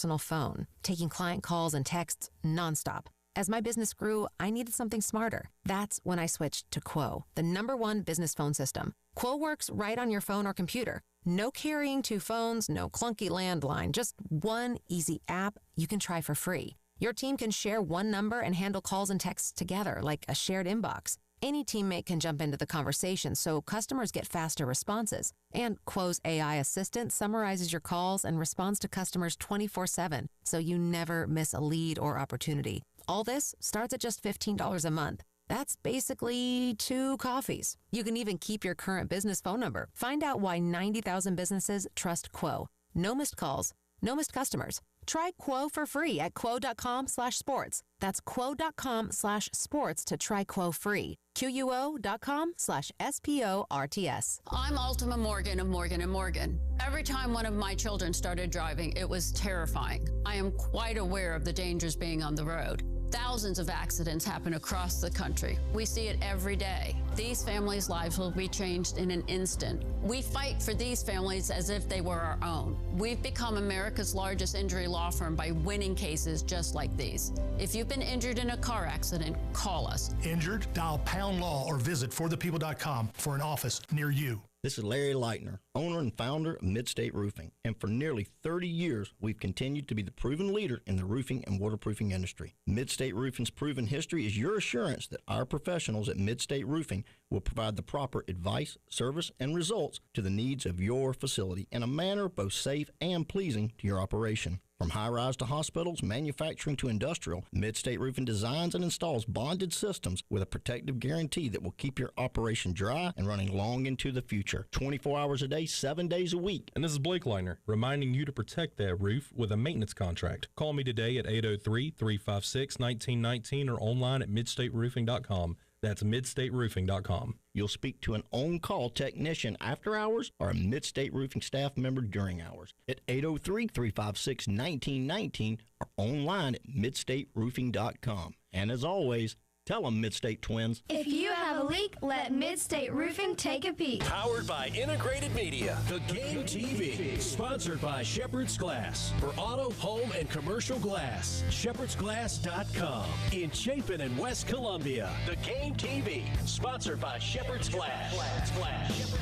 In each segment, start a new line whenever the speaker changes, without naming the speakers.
personal phone, taking client calls and texts nonstop. As my business grew, I needed something smarter. That's when I switched to Quo, the #1 business phone system. Quo works right on your phone or computer. No carrying 2 phones, no clunky landline, just one easy app you can try for free. Your team can share one number and handle calls and texts together like a shared inbox. Any teammate can jump into the conversation, so customers get faster responses. And Quo's AI assistant summarizes your calls and responds to customers 24/7, so you never miss a lead or opportunity. All this starts at just $15 a month. That's basically 2 coffees. You can even keep your current business phone number. Find out why 90,000 businesses trust Quo. No missed calls, no missed customers. Try Quo for free at quo.com/sports. That's quo.com/sports to try Quo free. QUO.com/SPORTS.
I'm Ultima Morgan of Morgan & Morgan. Every time one of my children started driving, it was terrifying. I am quite aware of the dangers being on the road. Thousands of accidents happen across the country. We see it every day. These families' lives will be changed in an instant. We fight for these families as if they were our own. We've become America's largest injury law firm by winning cases just like these. If you've been injured in a car accident, call us.
Injured? Dial Pound Law or visit forthepeople.com for an office near you.
This is Larry Leitner, owner and founder of Midstate Roofing, and for nearly 30 years, we've continued to be the proven leader in the roofing and waterproofing industry. Midstate Roofing's proven history is your assurance that our professionals at Midstate Roofing will provide the proper advice, service, and results to the needs of your facility in a manner both safe and pleasing to your operation. From high-rise to hospitals, manufacturing to industrial, Midstate Roofing designs and installs bonded systems with a protective guarantee that will keep your operation dry and running long into the future. 24 hours a day, 7 days a week.
And this is Blake Leitner, reminding you to protect that roof with a maintenance contract. Call me today at 803-356-1919 or online at midstateroofing.com. That's midstateroofing.com.
You'll speak to an on-call technician after hours or a Midstate Roofing staff member during hours at 803-356-1919 or online at midstateroofing.com. And as always, tell them Midstate Twins.
If you have a leak, let Midstate Roofing take a peek.
Powered by Integrated Media. The Game TV. Sponsored by Shepherd's Glass. For auto, home, and commercial glass. ShepherdsGlass.com. In Chapin and West Columbia. The Game TV. Sponsored by Shepherd's Glass. Shepherd's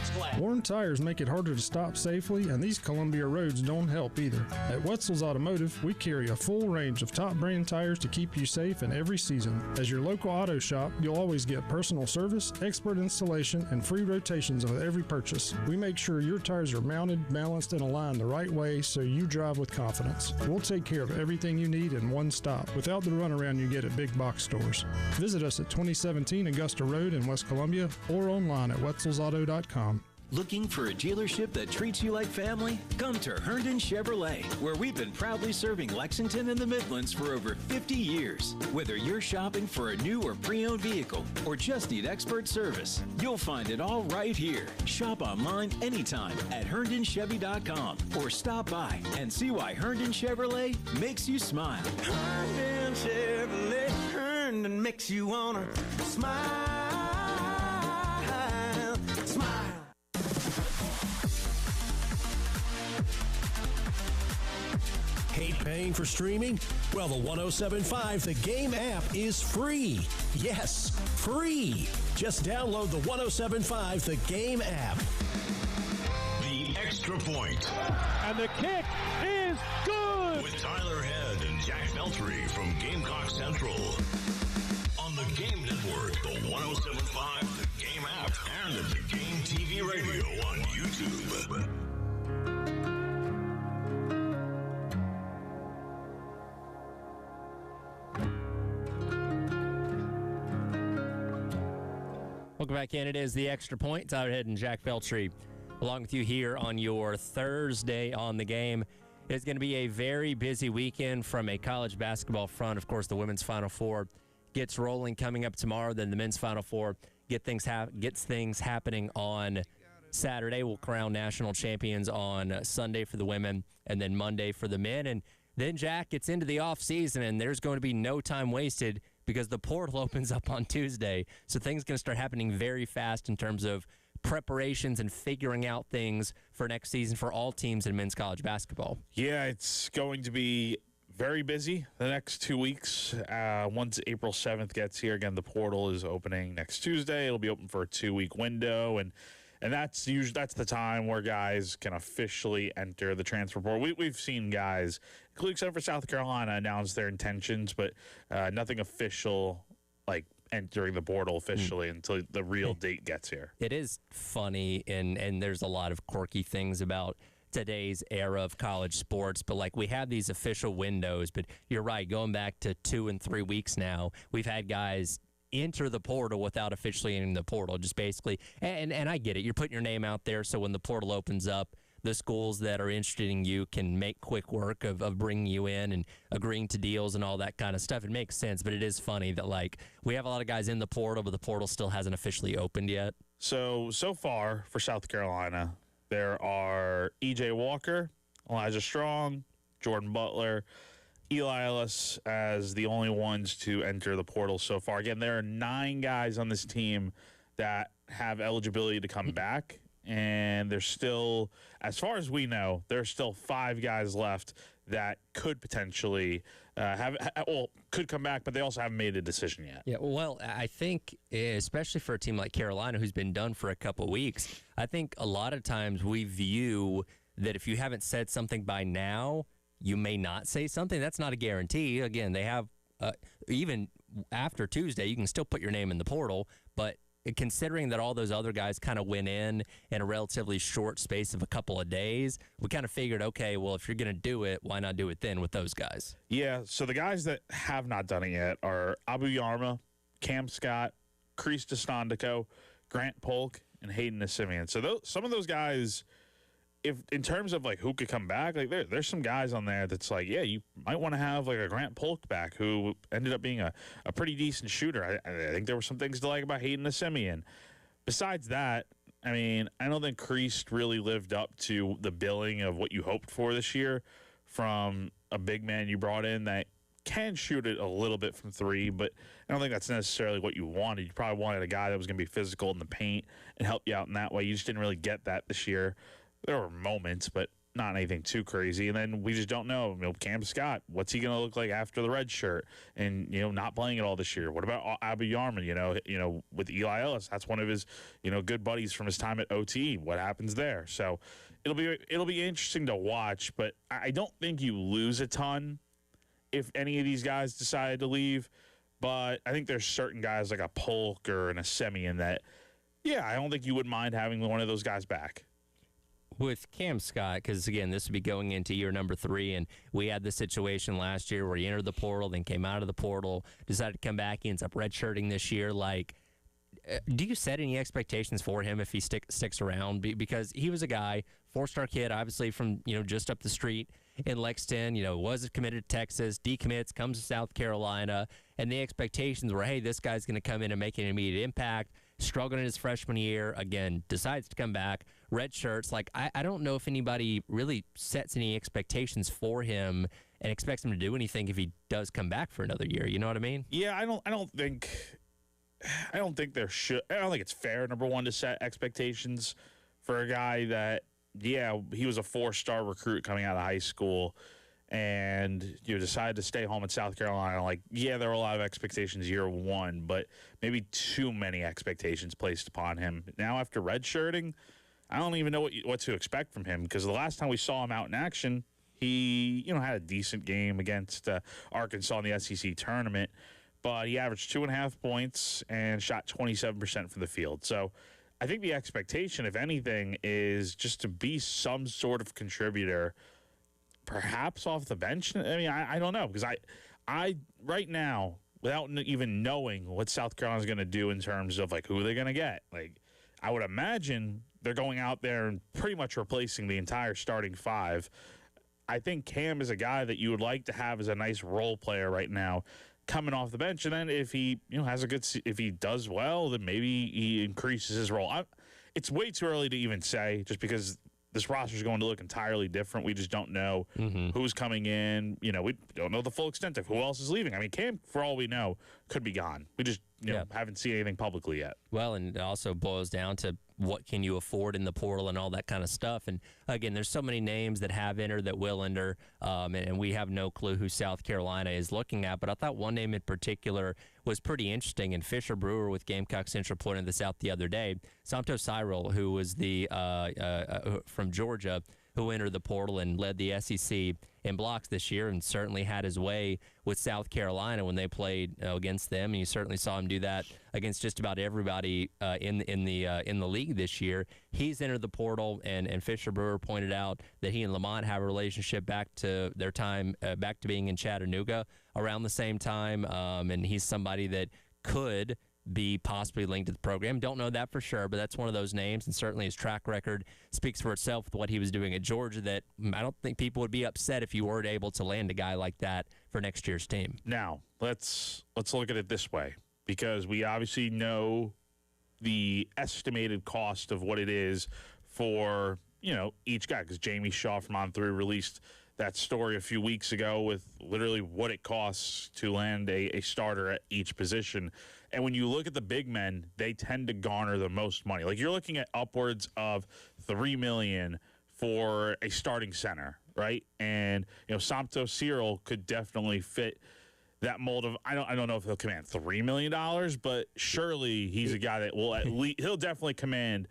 Glass.
Worn tires make it harder to stop safely, and these Columbia roads don't help either. At Wetzel's Automotive, we carry a full range of top brand tires to keep you safe in every season. As your local auto shop, you'll always get personal service, expert installation, and free rotations with every purchase. We make sure your tires are mounted, balanced, and aligned the right way so you drive with confidence. We'll take care of everything you need in one stop without the runaround you get at big box stores. Visit us at 2017 Augusta Road in West Columbia or online at wetzelsauto.com.
Looking for a dealership that treats you like family? Come to Herndon Chevrolet, where we've been proudly serving Lexington and the Midlands for over 50 years. Whether you're shopping for a new or pre-owned vehicle or just need expert service, you'll find it all right here. Shop online anytime at HerndonChevy.com or stop by and see why Herndon Chevrolet makes you smile.
Herndon Chevrolet, Herndon makes you wanna smile.
Hate paying for streaming? Well, the 107.5 The Game app is free. Yes, free. Just download the 107.5 The Game app.
The Extra Point.
And the kick is good!
With Tyler Head and Jack Beltry from Gamecock Central. On the Game Network, the 107.5 The Game app, and the Game TV radio on YouTube.
Welcome back in. It is the Extra Point. Tyler Head and Jack Beltry along with you here on your Thursday on the Game. It's going to be a very busy weekend from a college basketball front. Of course, the women's Final Four gets rolling coming up tomorrow. Then the men's Final Four gets things happening on Saturday. We'll crown national champions on Sunday for the women and then Monday for the men. And then, Jack, gets into the offseason, and there's going to be no time wasted because the portal opens up on Tuesday. So things are going to start happening very fast in terms of preparations and figuring out things for next season for all teams in men's college basketball?
Yeah, it's going to be very busy the next 2 weeks. Once April 7th gets here, again, the portal is opening next Tuesday. It'll be open for a 2-week window, and that's the time where guys can officially enter the transfer portal. We've seen guys, including except for South Carolina, announce their intentions, but nothing official like entering the portal officially until the real date gets here.
It is funny, and there's a lot of quirky things about today's era of college sports, but like we have these official windows, but you're right, going back to 2 and 3 weeks now, we've had guys enter the portal without officially entering the portal, just basically, and I get it, you're putting your name out there, so when the portal opens up, the schools that are interested in you can make quick work of bringing you in and agreeing to deals and all that kind of stuff. It makes sense, but it is funny that, like, we have a lot of guys in the portal, but the portal still hasn't officially opened yet.
So far for South Carolina, there are E.J. Walker, Elijah Strong, Jordan Butler, Eli Ellis as the only ones to enter the portal so far. Again, there are 9 guys on this team that have eligibility to come back, and there's still, as far as we know, there's still 5 guys left that could potentially could come back, but they also haven't made a decision yet.
Yeah, well, I think, especially for a team like Carolina, who's been done for a couple weeks, I think a lot of times we view that if you haven't said something by now, you may not say something. That's not a guarantee. Again, they have, even after Tuesday, you can still put your name in the portal, but considering that all those other guys kind of went in a relatively short space of a couple of days, we kind of figured, okay, well, if you're going to do it, why not do it then with those guys?
Yeah, so the guys that have not done it yet are Abu Yarma, Cam Scott, Kreese DeStandico, Grant Polk, and Hayden Nesimian. So some of those guys, if in terms of like who could come back, like there's some guys on there that's like, yeah, you might want to have like a Grant Polk back who ended up being a pretty decent shooter. I think there were some things to like about Hayden Nesimian. Besides that, I mean, I don't think Kreese really lived up to the billing of what you hoped for this year from a big man you brought in that can shoot it a little bit from 3, but I don't think that's necessarily what you wanted. You probably wanted a guy that was going to be physical in the paint and help you out in that way. You just didn't really get that this year. There were moments, but not anything too crazy. And then we just don't know. Cam Scott, what's he going to look like after the red shirt and, not playing it all this year? What about Abu Yarman, with Eli Ellis? That's one of his, good buddies from his time at OT. What happens there? So it'll be interesting to watch, but I don't think you lose a ton if any of these guys decide to leave. But I think there's certain guys like a Polk or an Nesimian that, yeah, I don't think you would mind having one of those guys back.
With Cam Scott, because, again, this would be going into year number 3, and we had this situation last year where he entered the portal, then came out of the portal, decided to come back, he ends up redshirting this year. Like, do you set any expectations for him if he sticks around? Because he was a guy, 4-star kid, obviously from, just up the street in Lexington, was committed to Texas, decommits, comes to South Carolina, and the expectations were, hey, this guy's going to come in and make an immediate impact. Struggled in his freshman year, again, decides to come back, red shirts. Like, I don't know if anybody really sets any expectations for him and expects him to do anything if he does come back for another year. You know what I mean?
Yeah, I don't think it's fair, number one, to set expectations for a guy that, yeah, he was a 4-star recruit coming out of high school and you decided to stay home in South Carolina. Like, yeah, there were a lot of expectations year 1, but maybe too many expectations placed upon him. Now, after redshirting, I don't even know what to expect from him, because the last time we saw him out in action, he had a decent game against Arkansas in the SEC tournament, but he averaged 2.5 points and shot 27% from the field. So I think the expectation, if anything, is just to be some sort of contributor, perhaps off the bench. I mean, I don't know, because I right now, without even knowing what South Carolina's going to do in terms of like who they're going to get, like I would imagine they're going out there and pretty much replacing the entire starting 5. I think Cam is a guy that you would like to have as a nice role player right now, coming off the bench, and then if he if he does well, then maybe he increases his role. It's way too early to even say, just because this roster is going to look entirely different. We just don't know who's coming in. We don't know the full extent of who else is leaving. I mean, Cam, for all we know, could be gone. We just haven't seen anything publicly yet.
Well, and it also boils down to what can you afford in the portal and all that kind of stuff. And again, there's so many names that have entered, that will enter, and we have no clue who South Carolina is looking at. But I thought one name in particular was pretty interesting, and Fisher Brewer with Gamecock Central pointed this out the other day. Somto Cyril, who was the from Georgia, who entered the portal and led the SEC in blocks this year, and certainly had his way with South Carolina when they played against them. And you certainly saw him do that against just about everybody in the league this year. He's entered the portal, and Fisher Brewer pointed out that he and Lamont have a relationship back to their time, back to being in Chattanooga around the same time, and he's somebody that could be possibly linked to the program. Don't know that for sure, but that's one of those names, and certainly his track record speaks for itself with what he was doing at Georgia, that I don't think people would be upset if you weren't able to land a guy like that for next year's team.
Now, let's look at it this way, because we obviously know the estimated cost of what it is for, each guy, because Jamie Shaw from On3 released that story a few weeks ago with literally what it costs to land a starter at each position. And when you look at the big men, they tend to garner the most money. Like, you're looking at upwards of $3 million for a starting center, right? And Somto Cyril could definitely fit that mold of. I don't know if he'll command $3 million, but surely he's a guy that will at least he'll definitely command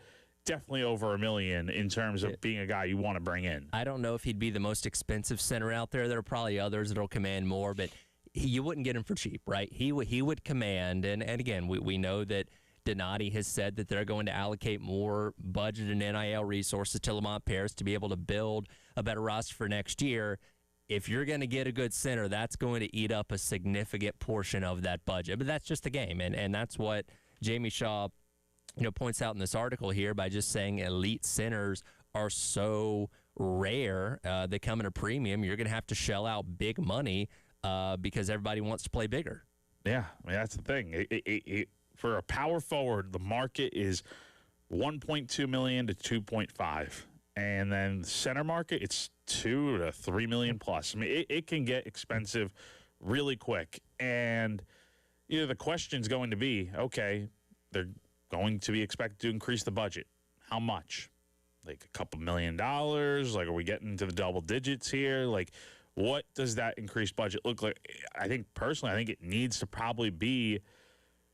over $1 million in terms of being a guy you want to bring in.
I don't know if he'd be the most expensive center out there. There are probably others that'll command more, but you wouldn't get him for cheap, right? He would command, and again, we know that Donati has said that they're going to allocate more budget and NIL resources to Lamont Paris to be able to build a better roster for next year. If you're going to get a good center, that's going to eat up a significant portion of that budget. But that's just the game, and that's what Jamie Shaw points out in this article here by just saying elite centers are so rare. They come at a premium. You're going to have to shell out big money because everybody wants to play bigger.
Yeah, I mean, that's the thing. For a power forward, the market is $1.2 million to $2.5, and then the center market, it's $2 to $3 million plus. I mean, it can get expensive really quick. And the question is going to be, okay, they're going to be expected to increase the budget. How much? Like a couple $1 million? Like, are we getting to the double digits here? Like, what does that increased budget look like? I think it needs to probably be,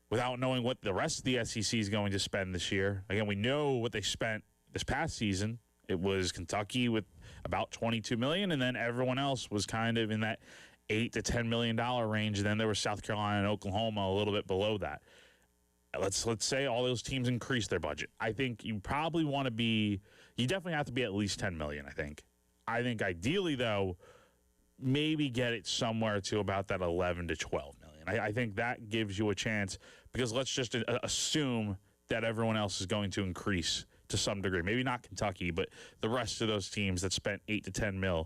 without knowing what the rest of the SEC is going to spend this year. Again, we know what they spent this past season. It was Kentucky with about $22 million, and then everyone else was kind of in that $8 to $10 million range. And then there was South Carolina and Oklahoma a little bit below that. Let's say all those teams increase their budget. I think you probably want to be, you definitely have to be at least $10 million, I think. I think ideally, though, maybe get it somewhere to about that $11 to $12 million. I think that gives you a chance, because let's just assume that everyone else is going to increase to some degree. Maybe not Kentucky, but the rest of those teams that spent $8 to $10 million,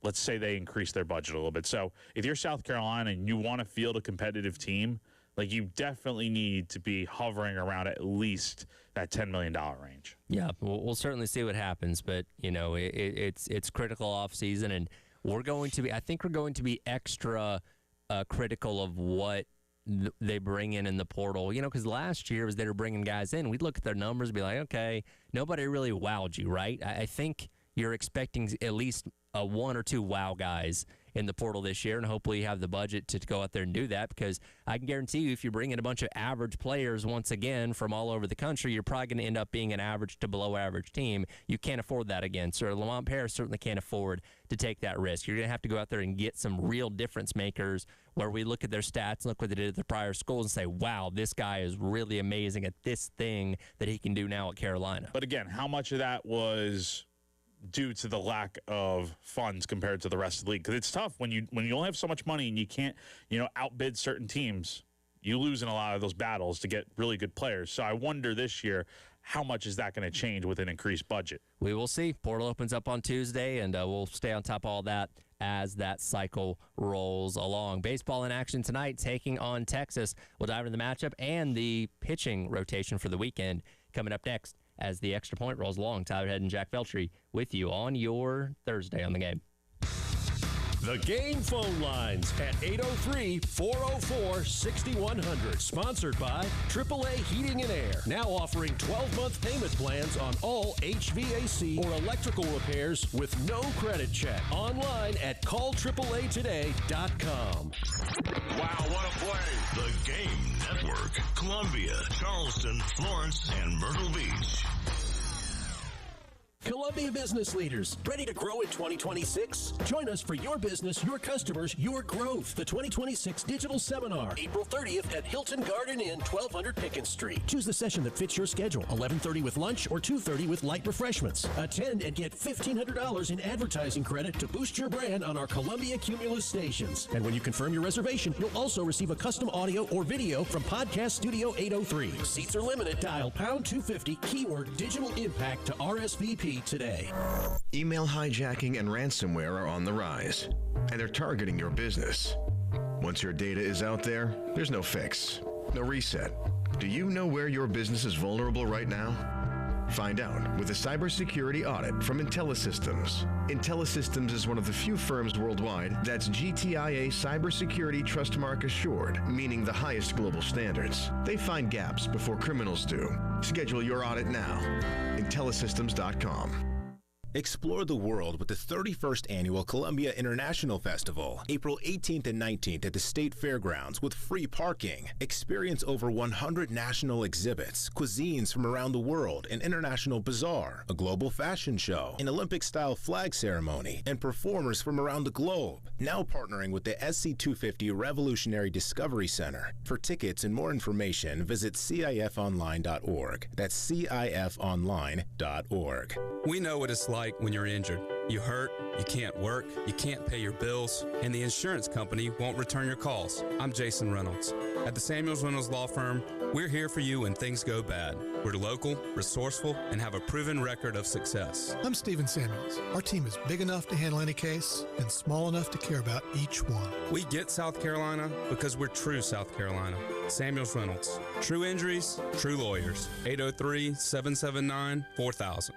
let's say they increase their budget a little bit. So if you're South Carolina and you want to field a competitive team, like, you definitely need to be hovering around at least that $10 million range.
Yeah, we'll certainly see what happens, but it's critical off season, and I think we're going to be extra critical of what they bring in the portal. Because last year, as they were bringing guys in, we'd look at their numbers and be like, okay, nobody really wowed you, right? I think you're expecting at least one or two wow guys in the portal this year, and hopefully you have the budget to go out there and do that, because I can guarantee you, if you bring in a bunch of average players once again from all over the country, you're probably going to end up being an average to below average team. You can't afford that again. So Lamont Paris certainly can't afford to take that risk. You're going to have to go out there and get some real difference makers where we look at their stats and look what they did at the prior schools and say, wow, this guy is really amazing at this thing that he can do now at Carolina.
But again, how much of that was due to the lack of funds compared to the rest of the league? Because it's tough when you only have so much money and you can't outbid certain teams. You lose in a lot of those battles to get really good players. So I wonder this year, how much is that going to change with an increased budget?
We will see. Portal opens up on Tuesday, and we'll stay on top of all that as that cycle rolls along. Baseball in action tonight, taking on Texas. We'll dive into the matchup and the pitching rotation for the weekend coming up next as the Extra Point rolls along. Tyler Head and Jack Veltri with you on your Thursday on the Game.
The Game phone lines at 803-404-6100. Sponsored by AAA Heating and Air. Now offering 12-month payment plans on all HVAC or electrical repairs with no credit check. Online at callAAAtoday.com.
Wow, what a play. The Game Network. Columbia, Charleston, Florence, and Myrtle Beach.
Columbia business leaders, ready to grow in 2026? Join us for your business, your customers, your growth. The 2026 Digital Seminar, April 30th at Hilton Garden Inn, 1200 Pickens Street. Choose the session that fits your schedule, 11:30 with lunch or 2:30 with light refreshments. Attend and get $1,500 in advertising credit to boost your brand on our Columbia Cumulus stations. And when you confirm your reservation, you'll also receive a custom audio or video from Podcast Studio 803. Seats are limited. Dial pound 250, keyword Digital Impact to RSVP today.
Email hijacking and ransomware are on the rise, and they're targeting your business. Once your data is out there, there's no fix, no reset. Do you know where your business is vulnerable right now? Find out with a cybersecurity audit from IntelliSystems. IntelliSystems is one of the few firms worldwide that's GTIA Cybersecurity Trustmark Assured, meaning the highest global standards. They find gaps before criminals do. Schedule your audit now. IntelliSystems.com.
Explore the world with the 31st Annual Columbia International Festival, April 18th and 19th at the State Fairgrounds with free parking. Experience over 100 national exhibits, cuisines from around the world, an international bazaar, a global fashion show, an Olympic-style flag ceremony, and performers from around the globe. Now partnering with the SC250 Revolutionary Discovery Center. For tickets and more information, visit CIFonline.org. That's CIFonline.org.
We know what it's like when you're injured. You hurt, you can't work, you can't pay your bills, and the insurance company won't return your calls. I'm Jason Reynolds. At the Samuels Reynolds Law Firm, we're here for you when things go bad. We're local, resourceful, and have a proven record of success.
I'm Stephen Samuels. Our team is big enough to handle any case and small enough to care about each one.
We get South Carolina because we're true South Carolina. Samuels Reynolds. True injuries, true lawyers. 803-779-4000.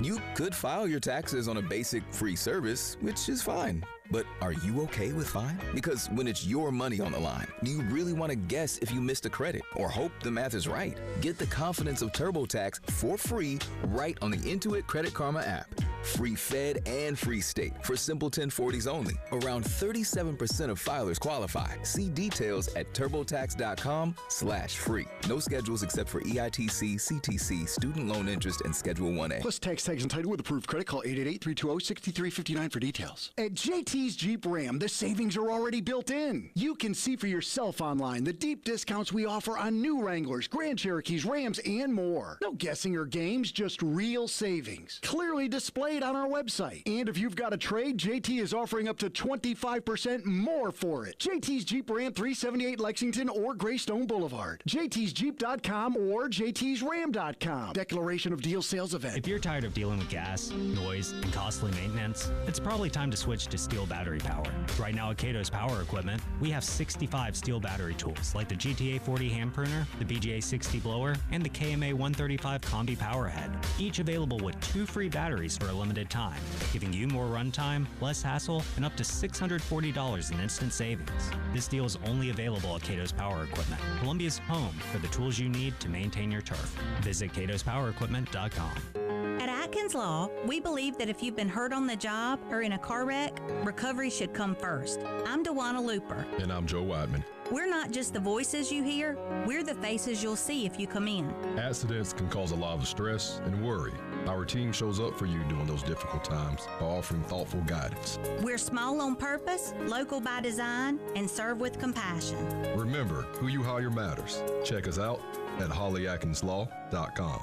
You could file your taxes on a basic free service, which is fine. But are you okay with fine? Because when it's your money on the line, do you really want to guess if you missed a credit or hope the math is right? Get the confidence of TurboTax for free right on the Intuit Credit Karma app. Free Fed and free state for simple 1040s only. Around 37% of filers qualify. See details at turbotax.com/free. No schedules except for EITC, CTC, student loan interest, and Schedule 1A.
Plus tax tags entitled with approved credit. Call 888-320-6359 for details. At JT's Jeep Ram, the savings are already built in. You can see for yourself online the deep discounts we offer on new Wranglers, Grand Cherokees, Rams, and more. No guessing or games, just real savings. Clearly displayed on our website. And if you've got a trade, JT is offering up to 25% more for it. JT's Jeep Ram, 378 Lexington or Greystone Boulevard. JT'sJeep.com or JT'sRam.com. Declaration of Deal Sales Event.
If you're tired of dealing with gas, noise, and costly maintenance, it's probably time to switch to Steel battery power. Right now at Cato's Power Equipment, we have 65 Steel battery tools like the GTA 40 hand pruner, the BGA 60 blower, and the KMA 135 Combi power head. Each available with 2 free batteries for a limited time, giving you more runtime, less hassle, and up to $640 in instant savings. This deal is only available at Cato's Power Equipment, Columbia's home for the tools you need to maintain your turf. Visit CatosPowerEquipment.com.
At Atkins Law, we believe that if you've been hurt on the job or in a car wreck, recovery should come first. I'm Dewana Looper.
And I'm Joe Whiteman.
We're not just the voices you hear, we're the faces you'll see if you come in.
Accidents can cause a lot of stress and worry. Our team shows up for you during those difficult times by offering thoughtful guidance.
We're small on purpose, local by design, and serve with compassion.
Remember, who you hire matters. Check us out at hollyatkinslaw.com.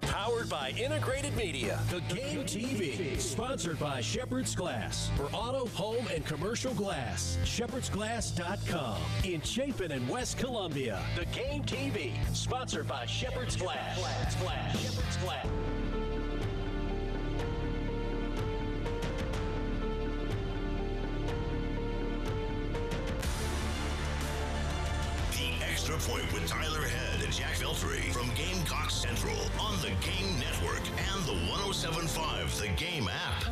Powered by Integrated Media, The Game TV. Sponsored by Shepherd's Glass. For auto, home, and commercial glass. ShepherdsGlass.com. In Chapin and West Columbia. The Game TV. Sponsored by Shepherd's Glass. Shepherd's Glass.
Extra Point with Tyler Head and Jack Veltri from Gamecock Central on the Game Network and the 107.5 The Game app.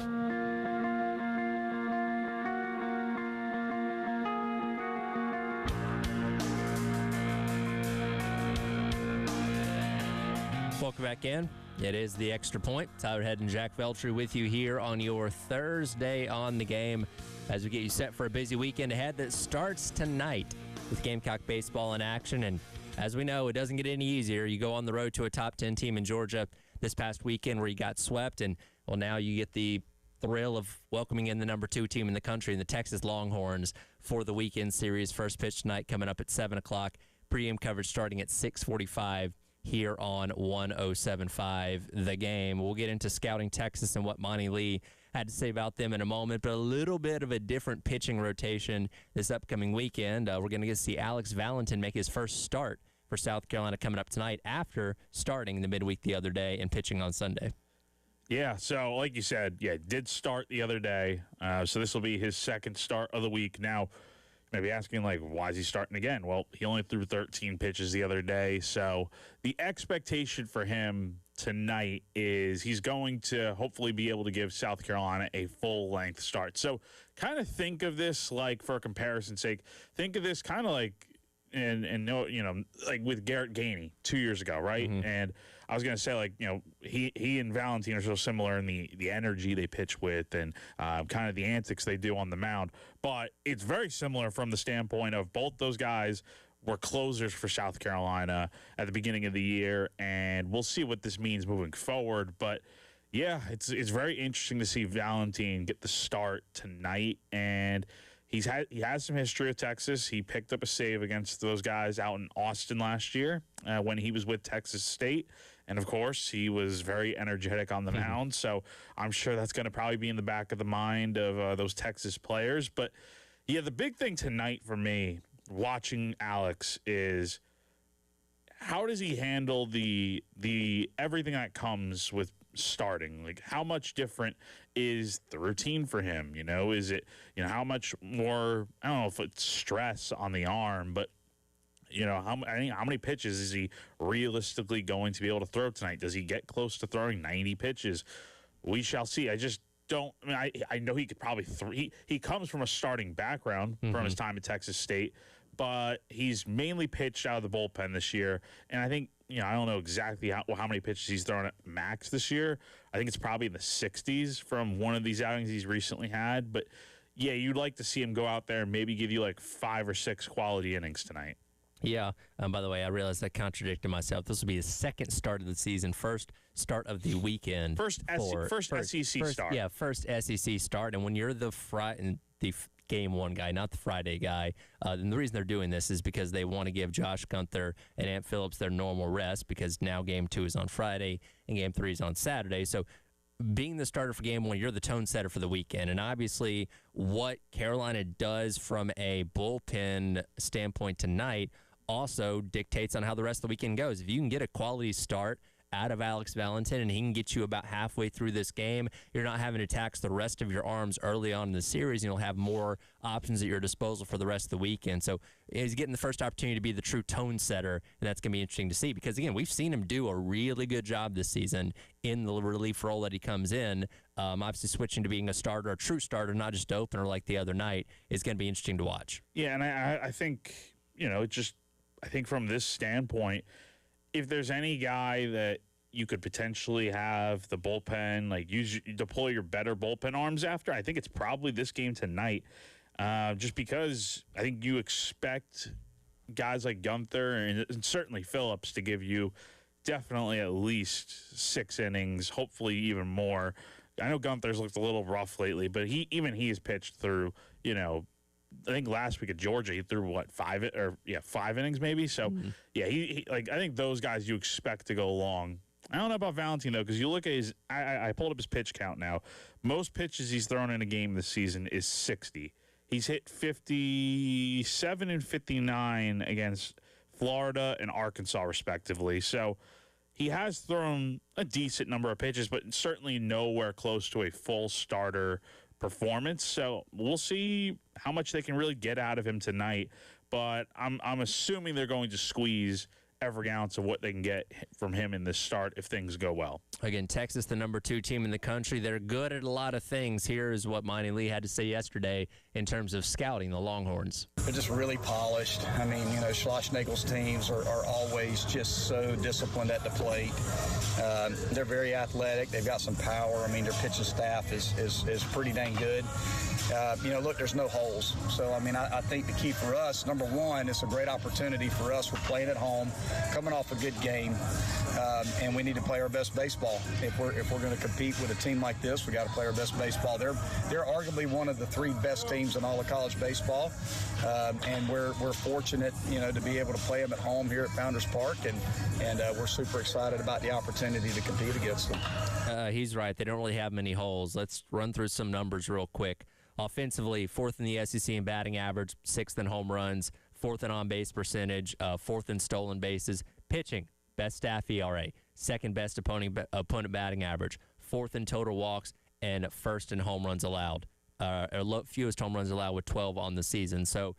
Welcome back in. It is the Extra Point. Tyler Head and Jack Veltri with you here on your Thursday on the Game as we get you set for a busy weekend ahead that starts tonight with Gamecock baseball in action. And as we know, it doesn't get any easier. You go on the road to a top 10 team in Georgia this past weekend where you got swept, and well, now you get the thrill of welcoming in the number 2 team in the country, in the Texas Longhorns, for the weekend series. First pitch tonight coming up at 7 o'clock. Pre-game coverage starting at 6:45 here on 107.5 The Game. We'll get into scouting Texas and what Monty Lee had to say about them in a moment, but a little bit of a different pitching rotation this upcoming weekend. We're going to get to see Alex Valentin make his first start for South Carolina coming up tonight after starting the midweek the other day and pitching on Sunday.
Yeah, so like you said, did start the other day. So this will be his second start of the week. Now, you may be asking, why is he starting again? Well, he only threw 13 pitches the other day. So the expectation for him tonight is he's going to hopefully be able to give South Carolina a full-length start. So kind of think of this, for comparison's sake, think of this kind of like with Garrett Gainey 2 years ago, right? Mm-hmm. And I was going to say, he and Valentin are so similar in the energy they pitch with and kind of the antics they do on the mound. But it's very similar from the standpoint of both those guys were closers for South Carolina at the beginning of the year, and we'll see what this means moving forward. But, yeah, it's very interesting to see Valentin get the start tonight, and he has some history with Texas. He picked up a save against those guys out in Austin last year when he was with Texas State. And, of course, he was very energetic on the mound. So I'm sure that's going to probably be in the back of the mind of those Texas players. But, yeah, the big thing tonight for me watching Alex is how does he handle the everything that comes with starting? How much different is the routine for him? Is it, how much more, I don't know if it's stress on the arm, but, how many pitches is he realistically going to be able to throw tonight? Does he get close to throwing 90 pitches? We shall see. I just don't, I know he could probably he comes from a starting background from his time at Texas State, but he's mainly pitched out of the bullpen this year. And I think, I don't know exactly how many pitches he's thrown at max this year. I think it's probably in the 60s from one of these outings he's recently had. But, yeah, you'd like to see him go out there and maybe give you 5 or 6 quality innings tonight.
Yeah. By the way, I realized I contradicted myself. This will be his second start of the season, first start of the weekend.
First SEC start.
Yeah, first SEC start. And when you're the Game 1 guy, not the Friday guy. And the reason they're doing this is because they want to give Josh Gunther and Ant Phillips their normal rest, because now Game 2 is on Friday and Game 3 is on Saturday. So being the starter for Game 1, you're the tone setter for the weekend. And obviously what Carolina does from a bullpen standpoint tonight also dictates on how the rest of the weekend goes. If you can get a quality start out of Alex Valentin and he can get you about halfway through this game, you're not having to tax the rest of your arms early on in the series, and you'll have more options at your disposal for the rest of the weekend. So he's getting the first opportunity to be the true tone setter, and that's going to be interesting to see because, again, we've seen him do a really good job this season in the relief role that he comes in. Obviously switching to being a starter, a true starter, not just opener like the other night, is going to be interesting to watch.
Yeah, and I think, I think from this standpoint, if there's any guy that you could potentially have the bullpen, deploy your better bullpen arms after, I think it's probably this game tonight. Just because I think you expect guys like Gunther and certainly Phillips to give you definitely at least 6 innings, hopefully even more. I know Gunther's looked a little rough lately, but he has pitched through, I think last week at Georgia he threw 5 innings maybe. So I think those guys you expect to go long. I don't know about Valentin though, because you look at his. I pulled up his pitch count now. Most pitches he's thrown in a game this season is 60. He's hit 57 and 59 against Florida and Arkansas respectively. So he has thrown a decent number of pitches, but certainly nowhere close to a full starter performance. So we'll see how much they can really get out of him tonight. But I'm assuming they're going to squeeze every ounce of what they can get from him in this start if things go well.
Again, Texas, the number 2 team in the country. They're good at a lot of things. Here's what Monty Lee had to say yesterday in terms of scouting the Longhorns.
They're just really polished. I mean, Schlossnagel's teams are always just so disciplined at the plate. They're very athletic. They've got some power. I mean, their pitching staff is pretty dang good. Look, there's no holes. So, I mean, I think the key for us, number one, it's a great opportunity for us. We're playing at home, coming off a good game, and we need to play our best baseball. If we're going to compete with a team like this, we got to play our best baseball. They're arguably one of the 3 best teams in all of college baseball, and we're fortunate, to be able to play them at home here at Founders Park, and we're super excited about the opportunity to compete against them.
He's right. They don't really have many holes. Let's run through some numbers real quick. Offensively, 4th in the SEC in batting average, 6th in home runs, 4th in on-base percentage, 4th in stolen bases. Pitching, best staff ERA, 2nd best opponent batting average, 4th in total walks, and 1st in home runs allowed. Fewest home runs allowed with 12 on the season. So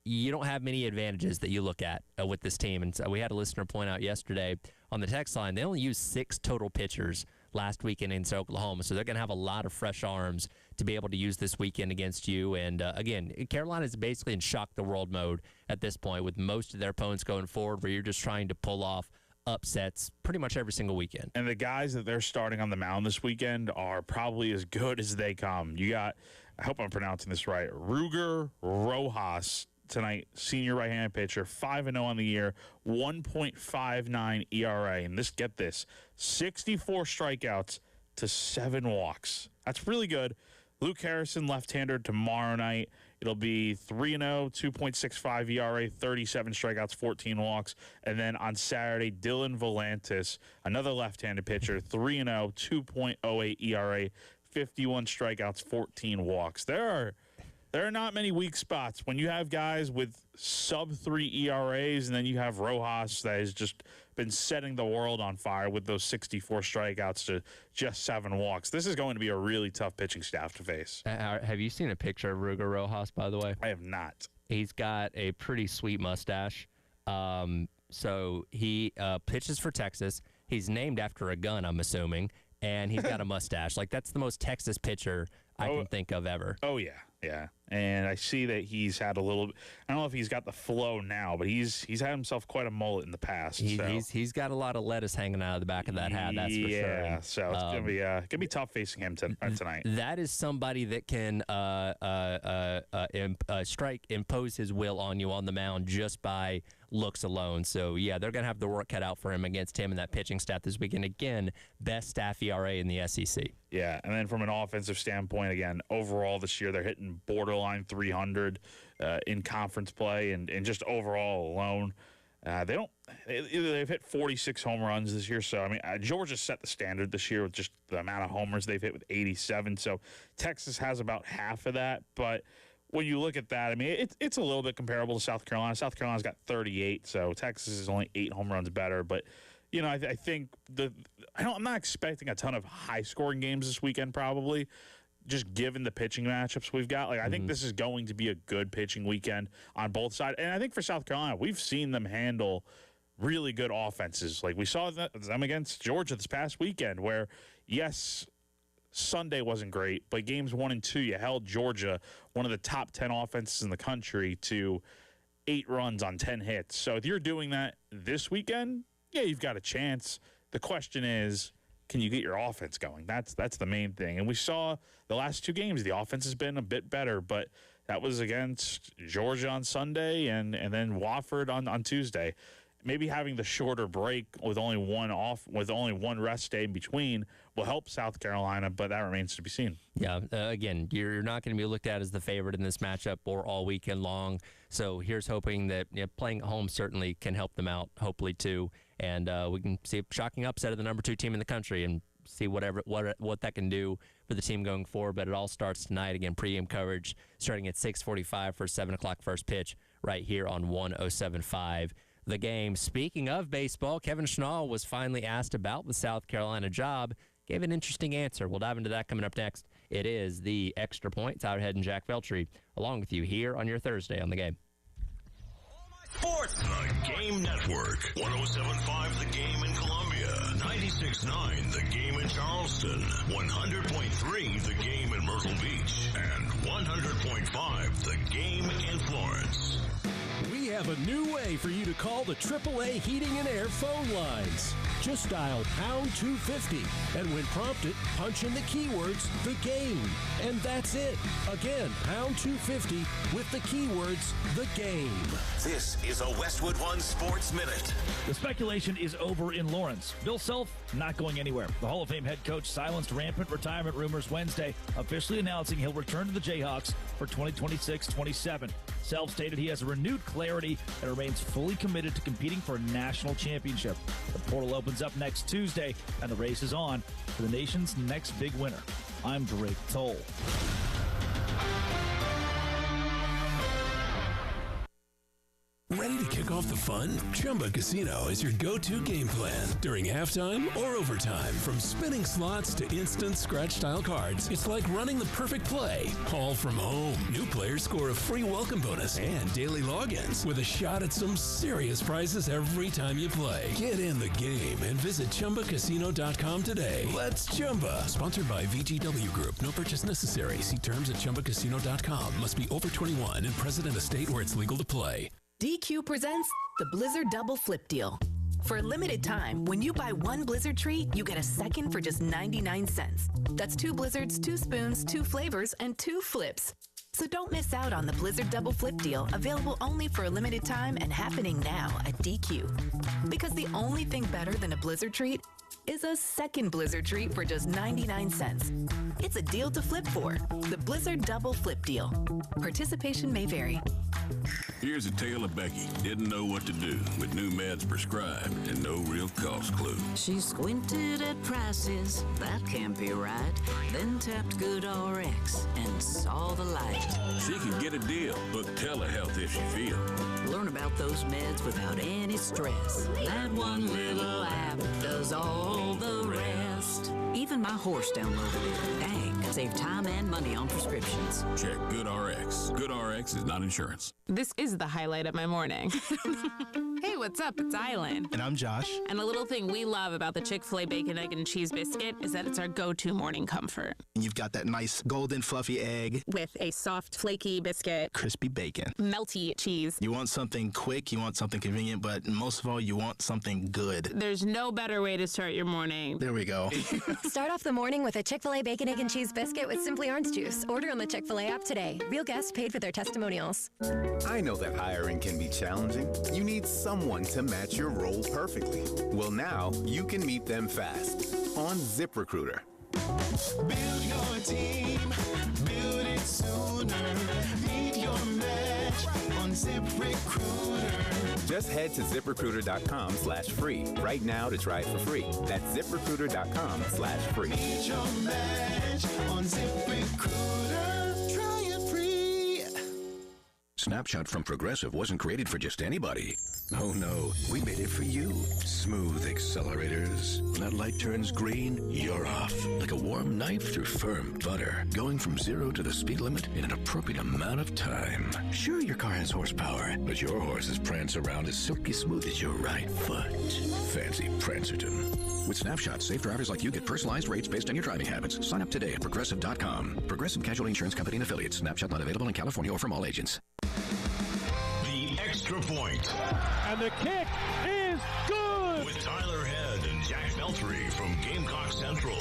you don't have many advantages that you look at with this team. And so we had a listener point out yesterday on the text line, they only used 6 total pitchers last weekend in Oklahoma. So they're going to have a lot of fresh arms to be able to use this weekend against you. And again, Carolina is basically in shock the world mode at this point with most of their opponents going forward where you're just trying to pull off upsets pretty much every single weekend.
And the guys that they're starting on the mound this weekend are probably as good as they come. You got, I hope I'm pronouncing this right, Ruger Rojas tonight, senior right-handed pitcher, 5-0 on the year, 1.59 ERA. And get this, 64 strikeouts to 7 walks. That's really good. Luke Harrison, left-hander, tomorrow night. It'll be 3-0, 2.65 ERA, 37 strikeouts, 14 walks. And then on Saturday, Dylan Volantis, another left-handed pitcher, 3-0, 2.08 ERA, 51 strikeouts, 14 walks. There are not many weak spots. When you have guys with sub-3 ERAs, and then you have Rojas that has just been setting the world on fire with those 64 strikeouts to just 7 walks. This is going to be a really tough pitching staff to face.
Have you seen a picture of Ruger Rojas, by the way?
I have not.
He's got a pretty sweet mustache. So he pitches for Texas. He's named after a gun, I'm assuming, and he's got a mustache. Like, that's the most Texas pitcher I can think of ever.
Oh, yeah. Yeah. And I see that he's had a little, I don't know if he's got the flow now, but he's had himself quite a mullet in the past.
He's got a lot of lettuce hanging out of the back of that hat, that's for sure.
Yeah, so it's gonna be tough facing him tonight.
That is somebody that can impose his will on you on the mound just by looks alone. So, yeah, they're going to have the work cut out for him against him and that pitching staff this weekend. Again, best staff ERA in the SEC.
Yeah, and then from an offensive standpoint, again, overall this year they're hitting borderline 300 in conference play and just overall alone. They've hit 46 home runs this year. So, I mean, Georgia set the standard this year with just the amount of homers they've hit with 87. So, Texas has about half of that. But when you look at that, I mean, it's a little bit comparable to South Carolina. South Carolina's got 38, so Texas is only 8 home runs better. But, I think I'm not expecting a ton of high-scoring games this weekend probably, just given the pitching matchups we've got. I think this is going to be a good pitching weekend on both sides. And I think for South Carolina, we've seen them handle really good offenses. Like we saw them against Georgia this past weekend where, yes, Sunday wasn't great, but games 1 and 2, you held Georgia, one of the top 10 offenses in the country, to 8 runs on 10 hits. So if you're doing that this weekend, yeah, you've got a chance. The question is, can you get your offense going? That's the main thing. And we saw the last 2 games, the offense has been a bit better, but that was against Georgia on Sunday and then Wofford on Tuesday. Maybe having the shorter break with only one rest day in between will help South Carolina, but that remains to be seen.
Yeah, again, you're not going to be looked at as the favorite in this matchup or all weekend long. So here's hoping that playing at home certainly can help them out, hopefully too, and we can see a shocking upset of the number 2 team in the country and see what that can do for the team going forward. But it all starts tonight. Again, pregame coverage starting at 6:45 for 7 o'clock first pitch right here on 107.5. The Game. Speaking of baseball, Kevin Schnall was finally asked about the South Carolina job. Gave an interesting answer. We'll dive into that coming up next. It is the Extra Point. Tyler Head and Jack Veltri along with you here on your Thursday on The Game.
Sports. The Game Network. 107.5 The Game in Columbia. 96.9 The Game in Charleston. 100.3 The Game in Myrtle Beach. And 100.5 The Game in Florence.
We have a new way for you to call the AAA Heating and Air phone lines. Just dial pound 250, and when prompted, punch in the keywords, the game. And that's it. Again, pound 250 with the keywords, the game.
This is a Westwood One Sports Minute.
The speculation is over in Lawrence. Bill Self not going anywhere. The Hall of Fame head coach silenced rampant retirement rumors Wednesday, officially announcing he'll return to the Jayhawks for 2026-27. Self stated he has a renewed clarity and remains fully committed to competing for a national championship. The portal opens up next Tuesday, and the race is on for the nation's next big winner. I'm Drake Toll.
Ready to kick off the fun? Chumba Casino is your go-to game plan during halftime or overtime. From spinning slots to instant scratch-style cards, it's like running the perfect play, all from home. New players score a free welcome bonus and daily logins with a shot at some serious prizes every time you play. Get in the game and visit ChumbaCasino.com today. Let's Chumba. Sponsored by VGW Group. No purchase necessary. See terms at ChumbaCasino.com. Must be over 21 and present in a state where it's legal to play.
DQ presents the Blizzard Double Flip Deal. For a limited time, when you buy one Blizzard treat, you get a second for just 99 cents. That's 2 Blizzards, 2 spoons, 2 flavors, and 2 flips. So don't miss out on the Blizzard Double Flip Deal, available only for a limited time and happening now at DQ. Because the only thing better than a Blizzard treat is a second Blizzard treat for just 99 cents. It's a deal to flip for. The Blizzard Double Flip Deal. Participation may vary.
Here's a tale of Becky. Didn't know what to do with new meds prescribed and no real cost clue.
She squinted at prices, that can't be right. Then tapped GoodRx and saw the light.
She can get a deal, book telehealth if she feels.
Learn about those meds without any stress. That one little app does all the rest. Even my horse downloaded it. Dang, save time and money on prescriptions.
Check GoodRx. GoodRx is not insurance.
This is the highlight of my morning. Hey, what's up? It's Island.
And I'm Josh.
And a little thing we love about the Chick-fil-A Bacon, Egg, and Cheese Biscuit is that it's our go-to morning comfort.
And you've got that nice golden fluffy egg.
With a soft, flaky biscuit.
Crispy bacon.
Melty cheese.
You want something quick, you want something convenient, but most of all, you want something good.
There's no better way to start your morning.
There we go.
Start off the morning with a Chick-fil-A Bacon, Egg, and Cheese Biscuit with Simply Orange Juice. Order on the Chick-fil-A app today. Real guests paid for their testimonials.
I know that hiring can be challenging. You need someone to match your role perfectly. Well, now you can meet them fast on ZipRecruiter.
Build your team, build it sooner. Meet your match on ZipRecruiter.
Just head to ZipRecruiter.com/free right now to try it for free. That's ZipRecruiter.com/free.
Meet your match on ZipRecruiter. Try it free.
Snapshot from Progressive wasn't created for just anybody. Oh no, we made it for you. Smooth accelerators. When that light turns green, you're off. Like a warm knife through firm butter. Going from 0 to the speed limit in an appropriate amount of time. Sure, your car has horsepower, but your horses prance around as silky smooth as your right foot. Fancy Prancerton. With Snapshot, safe drivers like you get personalized rates based on your driving habits. Sign up today at Progressive.com. Progressive Casualty Insurance Company and Affiliates. Snapshot not available in California or from all agents.
The Extra Point.
And the kick is good!
With Tyler Head and Jack Beltry from Gamecock Central.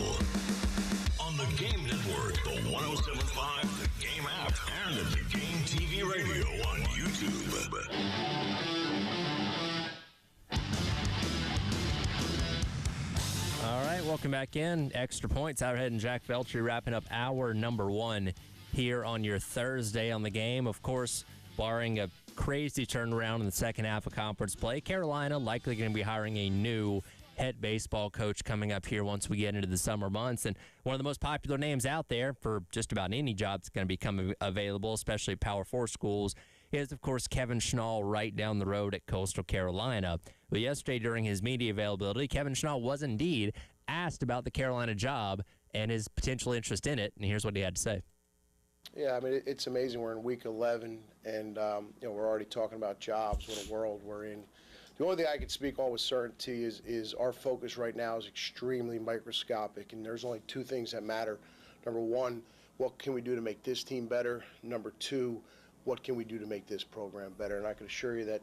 On the Game Network, the 107.5, the Game app, and the Game TV radio on YouTube.
All right, welcome back in. Extra Points. Tyler Head and Jack Beltry wrapping up hour number 1 here on your Thursday on the Game. Of course, barring a crazy turnaround in the second half of conference play, Carolina likely going to be hiring a new head baseball coach coming up here once we get into the summer months. And one of the most popular names out there for just about any job that's going to become available, especially at Power 4 schools, is, of course, Kevin Schnall right down the road at Coastal Carolina. Well, yesterday during his media availability, Kevin Schnall was indeed asked about the Carolina job and his potential interest in it, and here's what he had to say.
Yeah, I mean, it's amazing. We're in week 11, and we're already talking about jobs. What a world we're in.
The only thing I can speak on with certainty is our focus right now is extremely microscopic, and there's only two things that matter. Number one, what can we do to make this team better? Number two, what can we do to make this program better? And I can assure you that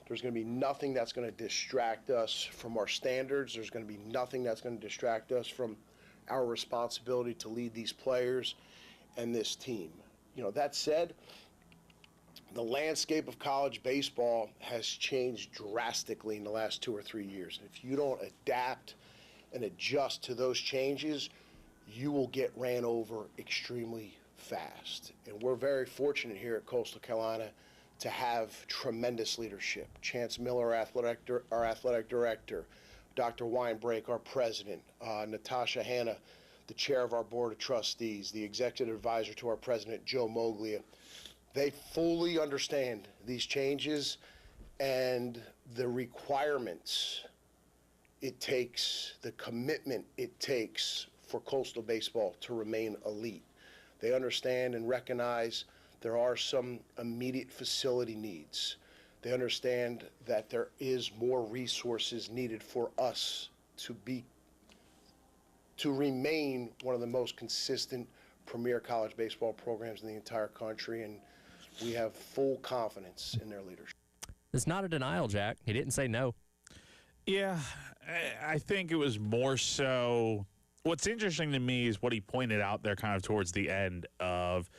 there's going to be nothing that's going to distract us from our standards. There's going to be nothing that's going to distract us from our responsibility to lead these players and this team. That said, the landscape of college baseball has changed drastically in the last 2 or 3 years. And if you don't adapt and adjust to those changes, you will get ran over extremely fast. And we're very fortunate here at Coastal Carolina to have tremendous leadership. Chance Miller, our athletic director, Dr. Weinbrake, our president, Natasha Hanna, the chair of our board of trustees, the executive advisor to our president, Joe Moglia. They fully understand these changes and the requirements it takes, the commitment it takes for Coastal baseball to remain elite. They understand and recognize there are some immediate facility needs. They understand that there is more resources needed for us to remain one of the most consistent premier college baseball programs in the entire country, and we have full confidence in their leadership.
It's not a denial, Jack. He didn't say no.
Yeah, I think it was more so. What's interesting to me is what he pointed out there kind of towards the end of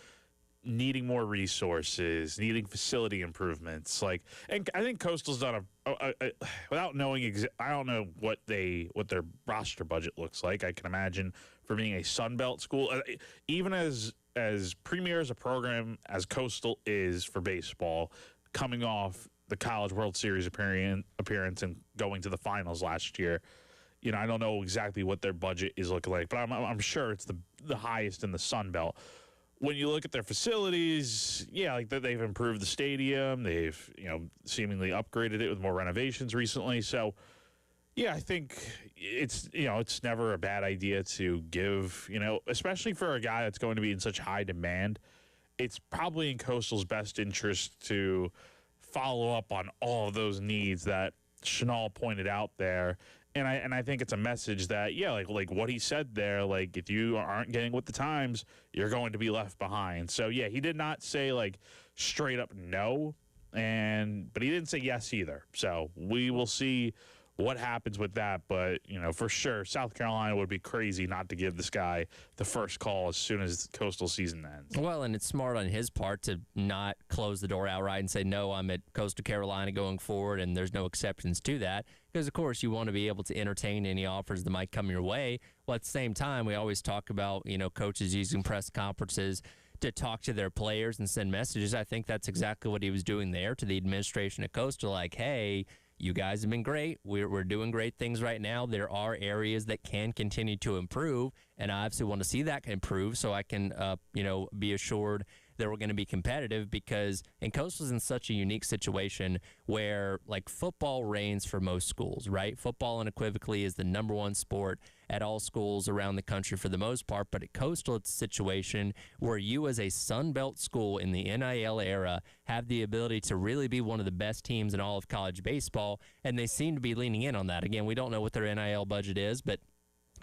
needing more resources, needing facility improvements. And I think Coastal's done without knowing I don't know what their roster budget looks like. I can imagine for being a Sun Belt school, even as premier as a program as Coastal is for baseball, coming off the College World Series appearance and going to the finals last year. I don't know exactly what their budget is looking like, but I'm sure it's the highest in the Sun Belt. When you look at their facilities, they've improved the stadium. They've, seemingly upgraded it with more renovations recently. So, I think it's never a bad idea to give, especially for a guy that's going to be in such high demand, it's probably in Coastal's best interest to follow up on all of those needs that Chenal pointed out there. And I think it's a message that, like what he said there, if you aren't getting with the times, you're going to be left behind. So, he did not say, straight up no, but he didn't say yes either. So we will see what happens with that. But, for sure, South Carolina would be crazy not to give this guy the first call as soon as the Coastal season ends.
Well, and it's smart on his part to not close the door outright and say, no, I'm at Coastal Carolina going forward, and there's no exceptions to that. Because, of course, you want to be able to entertain any offers that might come your way. Well, at the same time, we always talk about, coaches using press conferences to talk to their players and send messages. I think that's exactly what he was doing there to the administration at Coastal, like, hey, you guys have been great. We're doing great things right now. There are areas that can continue to improve, and I obviously want to see that improve so I can, be assured that we're going to be competitive, because Coastal's in such a unique situation where, football reigns for most schools, right? Football unequivocally is the number one sport at all schools around the country for the most part, but at Coastal, it's a situation where you as a Sun Belt school in the NIL era have the ability to really be one of the best teams in all of college baseball, and they seem to be leaning in on that. Again, we don't know what their NIL budget is, but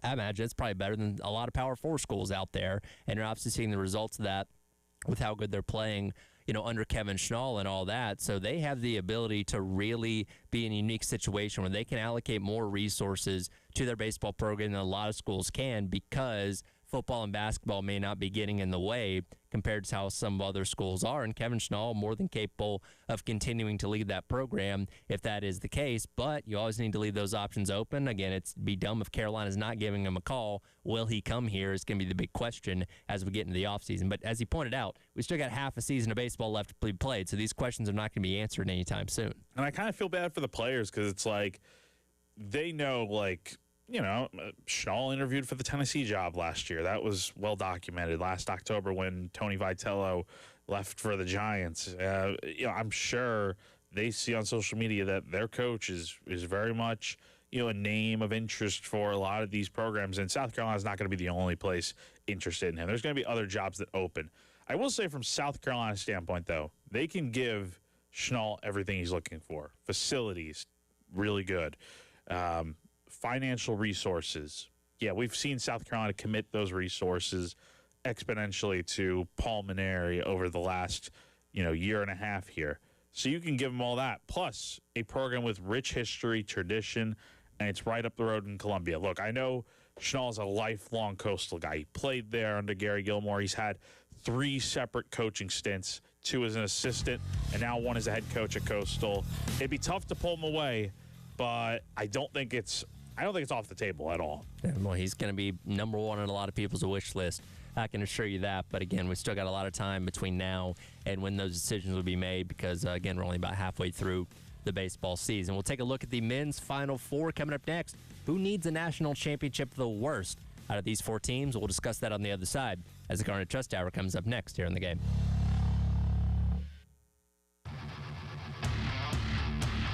I imagine it's probably better than a lot of Power 4 schools out there, and you're obviously seeing the results of that with how good they're playing, under Kevin Chenal and all that. So they have the ability to really be in a unique situation where they can allocate more resources to their baseball program than a lot of schools can, because football and basketball may not be getting in the way compared to how some other schools are. And Kevin Chenal more than capable of continuing to lead that program if that is the case. But you always need to leave those options open. Again, it'd be dumb if Carolina's not giving him a call. Will he come here is going to be the big question as we get into the offseason. But as he pointed out, we still got half a season of baseball left to be played, so these questions are not going to be answered anytime soon.
And I kind of feel bad for the players, because it's they know, Chenal interviewed for the Tennessee job last year. That was well documented last October when Tony Vitello left for the Giants. I'm sure they see on social media that their coach is very much, a name of interest for a lot of these programs. And South Carolina is not going to be the only place interested in him. There's going to be other jobs that open. I will say from South Carolina's standpoint, though, they can give Chenal everything he's looking for. Facilities, really good. Financial resources. Yeah, we've seen South Carolina commit those resources exponentially to Paul Mainieri over the last, year and a half here. So you can give them all that, plus a program with rich history, tradition, and it's right up the road in Columbia. Look, I know Schnall's a lifelong Coastal guy. He played there under Gary Gilmore. He's had 3 separate coaching stints, 2 as an assistant, and now 1 as a head coach at Coastal. It'd be tough to pull him away, but I don't think it's off the table at all.
Yeah, well, he's going to be number 1 on a lot of people's wish list. I can assure you that. But, again, we still got a lot of time between now and when those decisions will be made because, again, we're only about halfway through the baseball season. We'll take a look at the men's Final Four coming up next. Who needs a national championship the worst out of these 4 teams? We'll discuss that on the other side as the Garnet Trust Hour comes up next here in the game.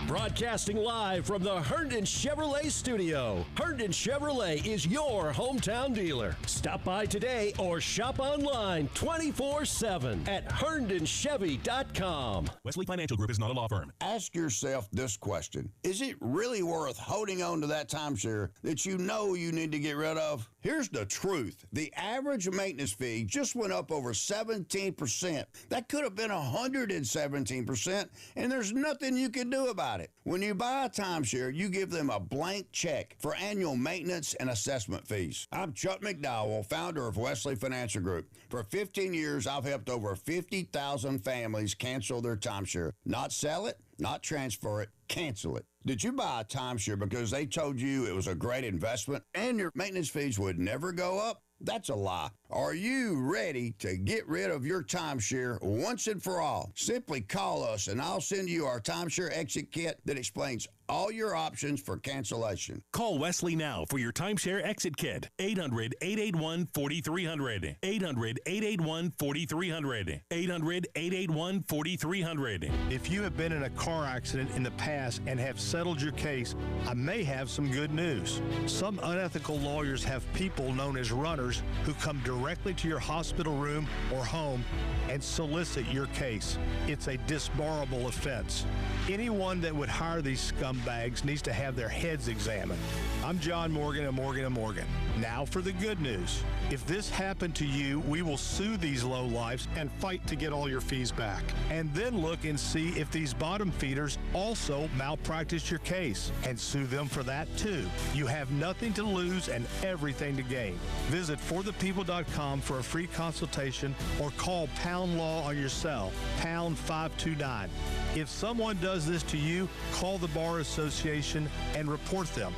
Broadcasting live from the Herndon Chevrolet studio. Herndon Chevrolet is your hometown dealer. Stop by today or shop online 24/7 at HerndonChevy.com.
Wesley Financial Group is not a law firm.
Ask yourself this question. Is it really worth holding on to that timeshare that you know you need to get rid of? Here's the truth. The average maintenance fee just went up over 17%. That could have been 117%, and there's nothing you can do about it. When you buy a timeshare, you give them a blank check for annual maintenance and assessment fees. I'm Chuck McDowell, founder of Wesley Financial Group. For 15 years, I've helped over 50,000 families cancel their timeshare. Not sell it, not transfer it, cancel it. Did you buy a timeshare because they told you it was a great investment and your maintenance fees would never go up? That's a lie. Are you ready to get rid of your timeshare once and for all? Simply call us and I'll send you our timeshare exit kit that explains all your options for cancellation.
Call Wesley now for your timeshare exit kit. 800-881-4300. 800-881-4300. 800-881-4300.
If you have been in a car accident in the past and have settled your case, I may have some good news. Some unethical lawyers have people known as runners who come directly to your hospital room or home and solicit your case. It's a disbarable offense. Anyone that would hire these scumbags needs to have their heads examined. I'm John Morgan of Morgan & Morgan. Now for the good news. If this happened to you, we will sue these lowlifes and fight to get all your fees back. And then look and see if these bottom feeders also malpracticed your case and sue them for that too. You have nothing to lose and everything to gain. Visit forthepeople.com for a free consultation or call Pound Law on your cell, pound 529. If someone does this to you, call the Bar Association and report them.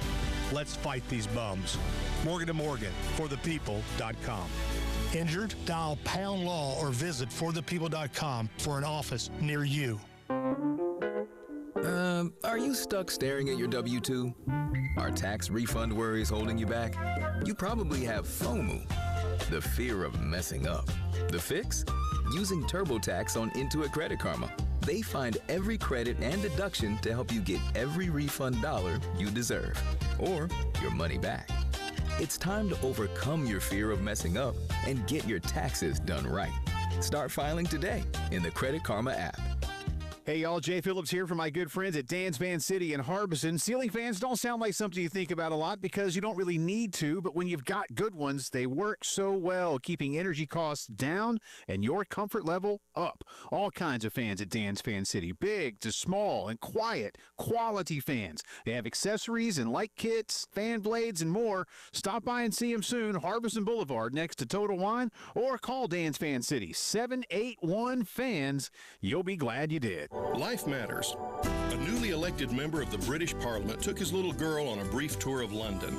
Let's fight these bums. Morgan & Morgan, forthepeople.com. Injured? Dial Pound Law or visit forthepeople.com for an office near you.
Are you stuck staring at your W-2? Are tax refund worries holding you back? You probably have FOMO, the fear of messing up. The fix? Using TurboTax on Intuit Credit Karma. They find every credit and deduction to help you get every refund dollar you deserve, or your money back. It's time to overcome your fear of messing up and get your taxes done right. Start filing today in the Credit Karma app.
Hey, y'all, Jay Phillips here from my good friends at Dan's Van City in Harbison. Ceiling fans don't sound like something you think about a lot because you don't really need to, but when you've got good ones, they work so well, keeping energy costs down and your comfort level up. All kinds of fans at Dan's Fan City, big to small and quiet, quality fans. They have accessories and light kits, fan blades, and more. Stop by and see them soon, Harbison Boulevard next to Total Wine, or call Dan's Fan City, 781-FANS. You'll be glad you did.
Life matters. A newly elected member of the British Parliament took his little girl on a brief tour of London.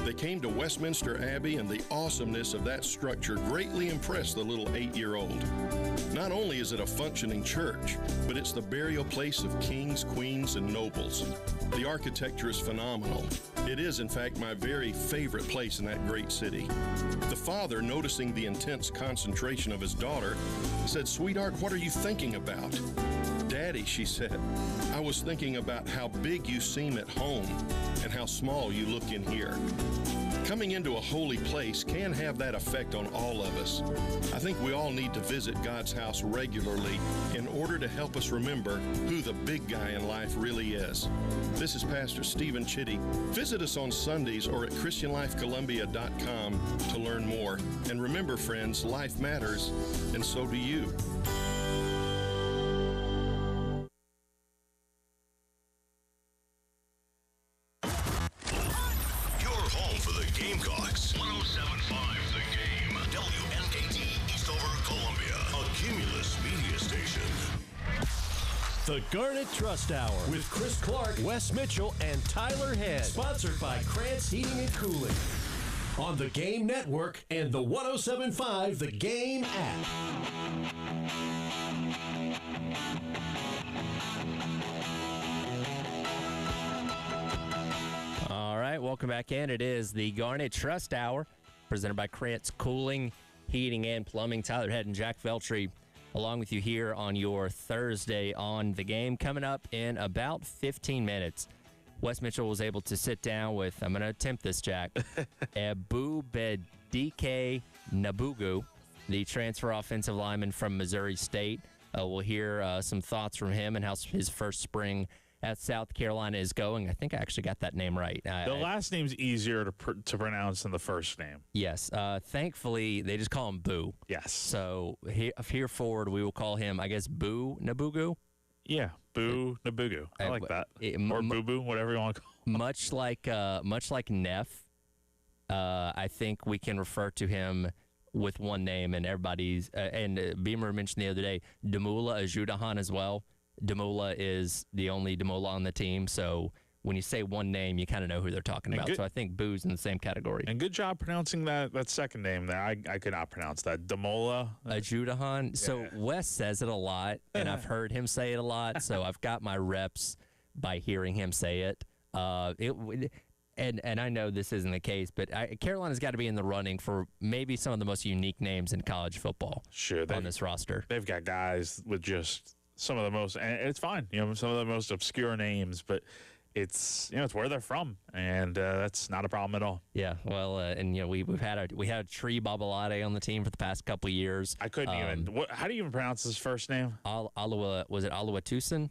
They came to Westminster Abbey, and the awesomeness of that structure greatly impressed the little 8-year-old. Not only is it a functioning church, but it's the burial place of kings, queens, and nobles. The architecture is phenomenal. It is, in fact, my very favorite place in that great city. The father, noticing the intense concentration of his daughter, said, "Sweetheart, what are you thinking about?" "Daddy," she said, "I was was thinking about how big you seem at home and how small you look in here. Coming into a holy place can have that effect on all of us. I think we all need to visit God's house regularly in order to help us remember who the big guy in life really is. This is Pastor Stephen Chitty. Visit us on Sundays or at ChristianLifeColumbia.com to learn more. And remember, friends, life matters, and so do you.
Gamecocks, 107.5 The Game, WNKT Eastover, Columbia, a Cumulus media station.
The Garnet Trust Hour with Chris Clark, Wes Mitchell, and Tyler Head. Sponsored by Krantz Heating and Cooling. On the Game Network and the 107.5 The Game app.
All right, welcome back in. It is the Garnet Trust Hour, presented by Krantz Cooling, Heating, and Plumbing. Tyler Head and Jack Veltri along with you here on your Thursday on the Game. Coming up in about 15 minutes, Wes Mitchell was able to sit down with, I'm going to attempt this, Jack, Ebubedike Nabugu, the transfer offensive lineman from Missouri State. We'll hear some thoughts from him and how his first spring at South Carolina is going. I think I actually got that name right.
The last name's easier to pronounce than the first name.
Yes. Thankfully, they just call him Boo.
Yes.
So here forward, we will call him, I guess, Boo Nabugu.
Yeah, Boo Nabugu. I like that. Or Boo Boo, whatever you want to call him.
Much like Neff, I think we can refer to him with one name, and everybody's and Beamer mentioned the other day, Damula Ajudahan as well. Damula is the only Damula on the team, so when you say one name, you kind of know who they're talking about. So I think Boo's in the same category.
And good job pronouncing that second name there. I could not pronounce that. Damola
Ajudahan. Yeah. So Wes says it a lot, and I've heard him say it a lot, so I've got my reps by hearing him say it. And I know this isn't the case, but Carolina's got to be in the running for maybe some of the most unique names in college football.
Sure,
on this roster.
They've got guys with just some of the most, and it's fine, some of the most obscure names, but it's it's where they're from, and that's not a problem at all.
Yeah, well, and we had a Tree Babalade on the team for the past couple of years.
I couldn't even. How do you even pronounce his first name?
Oluwatosin?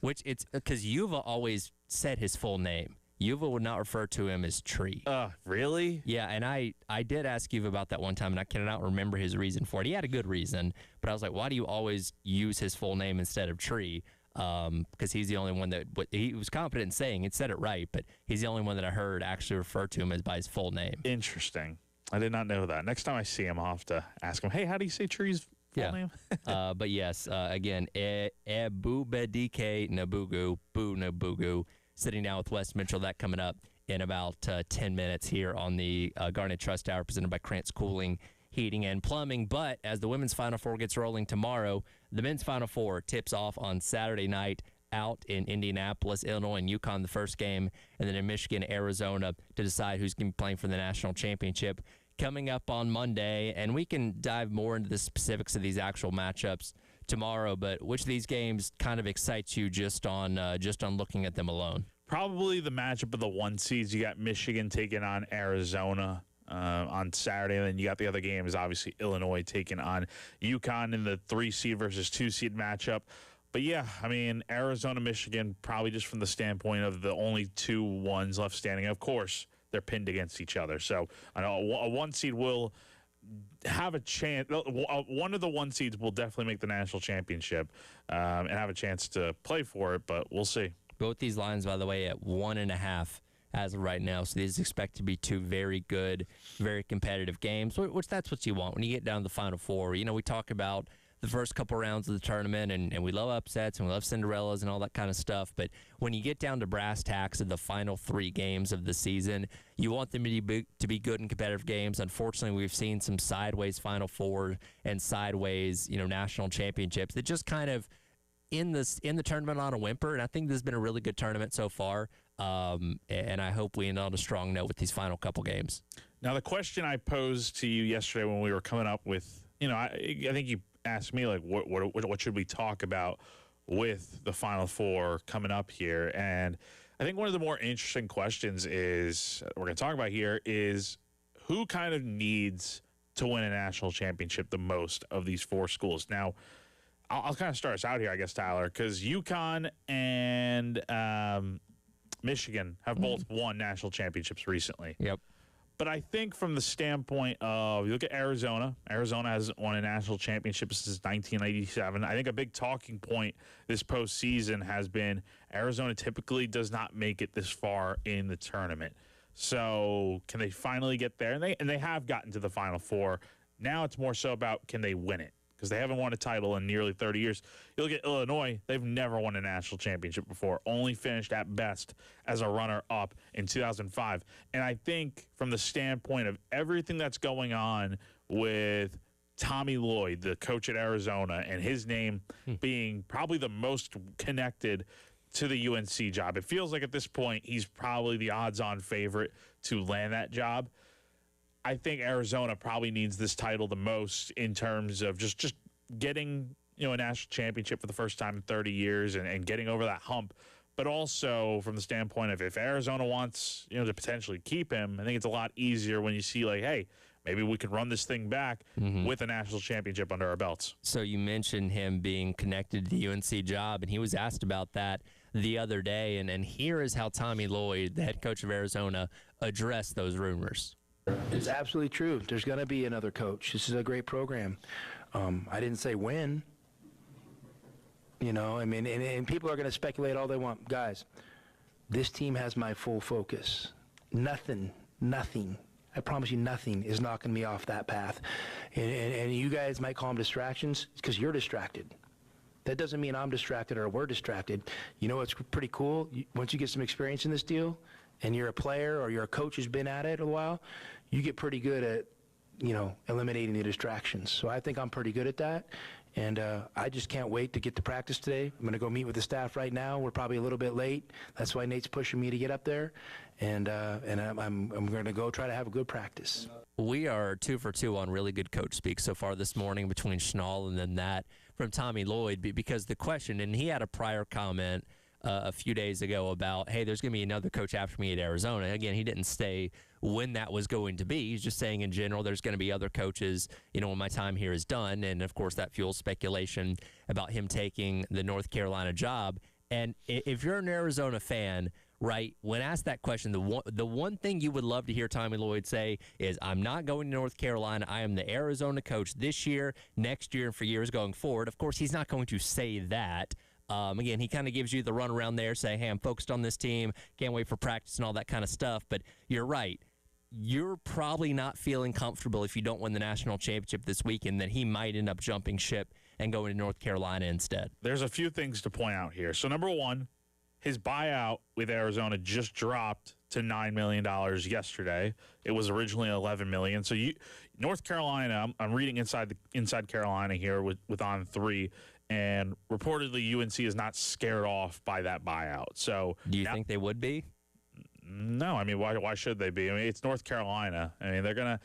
Which it's because Yuva always said his full name. Yuva would not refer to him as Tree.
Really?
Yeah, and I did ask Yuva about that one time, and I cannot remember his reason for it. He had a good reason, but I was like, why do you always use his full name instead of Tree? Because he's the only one that he was confident in saying it, said it right, but he's the only one that I heard actually refer to him as by his full name.
Interesting. I did not know that. Next time I see him, I'll have to ask him, hey, how do you say Tree's full name?
But yes, again, Ebubedike Nabugu, Boo Nabugu, sitting down with Wes Mitchell. That coming up in about 10 minutes here on the Garnet Trust Hour, presented by Krantz Cooling, Heating, and Plumbing. But as the women's Final Four gets rolling tomorrow, the men's Final Four tips off on Saturday night out in Indianapolis, Illinois, and UConn the first game, and then in Michigan, Arizona to decide who's going to be playing for the national championship coming up on Monday. And we can dive more into the specifics of these actual matchups tomorrow, but which of these games kind of excites you just on looking at them alone?
Probably the matchup of the 1 seeds. You got Michigan taking on Arizona on Saturday, and then you got the other game is obviously Illinois taking on UConn in the 3 seed versus 2 seed matchup. But yeah, I mean, Arizona, Michigan, probably just from the standpoint of the only 2 ones left standing. Of course, they're pinned against each other. So I know a 1 seed will have a chance. One of the 1 seeds will definitely make the national championship and have a chance to play for it, but we'll see.
Both these lines, by the way, at 1.5 as of right now. So these expect to be 2 very good, very competitive games, which that's what you want when you get down to the Final Four. We talk about the first couple rounds of the tournament, and we love upsets and we love Cinderellas and all that kind of stuff. But when you get down to brass tacks of the final 3 games of the season, you want them to be good and competitive games. Unfortunately, we've seen some sideways Final Four and sideways, national championships that just kind of in the tournament on a whimper. And I think this has been a really good tournament so far. And I hope we end on a strong note with these final couple games.
Now, the question I posed to you yesterday when we were coming up with, I think you asked me, like, what should we talk about with the Final Four coming up here. And I think one of the more interesting questions we're going to talk about here is who kind of needs to win a national championship the most of these four schools. Now, I'll kind of start us out here, I guess, Tyler, because UConn and Michigan have both won national championships recently.
Yep.
But I think from the standpoint of, you look at Arizona. Arizona hasn't won a national championship since 1987. I think a big talking point this postseason has been Arizona typically does not make it this far in the tournament. So can they finally get there? And they have gotten to the Final Four. Now it's more so about can they win it? Because they haven't won a title in nearly 30 years. You look at Illinois, they've never won a national championship before, only finished at best as a runner-up in 2005. And I think from the standpoint of everything that's going on with Tommy Lloyd, the coach at Arizona, and his name being probably the most connected to the UNC job, it feels like at this point he's probably the odds-on favorite to land that job. I think Arizona probably needs this title the most in terms of just getting a national championship for the first time in 30 years and getting over that hump. But also from the standpoint of if Arizona wants to potentially keep him, I think it's a lot easier when you see like, hey, maybe we can run this thing back with a national championship under our belts.
So you mentioned him being connected to the UNC job, and he was asked about that the other day. And here is how Tommy Lloyd, the head coach of Arizona, addressed those rumors.
It's absolutely true. There's going to be another coach. This is a great program. I didn't say when. I mean, and people are going to speculate all they want. Guys, this team has my full focus. Nothing, I promise you nothing is knocking me off that path. And you guys might call them distractions because you're distracted. That doesn't mean I'm distracted or we're distracted. You know what's pretty cool? Once you get some experience in this deal, and you're a player or you're a coach who's been at it a while, you get pretty good at, eliminating the distractions. So I think I'm pretty good at that. And I just can't wait to get to practice today. I'm going to go meet with the staff right now. We're probably a little bit late. That's why Nate's pushing me to get up there. And I'm going to go try to have a good practice.
We are 2 for 2 on really good coach speak so far this morning between Schnall and then that from Tommy Lloyd, because the question, and he had a prior comment a few days ago about, hey, there's going to be another coach after me at Arizona. Again, he didn't say when that was going to be. He's just saying in general there's going to be other coaches, when my time here is done. And, of course, that fuels speculation about him taking the North Carolina job. And if you're an Arizona fan, right, when asked that question, the one thing you would love to hear Tommy Lloyd say is, I'm not going to North Carolina. I am the Arizona coach this year, next year, and for years going forward. Of course, he's not going to say that. Again, he kind of gives you the run around there, say, hey, I'm focused on this team, can't wait for practice and all that kind of stuff. But you're right. You're probably not feeling comfortable if you don't win the national championship this weekend that he might end up jumping ship and going to North Carolina instead.
There's a few things to point out here. So, number one, his buyout with Arizona just dropped to $9 million yesterday. It was originally $11 million. So, North Carolina, I'm reading Inside Carolina here with On3, and reportedly UNC is not scared off by that buyout. So,
do you think they would be?
No, I mean, why should they be? I mean, it's North Carolina. I mean,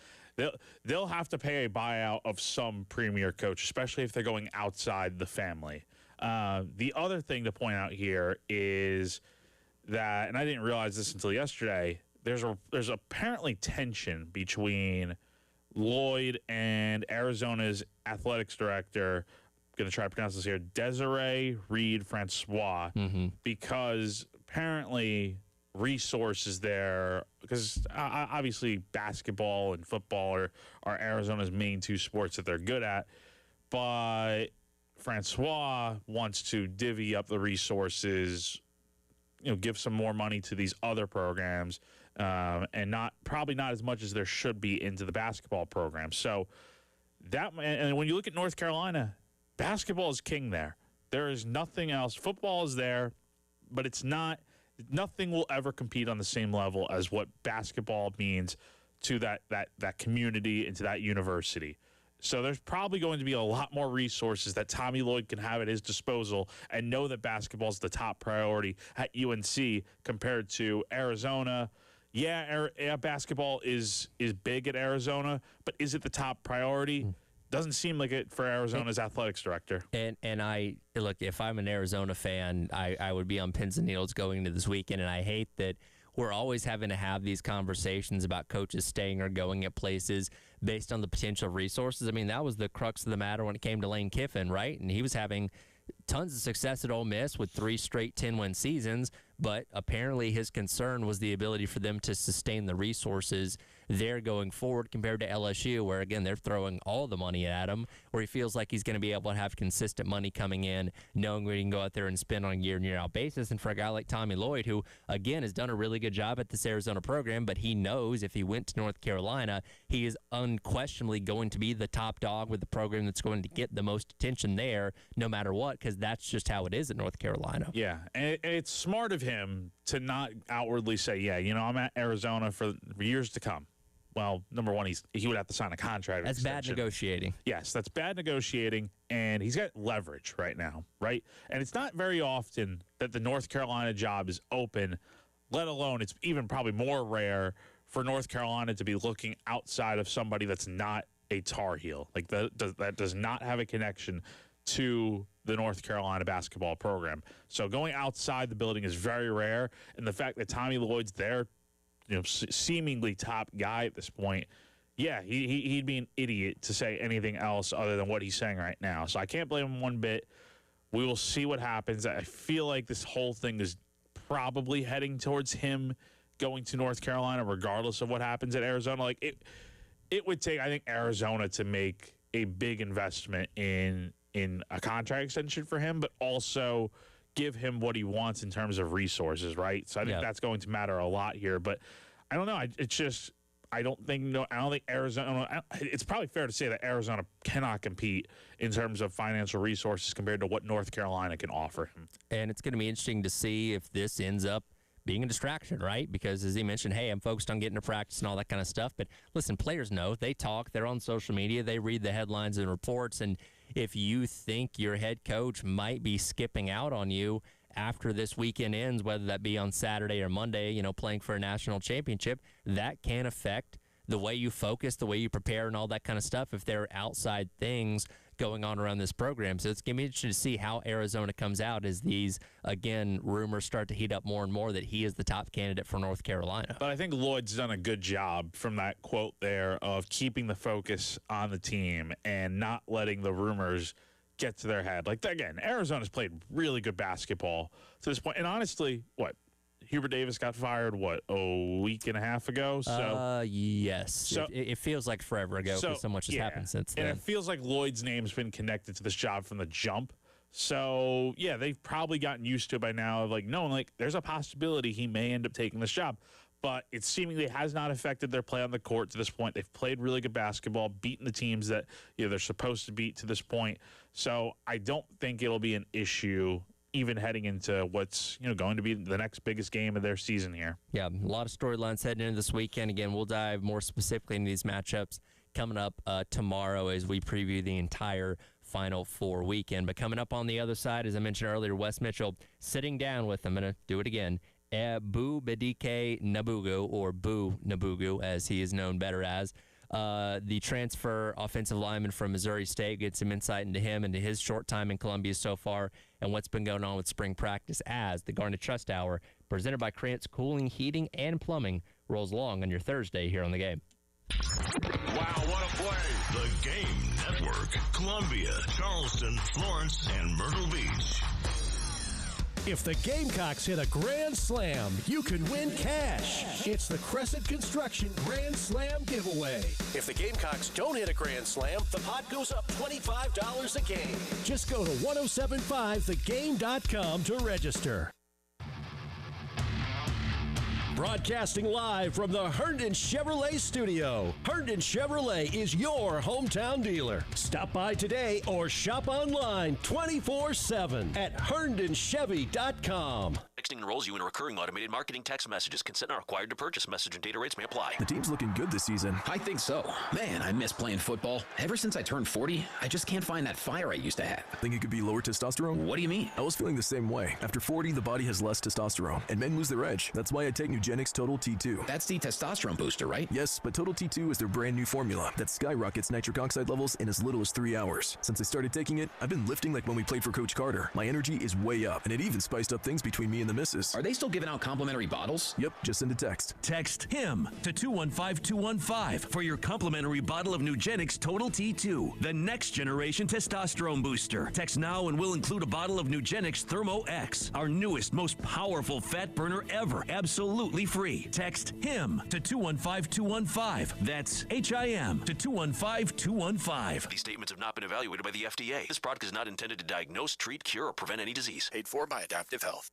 they'll have to pay a buyout of some premier coach, especially if they're going outside the family. The other thing to point out here is that, and I didn't realize this until yesterday, there's apparently tension between Lloyd and Arizona's athletics director. I'm going to try to pronounce this here, Desiree Reed-Francois, because apparently resources there, because obviously basketball and football are Arizona's main two sports that they're good at, but Francois wants to divvy up the resources, give some more money to these other programs, and probably not as much as there should be into the basketball program. So and when you look at North Carolina, basketball is king there. There is nothing else. Football is there, but it's not. Nothing will ever compete on the same level as what basketball means to that community and to that university. So there's probably going to be a lot more resources that Tommy Lloyd can have at his disposal and know that basketball is the top priority at UNC compared to Arizona. Yeah, basketball is big at Arizona, but is it the top priority? doesn't seem like it for Arizona's athletics director.
And I look, if I'm an Arizona fan, I would be on pins and needles going into this weekend, and I hate that we're always having to have these conversations about coaches staying or going at places based on the potential resources. I mean, that was the crux of the matter when it came to Lane Kiffin, right? And he was having tons of success at Ole Miss with 3 straight 10-win seasons, but apparently his concern was the ability for them to sustain the resources there going forward compared to LSU, where, again, they're throwing all the money at him, where he feels like he's going to be able to have consistent money coming in, knowing where he can go out there and spend on a year-in, year-out basis. And for a guy like Tommy Lloyd, who, again, has done a really good job at this Arizona program, but he knows if he went to North Carolina, he is unquestionably going to be the top dog with the program that's going to get the most attention there no matter what, because that's just how it is at North Carolina.
Yeah, and it's smart of him to not outwardly say, yeah, I'm at Arizona for years to come. Well, number one, he would have to sign a contract.
That's bad negotiating.
Yes, that's bad negotiating, and he's got leverage right now, right? And it's not very often that the North Carolina job is open, let alone it's even probably more rare for North Carolina to be looking outside of somebody that's not a Tar Heel. Like, that does not have a connection to the North Carolina basketball program. So going outside the building is very rare, and the fact that Tommy Lloyd's there, seemingly top guy at this point, yeah, he'd be an idiot to say anything else other than what he's saying right now. So I can't blame him one bit. We will see what happens. I feel like this whole thing is probably heading towards him going to North Carolina, regardless of what happens at Arizona. Like, it would take, I think, Arizona to make a big investment in a contract extension for him, but also give him what he wants in terms of resources, right? So I think that's going to matter a lot here. But I don't know. I don't think Arizona. It's probably fair to say that Arizona cannot compete in terms of financial resources compared to what North Carolina can offer him.
And it's going to be interesting to see if this ends up being a distraction, right? Because as he mentioned, hey, I'm focused on getting to practice and all that kind of stuff. But listen, players know. They talk. They're on social media. They read the headlines and reports. And if you think your head coach might be skipping out on you after this weekend ends, whether that be on Saturday or Monday, playing for a national championship, that can affect the way you focus, the way you prepare, and all that kind of stuff if there are outside things going on around this program. So it's going to be interesting to see how Arizona comes out as these, again, rumors start to heat up more and more that he is the top candidate for North Carolina.
But I think Lloyd's done a good job from that quote there of keeping the focus on the team and not letting the rumors get to their head. Like, again, Arizona's played really good basketball to this point. And honestly, Hubert Davis got fired, a week and a half ago? So
yes.
So,
it feels like forever ago because so much has happened since then.
And it feels like Lloyd's name's been connected to this job from the jump. So, yeah, they've probably gotten used to it by now of, knowing, there's a possibility he may end up taking this job. But it seemingly has not affected their play on the court to this point. They've played really good basketball, beaten the teams that they're supposed to beat to this point. So I don't think it'll be an issue even heading into what's going to be the next biggest game of their season here.
Yeah, a lot of storylines heading into this weekend. Again, we'll dive more specifically into these matchups coming up tomorrow as we preview the entire Final Four weekend. But coming up on the other side, as I mentioned earlier, Wes Mitchell sitting down with, I'm going to do it again, Boo Bedike Nabugu, or Boo Nabugu, as he is known better as. The transfer offensive lineman from Missouri State, gets some insight into him, into his short time in Columbia so far, and what's been going on with spring practice as the Garnet Trust Hour, presented by Krantz Cooling, Heating, and Plumbing, rolls along on your Thursday here on The Game.
Wow, what a play! The Game Network, Columbia, Charleston, Florence, and Myrtle Beach.
If the Gamecocks hit a grand slam, you can win cash. It's the Crescent Construction Grand Slam giveaway. If the Gamecocks don't hit a grand slam, the pot goes up $25 a game. Just go to 1075thegame.com to register. Broadcasting live from the Herndon Chevrolet studio. Herndon Chevrolet is your hometown dealer. Stop by today or shop online 24/7 at herndonchevy.com.
Texting enrolls you in recurring automated marketing text messages. Consent not required to purchase. Message and data rates may apply.
The team's looking good this season.
I think so. Man, I miss playing football. Ever since I turned 40, I just can't find that fire I used to have.
Think it could be lower testosterone?
What do you mean?
I was feeling the same way. After 40, the body has less testosterone, and men lose their edge. That's why I take Nugenix Total T2.
That's the testosterone booster, right?
Yes, but Total T2 is their brand new formula that skyrockets nitric oxide levels in as little as 3 hours. Since I started taking it, I've been lifting like when we played for Coach Carter. My energy is way up, and it even spiced up things between me and the missus.
Are they still giving out complimentary bottles?
Yep, just send a text.
Text HIM to 215-215 for your complimentary bottle of Nugenix Total T2, the next generation testosterone booster. Text now and we'll include a bottle of Nugenix Thermo X, our newest, most powerful fat burner ever, absolutely free. Text HIM to 215-215. That's HIM to 215-215.
These statements have not been evaluated by the FDA. This product is not intended to diagnose, treat, cure, or prevent any disease.
Paid for by Adaptive Health.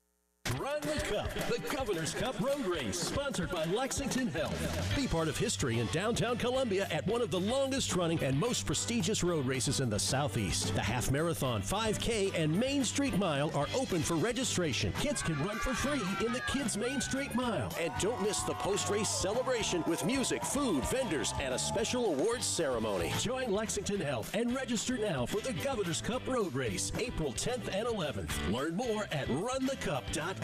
Run the Cup, the Governor's Cup Road Race, sponsored by Lexington Health. Be part of history in downtown Columbia at one of the longest running and most prestigious road races in the Southeast. The Half Marathon, 5K, and Main Street Mile are open for registration. Kids can run for free in the Kids Main Street Mile. And don't miss the post-race celebration with music, food, vendors, and a special awards ceremony. Join Lexington Health and register now for the Governor's Cup Road Race, April 10th and 11th. Learn more at runthecup.com.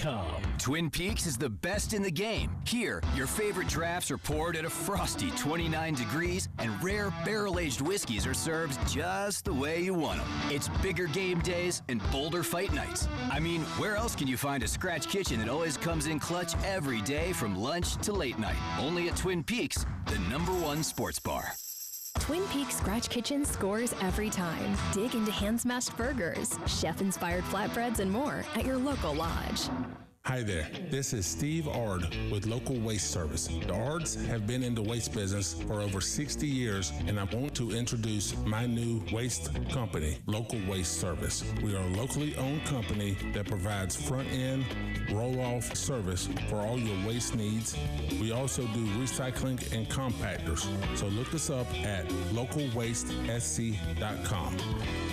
Twin Peaks is the best in the game. Here, your favorite drafts are poured at a frosty 29 degrees, and rare barrel-aged whiskeys are served just the way you want them. It's bigger game days and bolder fight nights. I mean, where else can you find a scratch kitchen that always comes in clutch every day from lunch to late night? Only at Twin Peaks, the #1 sports bar.
Twin Peaks Scratch Kitchen scores every time. Dig into hand-smashed burgers, chef-inspired flatbreads, and more at your local lodge.
Hi there, this is Steve Ard with Local Waste Service. The Ards have been in the waste business for over 60 years, and I want to introduce my new waste company, Local Waste Service. We are a locally owned company that provides front-end, roll-off service for all your waste needs. We also do recycling and compactors, so look us up at localwastesc.com.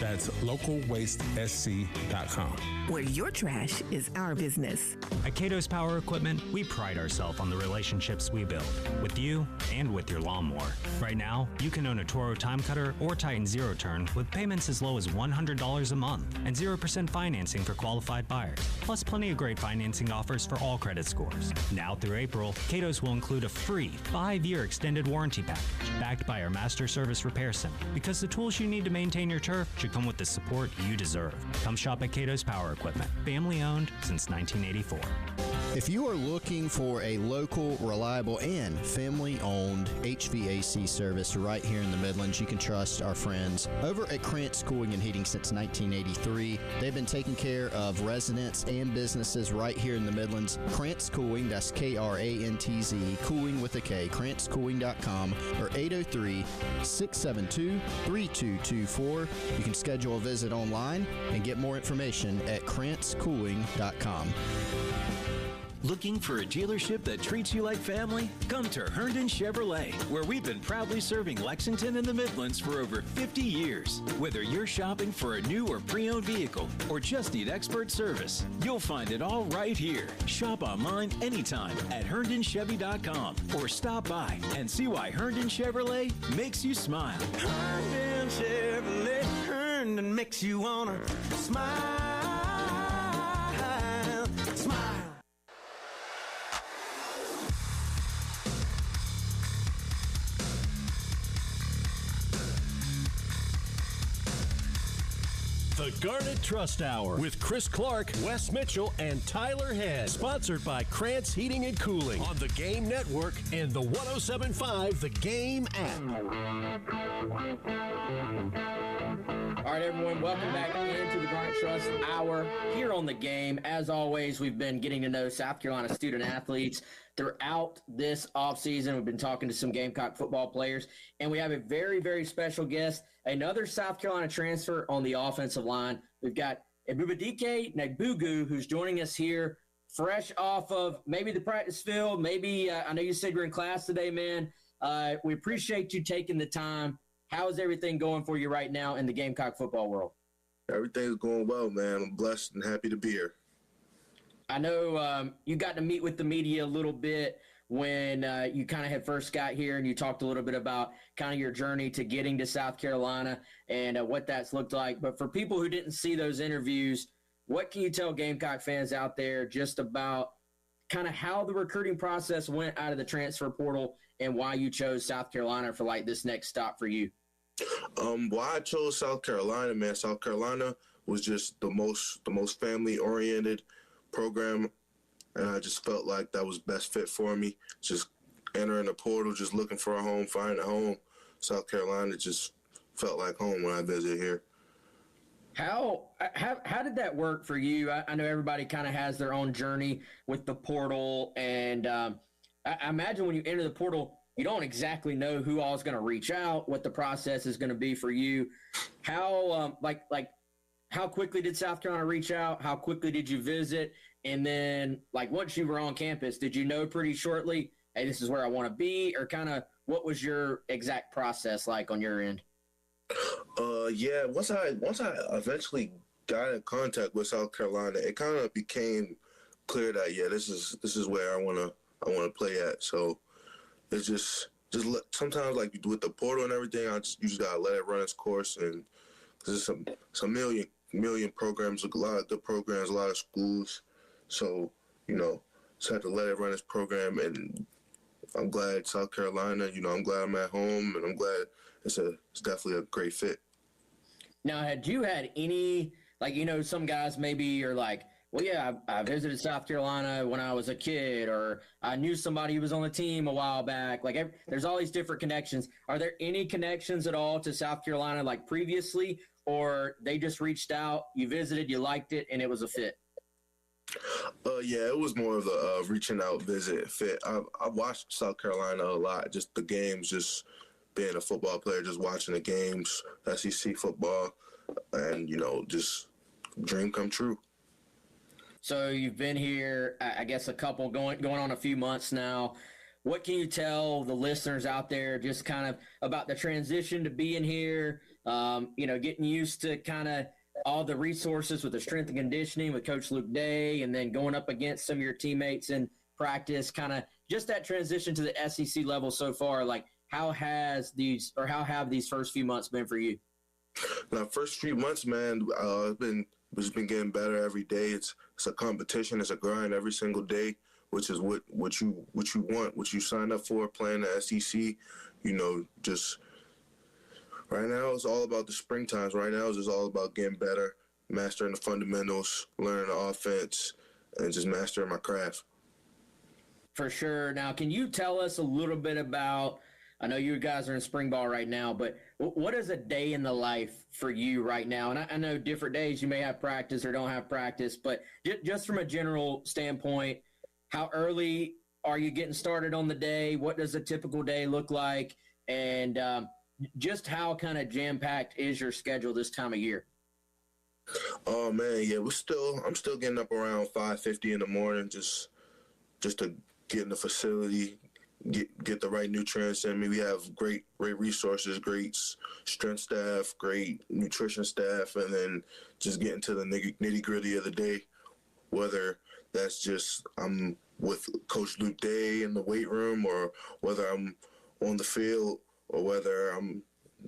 That's localwastesc.com.
Where your trash is our business.
At Cato's Power Equipment, we pride ourselves on the relationships we build with you and with your lawnmower. Right now, you can own a Toro Time Cutter or Titan Zero Turn with payments as low as $100 a month and 0% financing for qualified buyers. Plus, plenty of great financing offers for all credit scores. Now through April, Cato's will include a free 5-year extended warranty package backed by our Master Service Repair Center, because the tools you need to maintain your turf should come with the support you deserve. Come shop at Cato's Power Equipment, family owned since 1984.
If you are looking for a local, reliable, and family-owned HVAC service right here in the Midlands, you can trust our friends over at Krantz Cooling and Heating since 1983. They've been taking care of residents and businesses right here in the Midlands. Krantz Cooling, that's K-R-A-N-T-Z, cooling with a K, KrantzCooling.com, or 803-672-3224. You can schedule a visit online and get more information at KrantzCooling.com.
Looking for a dealership that treats you like family? Come to Herndon Chevrolet, where we've been proudly serving Lexington and the Midlands for over 50 years. Whether you're shopping for a new or pre-owned vehicle or just need expert service, you'll find it all right here. Shop online anytime at HerndonChevy.com or stop by and see why Herndon Chevrolet makes you smile.
Herndon Chevrolet, Herndon makes you wanna smile. Smile.
The Garnet Trust Hour with Chris Clark, Wes Mitchell, and Tyler Head. Sponsored by Krantz Heating and Cooling on the Game Network and the 107.5 The Game app.
All right, everyone, welcome back into the Garnet Trust Hour here on The Game. As always, we've been getting to know South Carolina student athletes throughout this offseason. We've been talking to some Gamecock football players, and we have a very, very special guest, another South Carolina transfer on the offensive line. We've got Ebubedike Nagbugu, who's joining us here fresh off of maybe the practice field, maybe I know you said you're in class today, man. We appreciate you taking the time. How is everything going for you right now in the Gamecock football world?
Everything's going well, man. I'm blessed and happy to be here.
I know you got to meet with the media a little bit when you kind of had first got here, and you talked a little bit about kind of your journey to getting to South Carolina and what that's looked like. But for people who didn't see those interviews, what can you tell Gamecock fans out there just about kind of how the recruiting process went out of the transfer portal and why you chose South Carolina for like this next stop for you?
Why I chose South Carolina, man. South Carolina was just the most family oriented program, and I just felt like that was best fit for me. Just entering the portal, just looking for a home, finding a home. South Carolina just felt like home when I visited here.
How did that work for you? I know everybody kind of has their own journey with the portal, and I imagine when you enter the portal, you don't exactly know who all is going to reach out, what the process is going to be for you. How how quickly did South Carolina reach out? How quickly did you visit? And then, like, once you were on campus, did you know pretty shortly, hey, this is where I want to be? Or kind of what was your exact process like on your end?
Yeah, once I eventually got in contact with South Carolina, it kind of became clear that, yeah, this is where I wanna play at. So it's just sometimes, like with the portal and everything, you just gotta let it run its course. And there's some million programs, a lot of good programs, a lot of schools. So just had to let it run its program. And I'm glad South Carolina. I'm glad I'm at home, and I'm glad it's definitely a great fit.
Now, had you had any, some guys maybe are like, well, yeah, I visited South Carolina when I was a kid, or I knew somebody who was on the team a while back. There's all these different connections. Are there any connections at all to South Carolina, like previously, or they just reached out, you visited, you liked it, and it was a fit?
Yeah, it was more of a reaching out, visit, fit. I watched South Carolina a lot, just the games, just being a football player, just watching the games, SEC football, and, just dream come true.
So you've been here, I guess, going on a few months now. What can you tell the listeners out there just kind of about the transition to being here, getting used to kind of all the resources with the strength and conditioning with Coach Luke Day, and then going up against some of your teammates in practice, kind of just that transition to the SEC level so far? Like, how have these first few months been for you?
Now, first few months, man, it's been getting better every day. It's a competition. It's a grind every single day, which is what you want, what you signed up for, playing the SEC. Just right now it's all about the spring times. Right now it's just all about getting better, mastering the fundamentals, learning the offense, and just mastering my craft.
For sure. Now, can you tell us a little bit about, I know you guys are in spring ball right now, but what is a day in the life for you right now? And I know different days you may have practice or don't have practice, but just from a general standpoint, how early are you getting started on the day? What does a typical day look like? And just how kind of jam-packed is your schedule this time of year?
Oh, man, yeah, I'm still getting up around 5:50 in the morning just to get in the facility, get the right nutrients in me. We have great resources, great strength staff, great nutrition staff, and then just getting to the nitty-gritty of the day, whether that's just I'm with Coach Luke Day in the weight room, or whether I'm on the field, or whether I'm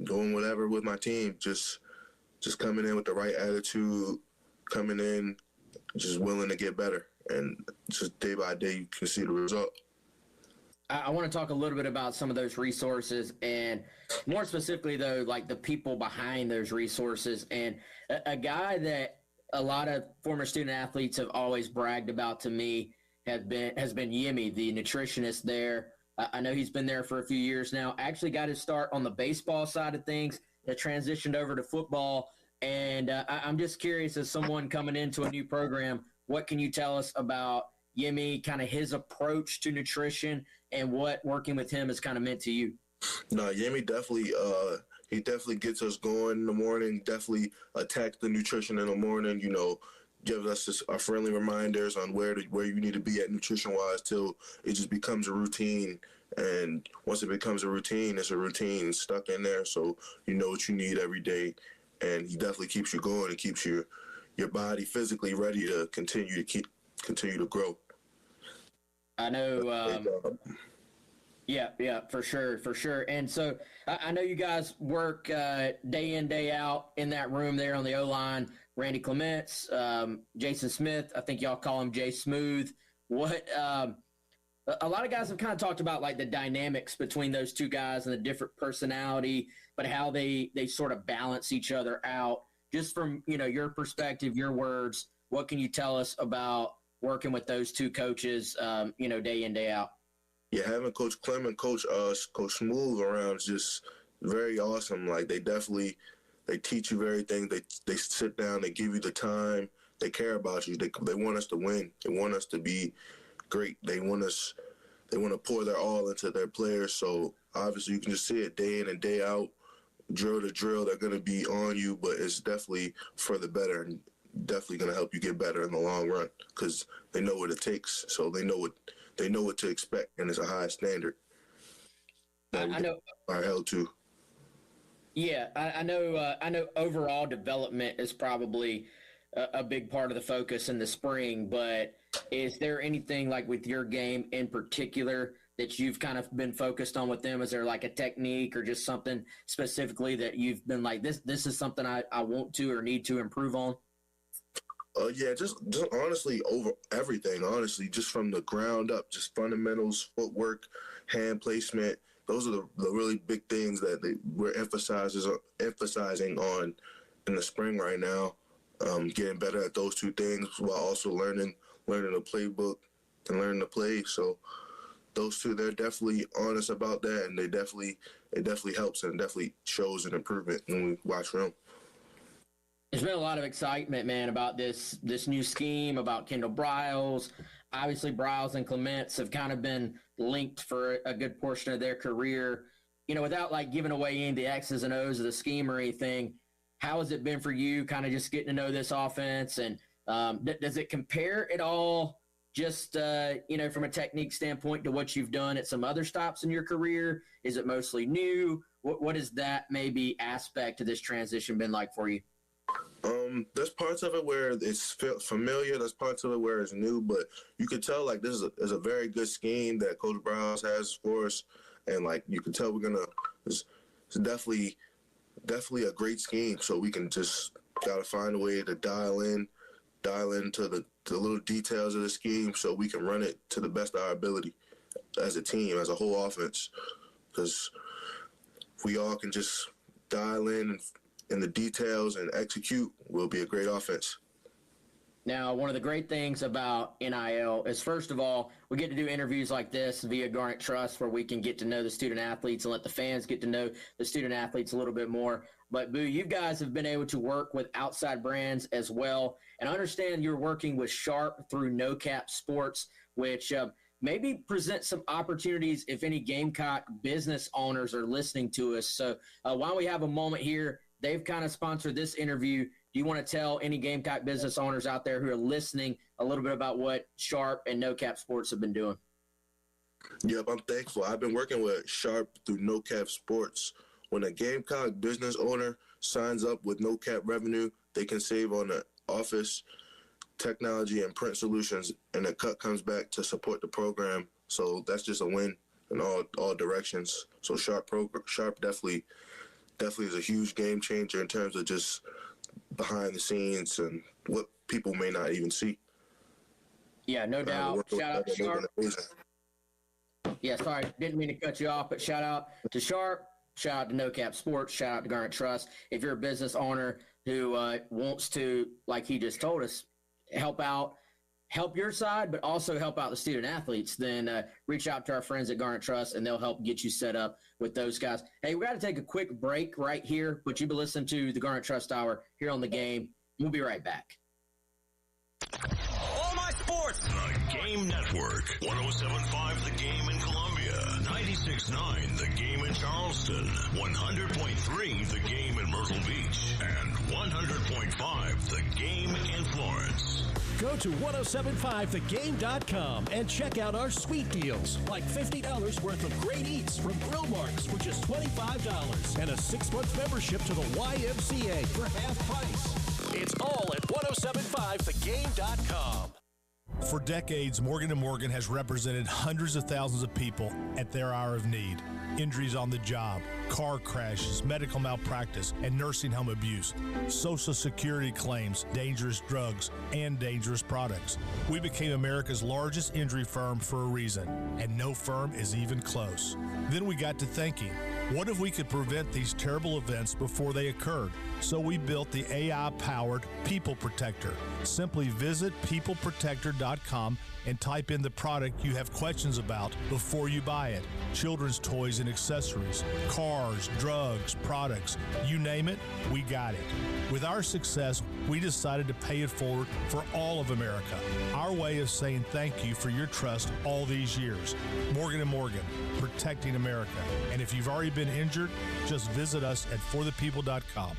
doing whatever with my team, just coming in with the right attitude, coming in just willing to get better, and just day by day you can see the result.
I want to talk a little bit about some of those resources, and more specifically, though, like the people behind those resources. And a guy that a lot of former student athletes have always bragged about to me has been Yemi, the nutritionist there. I know he's been there for a few years now. Actually got his start on the baseball side of things, that transitioned over to football. And I'm just curious, as someone coming into a new program, what can you tell us about Yemi, kind of his approach to nutrition, and what working with him has kind of meant to you?
No, Yemi definitely gets us going in the morning, definitely attacks the nutrition in the morning, gives us our friendly reminders on where you need to be at nutrition-wise till it just becomes a routine. And once it becomes a routine, it's a routine stuck in there, so you know what you need every day. And he definitely keeps you going and keeps your body physically ready to continue to continue to grow.
I know. Yeah, for sure. And so I know you guys work day in, day out in that room there on the O-line. Randy Clements, Jason Smith, I think y'all call him Jay Smooth. What a lot of guys have kind of talked about like the dynamics between those two guys and the different personality, but how they sort of balance each other out. Just from, your perspective, your words, what can you tell us about working with those two coaches, day in, day out?
Yeah, having Coach Clem and Coach Smooth around is just very awesome. Like they teach you everything. They sit down, they give you the time, they care about you. They want us to win. They want us to be great. They want to pour their all into their players. So obviously you can just see it day in and day out, drill to drill. They're going to be on you, but it's definitely for the better and definitely going to help you get better in the long run because they know what it takes. So they know what to expect, and it's a high standard.
I know.
Are held to.
Yeah, I know. Overall development is probably a big part of the focus in the spring. But is there anything like with your game in particular that you've kind of been focused on with them? Is there like a technique or just something specifically that you've been like, this is something I want to or need to improve on?
Yeah, just honestly over everything. Honestly, just from the ground up, just fundamentals, footwork, hand placement. Those are the really big things that we're emphasizing on in the spring right now. Getting better at those two things while also learning the playbook and learning to play. So those two, they're definitely honest about that, and it definitely helps and definitely shows an improvement when we watch film.
There's been a lot of excitement, man, about this new scheme, about Kendall Briles. Obviously, Briles and Clements have kind of been linked for a good portion of their career. Without like giving away any of the X's and O's of the scheme or anything, how has it been for you kind of just getting to know this offense? And does it compare at all just, from a technique standpoint to what you've done at some other stops in your career? Is it mostly new? What is that maybe aspect of this transition been like for you?
There's parts of it where it's familiar. There's parts of it where it's new, but you can tell like this is a very good scheme that Coach Briles has for us, and like you can tell it's definitely a great scheme. So we can just gotta find a way to dial into the little details of the scheme so we can run it to the best of our ability as a team, as a whole offense, because we all can just dial in the details and execute, will be a great offense.
Now, one of the great things about NIL is, first of all, we get to do interviews like this via Garnet Trust where we can get to know the student athletes and let the fans get to know the student athletes a little bit more. But, Boo, you guys have been able to work with outside brands as well. And I understand you're working with Sharp through No Cap Sports, which maybe present some opportunities if any Gamecock business owners are listening to us. So while we have a moment here, they've kind of sponsored this interview. Do you want to tell any Gamecock business owners out there who are listening a little bit about what Sharp and No Cap Sports have been doing?
Yep, I'm thankful. I've been working with Sharp through No Cap Sports. When a Gamecock business owner signs up with No Cap Revenue, they can save on the office, technology, and print solutions, and the cut comes back to support the program. So that's just a win in all directions. So Sharp definitely is a huge game changer in terms of just behind the scenes and what people may not even see.
Yeah, no doubt. Shout out to Sharp. Yeah, sorry, didn't mean to cut you off, but shout out to Sharp, shout out to No Cap Sports, shout out to Garnet Trust. If you're a business owner who wants to, like he just told us, help your side, but also help out the student athletes, then reach out to our friends at Garnet Trust, and they'll help get you set up with those guys. Hey, we got to take a quick break right here, but you've been listening to the Garnet Trust Hour here on The Game. We'll be right back.
All my sports. The Game Network. 107.5 The Game in Columbia. 96.9 The Game in Charleston. 100.3 The Game in Myrtle Beach. And 100.5 The Game in Florence.
Go to 1075thegame.com and check out our sweet deals, like $50 worth of great eats from Grill Marks for just $25 and a 6-month membership to the YMCA for half price. It's all at 1075thegame.com.
For decades, Morgan & Morgan has represented hundreds of thousands of people at their hour of need. Injuries on the job, car crashes, medical malpractice, and nursing home abuse, Social Security claims, dangerous drugs, and dangerous products. We became America's largest injury firm for a reason, and no firm is even close. Then we got to thinking, what if we could prevent these terrible events before they occurred? So we built the AI-powered People Protector. Simply visit peopleprotector.com and type in the product you have questions about before you buy it. Children's toys and accessories, cars, drugs, products, you name it, we got it. With our success, we decided to pay it forward for all of America. Our way of saying thank you for your trust all these years. Morgan & Morgan, protecting America. And if you've already been injured, just visit us at forthepeople.com.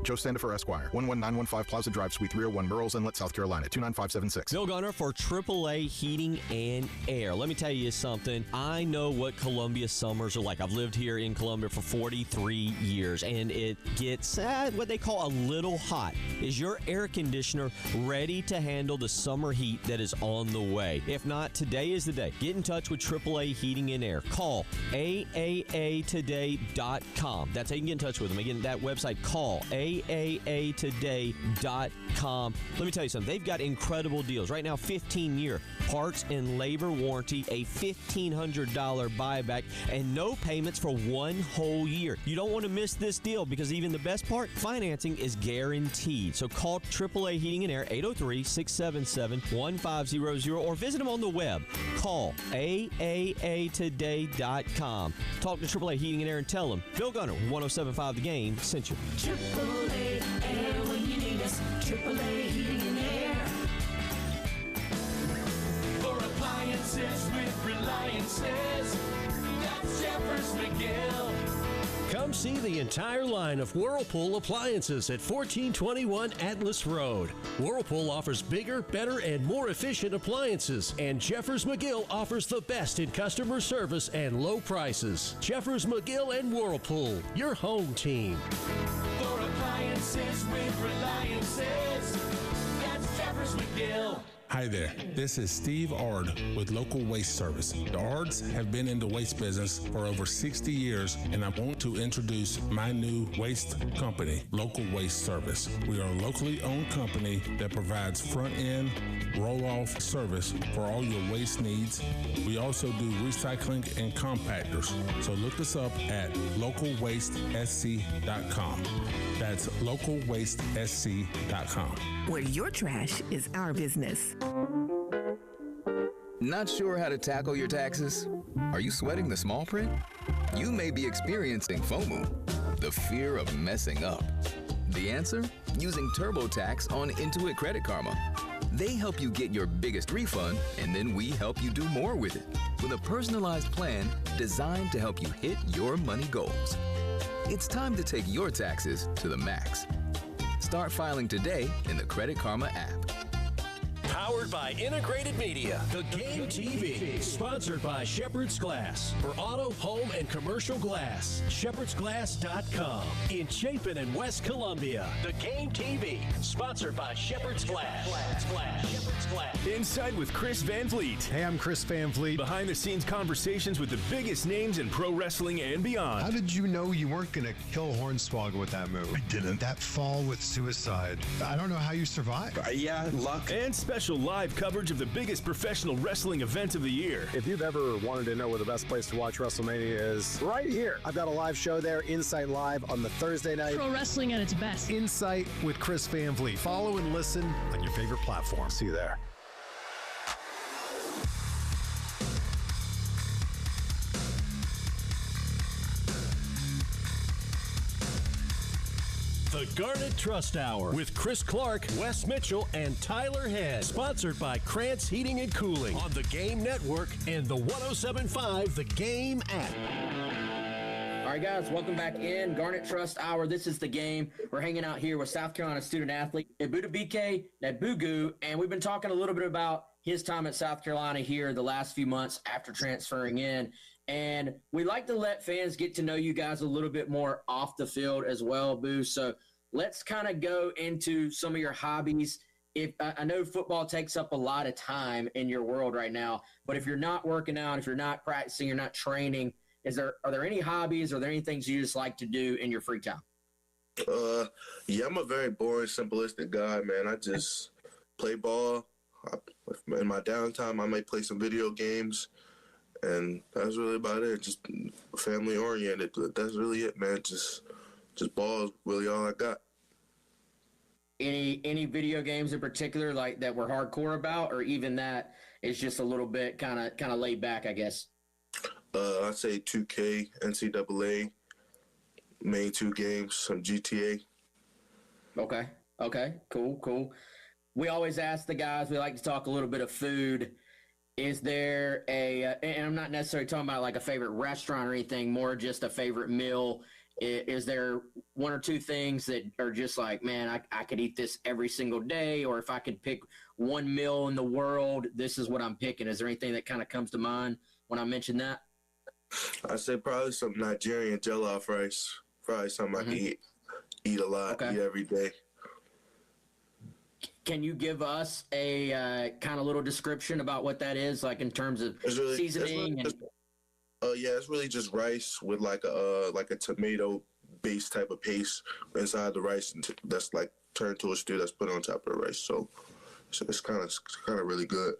Joe Standifer, Esquire, 11915 Plaza Drive, Suite 301, Murrells Inlet, South Carolina, 29576.
Bill Gunner for AAA Heating and Air. Let me tell you something. I know what Columbia summers are like. I've lived here in Columbia for 43 years, and it gets what they call a little hot. Is your air conditioner ready to handle the summer heat that is on the way? If not, today is the day. Get in touch with AAA Heating and Air. Call AAAtoday.com. That's how you can get in touch with them. Again, that website, call AAAtoday.com. Let me tell you something. They've got incredible deals. Right now, 15-year parts and labor warranty, a $1,500 buyback, and no payments for 1 whole year. You don't want to miss this deal because even the best part, financing is guaranteed. So call AAA Heating and Air, 803-677-1500, or visit them on the web. Call AAAtoday.com. Talk to AAA Heating and Air and tell them Phil Gunner, 1075 The Game, sent you.
AAA Air when you need us. AAA Heating and Air. For appliances with reliances, that's Jeffers McGill.
Come see the entire line of Whirlpool appliances at 1421 Atlas Road. Whirlpool offers bigger, better, and more efficient appliances, and Jeffers McGill offers the best in customer service and low prices. Jeffers McGill and Whirlpool, your home team.
For appliances with reliances, that's Jeffers McGill.
Hi there, this is Steve Ard with Local Waste Service. The Ards have been in the waste business for over 60 years, and I want to introduce my new waste company, Local Waste Service. We are a locally owned company that provides front-end, roll-off service for all your waste needs. We also do recycling and compactors, so look us up at localwastesc.com. That's localwastesc.com.
Where your trash is our business.
Not sure how to tackle your taxes? Are you sweating the small print? You may be experiencing FOMO, the fear of messing up. The answer? Using TurboTax on Intuit Credit Karma. They help you get your biggest refund, and then we help you do more with it with a personalized plan designed to help you hit your money goals. It's time to take your taxes to the max. Start filing today in the Credit Karma app.
Powered by Integrated Media. The Game TV. Sponsored by Shepherd's Glass. For auto, home, and commercial glass. ShepherdsGlass.com. In Chapin and West Columbia. The Game TV. Sponsored by Shepherd's Glass. Shepherd's Glass.
Inside with Chris Van Vliet. Hey, I'm Chris Van Vliet. Behind the scenes conversations with the biggest names in pro wrestling and beyond.
How did you know you weren't going to kill Hornswoggle with that move? I didn't. That fall with suicide. I don't know how you survived.
Yeah, luck. And special live coverage of the biggest professional wrestling event of the year.
If you've ever wanted to know where the best place to watch WrestleMania is, right here. I've got a live show there, Insight Live, on the Thursday night.
Pro wrestling at its best.
Insight with Chris Van Vliet. Follow and listen on your favorite platform. See you there.
The Garnet Trust Hour with Chris Clark, Wes Mitchell, and Tyler Head. Sponsored by Krantz Heating and Cooling on the Game Network and the 1075 The Game app.
All right, guys, welcome back in. Garnet Trust Hour. This is The Game. We're hanging out here with South Carolina student athlete Ebubike Nabugu, and we've been talking a little bit about his time at South Carolina here the last few months after transferring in. And we like to let fans get to know you guys a little bit more off the field as well, Boo. So let's kind of go into some of your hobbies if I know football takes up a lot of time in your world right now, but if you're not working out, if you're not practicing, you're not training, are there any hobbies, or are there any things you just like to do in your free time?
Yeah, I'm a very boring, simplistic guy, man. I just play ball. In my downtime, I might play some video games, and that's really about it. Just family oriented. That's really it, man. Just ball is really all I got.
Any video games in particular like that we're hardcore about, or even that is just a little bit kind of laid back, I guess?
I'd say 2K, NCAA, main 2 games, some GTA.
Okay, cool. We always ask the guys, we like to talk a little bit of food. Is there and I'm not necessarily talking about like a favorite restaurant or anything, more just a favorite meal. Is there 1 or 2 things that are just like, man, I could eat this every single day, or if I could pick one meal in the world, this is what I'm picking? Is there anything that kind of comes to mind when I mention that?
I'd say probably some Nigerian jollof rice. Probably something I can eat a lot, eat every day.
Can you give us a kind of little description about what that is, like in terms of seasoning?
It's really just rice with like a tomato-based type of paste inside the rice, and that's like turned to a stew that's put on top of the rice. So it's kind of really good.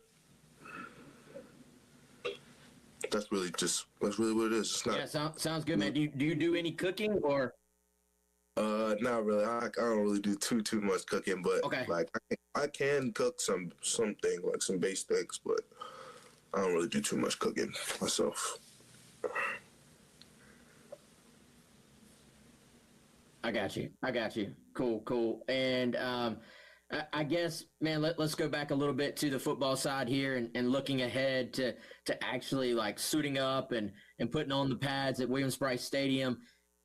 That's really what it is. It's not,
sounds good, man. Do you do any cooking, or?
Not really. I don't really do too much cooking, but like I can cook something like some base things, but I don't really do too much cooking myself.
I got you. Cool. And I guess, man, let's go back a little bit to the football side here and looking ahead to actually like suiting up and putting on the pads at Williams-Brice Stadium.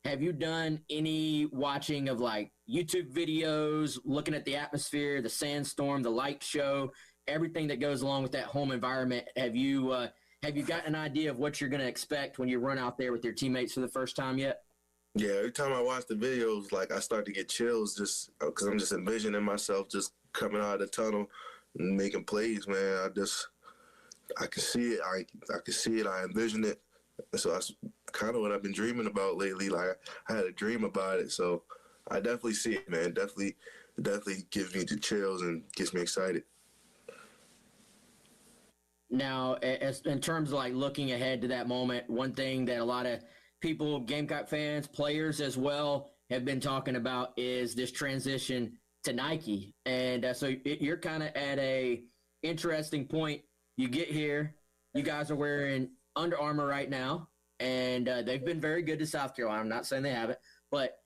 Have you done any watching of like YouTube videos, looking at the atmosphere, the sandstorm, the light show, everything that goes along with that home environment? Have you got an idea of what you're going to expect when you run out there with your teammates for the first time yet?
Yeah, every time I watch the videos, like I start to get chills just because I'm just envisioning myself just coming out of the tunnel and making plays, man. I can see it. I can see it. I envision it. So that's kind of what I've been dreaming about lately. Like I had a dream about it, so I definitely see it, man. Definitely gives me the chills and gets me excited.
Now, as in terms of like looking ahead to that moment, one thing that a lot of people, Gamecock fans, players as well, have been talking about is this transition to Nike. And so you're kind of at a interesting point. You get here, you guys are wearing Under Armour right now, and they've been very good to South Carolina. I'm not saying they haven't, but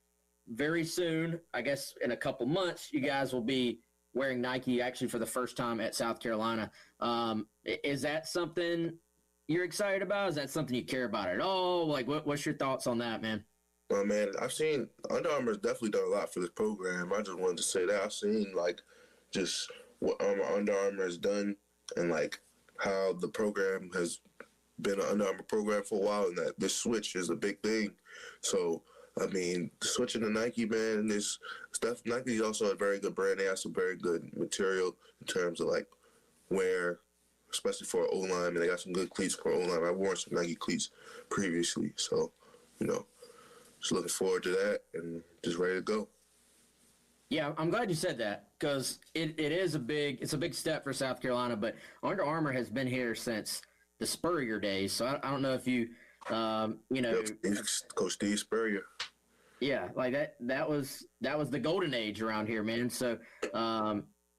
very soon, I guess in a couple months, you guys will be wearing Nike actually for the first time at South Carolina. Is that something you're excited about? Is that something you care about at all? Like, what's your thoughts on that, man?
Well, man, I've seen Under Armour's definitely done a lot for this program. I just wanted to say that I've seen like just what Under Armour has done and like how the program has been an Under Armour program for a while, and that this switch is a big thing. So, I mean, switching to Nike, man, this stuff. Nike is also a very good brand. They have some very good material in terms of like wear, especially for an O-line. And they got some good cleats for O-line. I've worn some Nike cleats previously, so just looking forward to that and just ready to go.
Yeah, I'm glad you said that because it's a big step for South Carolina. But Under Armour has been here since the Spurrier days, so I don't know if you
Coach Steve Spurrier.
Yeah, like that was the golden age around here, man. So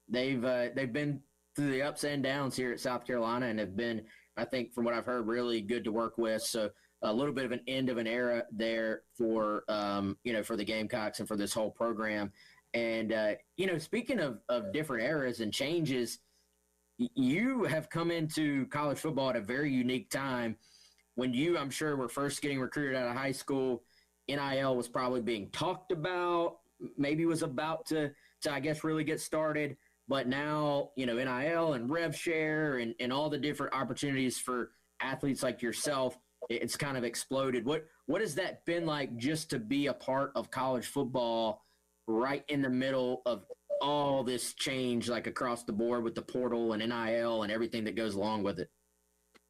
they've been through the ups and downs here at South Carolina and have been, I think, from what I've heard, really good to work with. So a little bit of an end of an era there for for the Gamecocks and for this whole program. And speaking of different eras and changes, you have come into college football at a very unique time. When you, I'm sure, were first getting recruited out of high school, NIL was probably being talked about, maybe was about to I guess, really get started. But now, NIL and rev share and all the different opportunities for athletes like yourself, it's kind of exploded. What has that been like just to be a part of college football right in the middle of all this change like across the board with the portal and NIL and everything that goes along with it?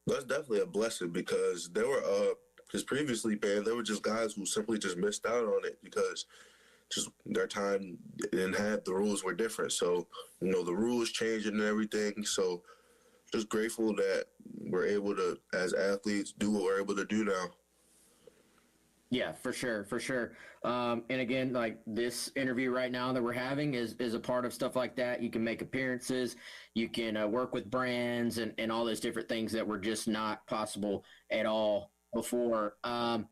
That's definitely a blessing because there were because previously, man, there were just guys who simply just missed out on it because just their time didn't have, the rules were different. So, you know, the rules changing and everything. So just grateful that we're able to, as athletes, do what we're able to do now.
Yeah, for sure, for sure. And again, like this interview right now that we're having is a part of stuff like that. You can make appearances, you can work with brands and all those different things that were just not possible at all before. I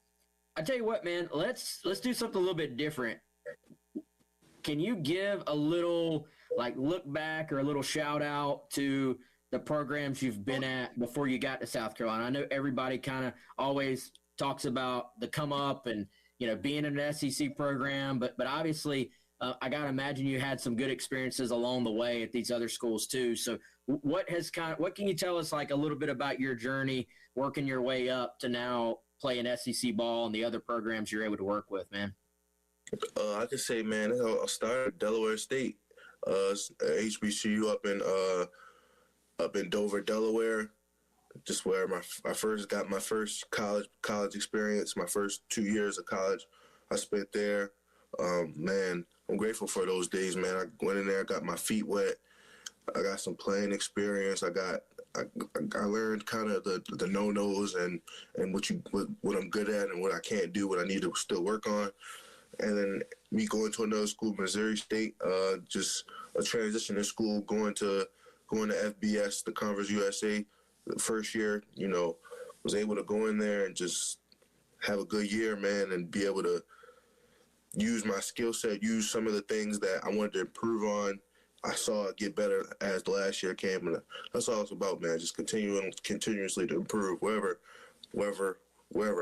tell you what, man, let's do something a little bit different. Can you give a little like look back or a little shout out to the programs you've been at before you got to South Carolina? I know everybody kind of always talks about the come up and, you know, being in an SEC program, but obviously I got to imagine you had some good experiences along the way at these other schools too. So what can you tell us like a little bit about your journey working your way up to now playing SEC ball and the other programs you're able to work with, man?
I could say, man, I started at Delaware State, HBCU up in Dover, Delaware, just where I first got my first college experience. My first 2 years of college I spent there. Man, I'm grateful for those days, man. I went in there, got my feet wet. I got some playing experience. I learned kind of the no-nos and what I'm good at and what I can't do, what I need to still work on. And then me going to another school, Missouri State, just a transitioning school, going to FBS, the Conference USA. The first year, you know, was able to go in there and just have a good year, man, and be able to use my skill set, use some of the things that I wanted to improve on. I saw it get better as the last year came, and that's all it's about, man, just continuously to improve wherever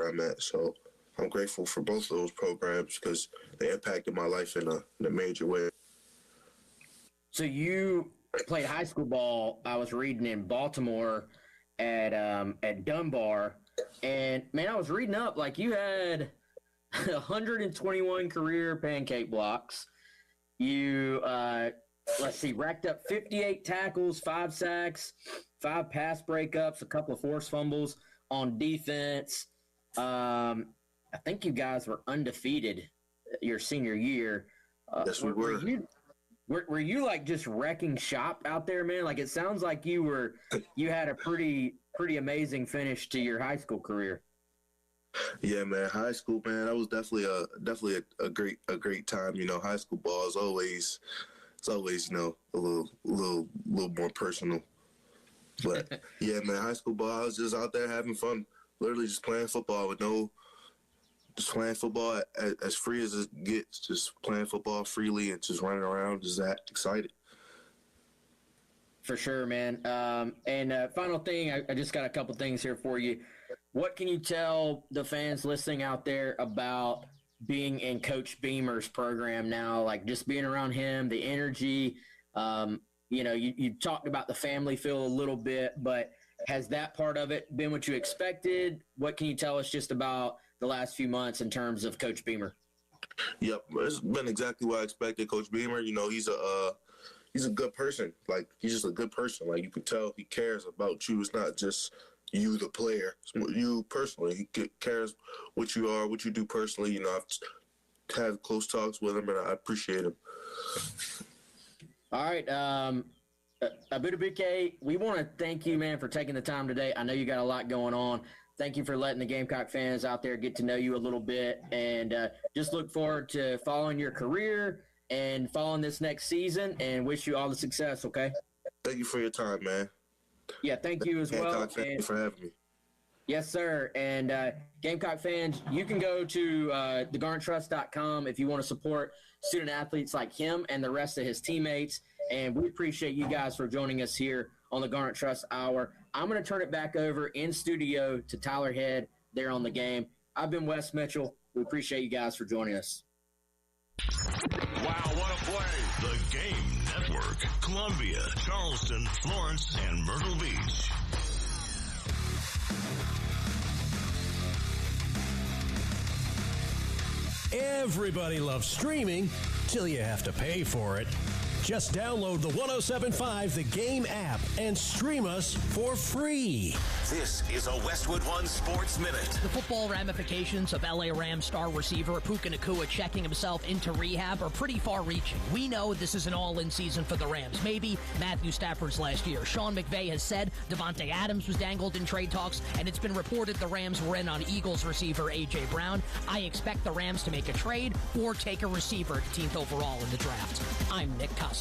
I'm at. So I'm grateful for both of those programs because they impacted my life in a major way.
So you played high school ball, I was reading, in Baltimore at Dunbar, and man, I was reading up like you had 121 career pancake blocks. You racked up 58 tackles, 5 sacks, 5 pass breakups, a couple of forced fumbles on defense. I think you guys were undefeated your senior year.
Yes, we were.
Were you like just wrecking shop out there, man? Like it sounds like you had a pretty amazing finish to your high school career.
Yeah, man. High school, man. That was definitely a great time. You know, high school ball is always you know, a little more personal. But yeah, man, high school ball, I was just out there having fun, literally just playing football just playing football as free as it gets, just playing football freely and just running around, just that excited.
For sure, man. And final thing, I just got a couple things here for you. What can you tell the fans listening out there about being in Coach Beamer's program now, like just being around him, the energy? You know, you talked about the family feel a little bit, but has that part of it been what you expected? What can you tell us just about the last few months in terms of Coach Beamer?
Yep, it's been exactly what I expected. Coach Beamer, you know, he's a good person. Like, he's just a good person. Like, you can tell he cares about you. It's not just you, the player. It's you personally. He cares what you are, what you do personally. You know, I've had close talks with him, and I appreciate him.
All right, Abudike, we want to thank you, man, for taking the time today. I know you got a lot going on. Thank you for letting the Gamecock fans out there get to know you a little bit, and just look forward to following your career and following this next season, and wish you all the success, okay?
Thank you for your time, man.
Yeah, thank you as well.
Thank you for having me.
Yes, sir. And Gamecock fans, you can go to thegarnettrust.com if you want to support student athletes like him and the rest of his teammates. And we appreciate you guys for joining us here on the Garnet Trust Hour. I'm going to turn it back over in studio to Tyler Head there on the game. I've been Wes Mitchell. We appreciate you guys for joining us.
Wow, what a play! The Game Network. Columbia, Charleston, Florence, and Myrtle Beach.
Everybody loves streaming till you have to pay for it. Just download the 107.5 The Game app and stream us for free.
This is a Westwood One Sports Minute.
The football ramifications of LA Rams star receiver Puka Nacua checking himself into rehab are pretty far-reaching. We know this is an all-in season for the Rams. Maybe Matthew Stafford's last year. Sean McVay has said Devontae Adams was dangled in trade talks, and it's been reported the Rams were in on Eagles receiver A.J. Brown. I expect the Rams to make a trade or take a receiver at 15th overall in the draft. I'm Nick Costos.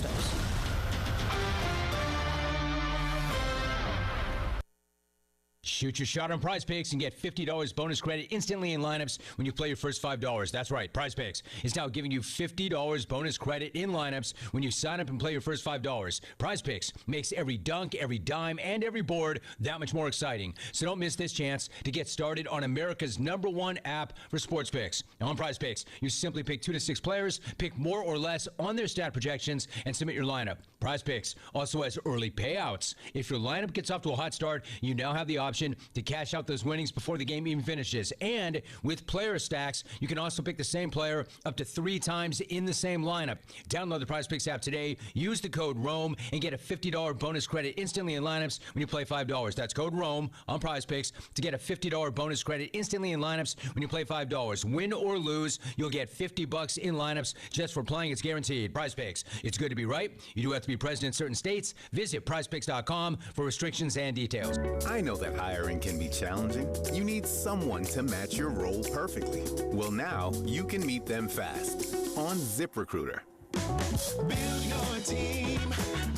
Shoot your shot on Prize Picks and get $50 bonus credit instantly in lineups when you play your first $5. That's right, Prize Picks is now giving you $50 bonus credit in lineups when you sign up and play your first $5. Prize Picks makes every dunk, every dime, and every board that much more exciting. So don't miss this chance to get started on America's #1 app for sports picks. Now on Prize Picks, you simply pick 2 to 6 players, pick more or less on their stat projections, and submit your lineup. Prize Picks also has early payouts. If your lineup gets off to a hot start, you now have the option to cash out those winnings before the game even finishes. And with player stacks, you can also pick the same player up to 3 times in the same lineup. Download the Prize Picks app today, use the code ROAM, and get a $50 bonus credit instantly in lineups when you play $5. That's code ROAM on Prize Picks to get a $50 bonus credit instantly in lineups when you play $5. Win or lose, you'll get $50 in lineups just for playing. It's guaranteed. Prize Picks. It's good to be right. You do have to be present in certain states. Visit prizepicks.com for restrictions and details.
I know that hiring can be challenging. You need someone to match your role perfectly. Well, now you can meet them fast on ZipRecruiter.
Build your team,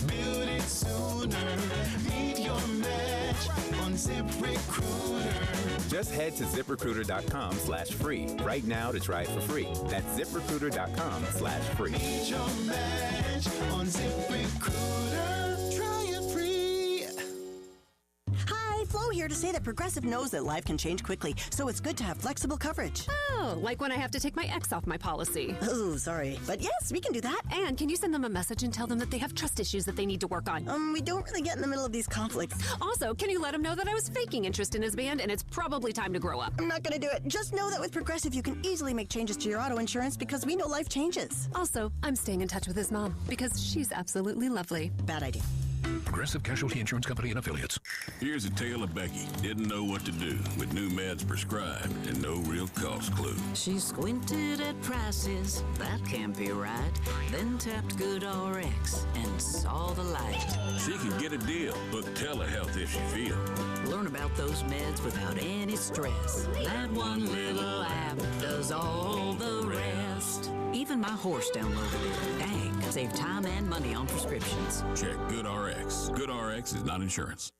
build it sooner. Meet your match on ZipRecruiter.
Just head to ZipRecruiter.com/free right now to try it for free. That's ZipRecruiter.com/free.
Meet your match on ZipRecruiter. Try it free.
Hi, Flo here to say that Progressive knows that life can change quickly, so it's good to have flexible coverage.
Oh, like when I have to take my ex off my policy.
Oh, sorry. But yes, we can do that.
And can you send them a message and tell them that they have trust issues that they need to work on?
We don't really get in the middle of these conflicts.
Also, can you let them know that I was faking interest in his band and it's probably time to grow up?
I'm not going to do it. Just know that with Progressive, you can easily make changes to your auto insurance because we know life changes.
Also, I'm staying in touch with his mom because she's absolutely lovely.
Bad idea.
Progressive Casualty Insurance Company and Affiliates.
Here's a tale of Becky. Didn't know what to do with new meds prescribed and no real cost clue.
She squinted at prices, that can't be right. Then tapped GoodRx and saw the light.
She can get a deal. Book telehealth if she feel.
Learn about those meds without any stress. That one little app does all the rest. Even my horse downloaded it. Dang, save time and money on prescriptions.
Check GoodRx. GoodRx is not insurance.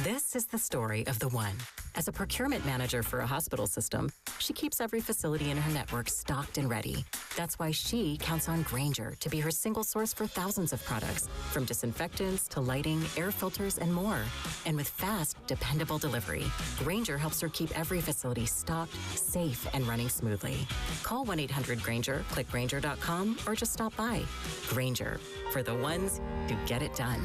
This is the story of the one. As a procurement manager for a hospital system, she keeps every facility in her network stocked and ready. That's why she counts on Grainger to be her single source for thousands of products, from disinfectants to lighting, air filters, and more. And with fast, dependable delivery, Grainger helps her keep every facility stocked, safe, and running smoothly. Call 1-800-GRAINGER, click Grainger.com, or just stop by. Grainger, for the ones who get it done.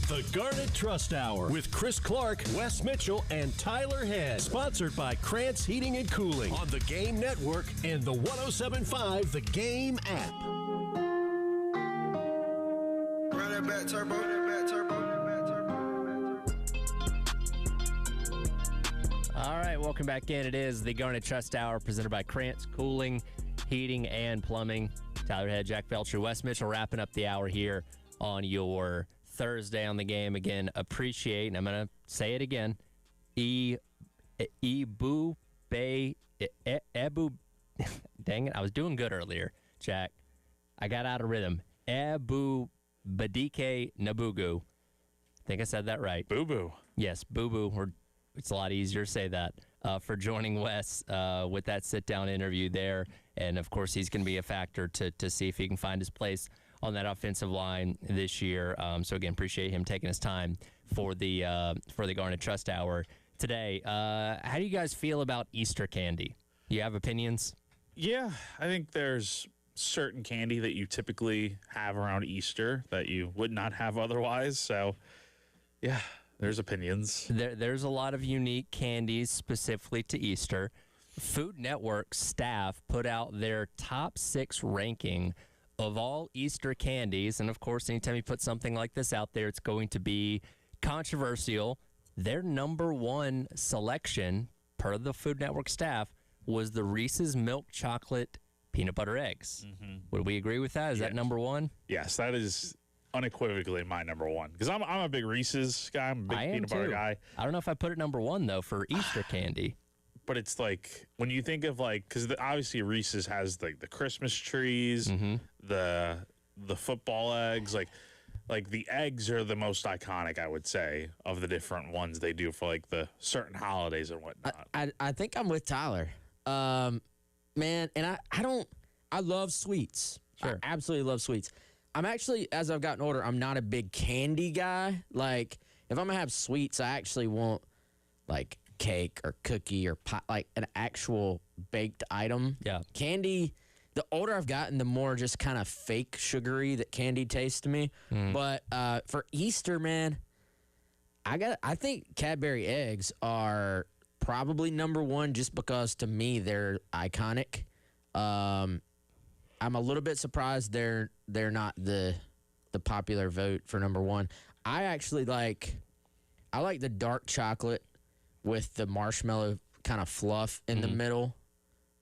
The Garnet Trust Hour with Chris Clark, Wes Mitchell, and Tyler Head. Sponsored by Krantz Heating and Cooling on the Game Network and the 107.5 The Game app.
Run that back, turbo.
All right, welcome back in. It is the Garnet Trust Hour presented by Krantz Cooling, Heating, and Plumbing. Tyler Head, Jack Belcher, Wes Mitchell wrapping up the hour here on your Thursday on the Game. Again, appreciate, and I'm going to say it again, Ebu, dang it, I was doing good earlier, Jack. I got out of rhythm. Ebu Badike Nabugu. I think I said that right.
Boo-boo.
Yes, boo-boo. It's a lot easier to say that. For joining Wes with that sit-down interview there. And, of course, he's going to be a factor to see if he can find his place on that offensive line this year. So, again, appreciate him taking his time for the Garnet Trust Hour today. How do you guys feel about Easter candy? You have opinions?
Yeah, I think there's certain candy that you typically have around Easter that you would not have otherwise. So, yeah,
There's opinions.
There's a lot of unique candies specifically to Easter. Food Network staff put out their top 6 ranking of all Easter candies. And, of course, anytime you put something like this out there, it's going to be controversial. Their number 1 selection, per the Food Network staff, was the Reese's Milk Chocolate Peanut Butter Eggs. Would we agree with that? Is that number 1?
Yes, that is unequivocally my number 1. Because I'm a big Reese's guy. I'm a big peanut butter guy.
I don't know if I put it number 1, though, for Easter candy.
But it's like, when you think of like, because obviously Reese's has like the Christmas trees, the football eggs, like the eggs are the most iconic, I would say, of the different ones they do for like the certain holidays and whatnot.
I think I'm with Tyler. Man, and I love sweets. Sure. I absolutely love sweets. I'm actually, as I've gotten older, I'm not a big candy guy. Like, if I'm gonna have sweets, I actually want like cake or cookie or pie, like an actual baked item.
Yeah.
Candy, the older I've gotten, the more just kind of fake sugary that candy tastes to me. But for Easter, man, I think Cadbury eggs are probably number 1 just because to me they're iconic. I'm a little bit surprised they're not the popular vote for number 1. I like the dark chocolate with the marshmallow kind of fluff in the middle.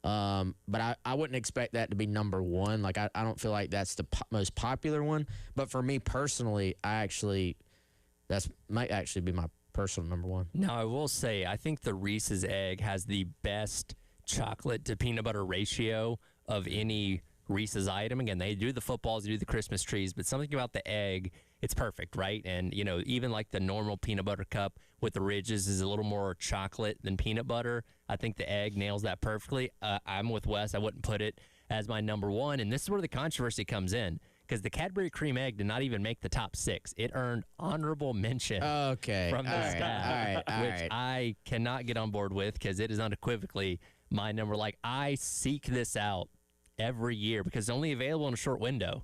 But I wouldn't expect that to be number 1. Like, I don't feel like that's the most popular one. But for me personally, that might actually be my personal number 1.
Now, I will say, I think the Reese's egg has the best chocolate to peanut butter ratio of any Reese's item. Again, they do the footballs, they do the Christmas trees, but something about the egg, it's perfect, right? And, you know, even like the normal peanut butter cup with the ridges is a little more chocolate than peanut butter. I think the egg nails that perfectly. I'm with Wes. I wouldn't put it as my number 1. And this is where the controversy comes in, because the Cadbury Cream Egg did not even make the top 6. It earned honorable mention from the staff, which I cannot get on board with because it is unequivocally my number. Like, I seek this out every year because it's only available in a short window.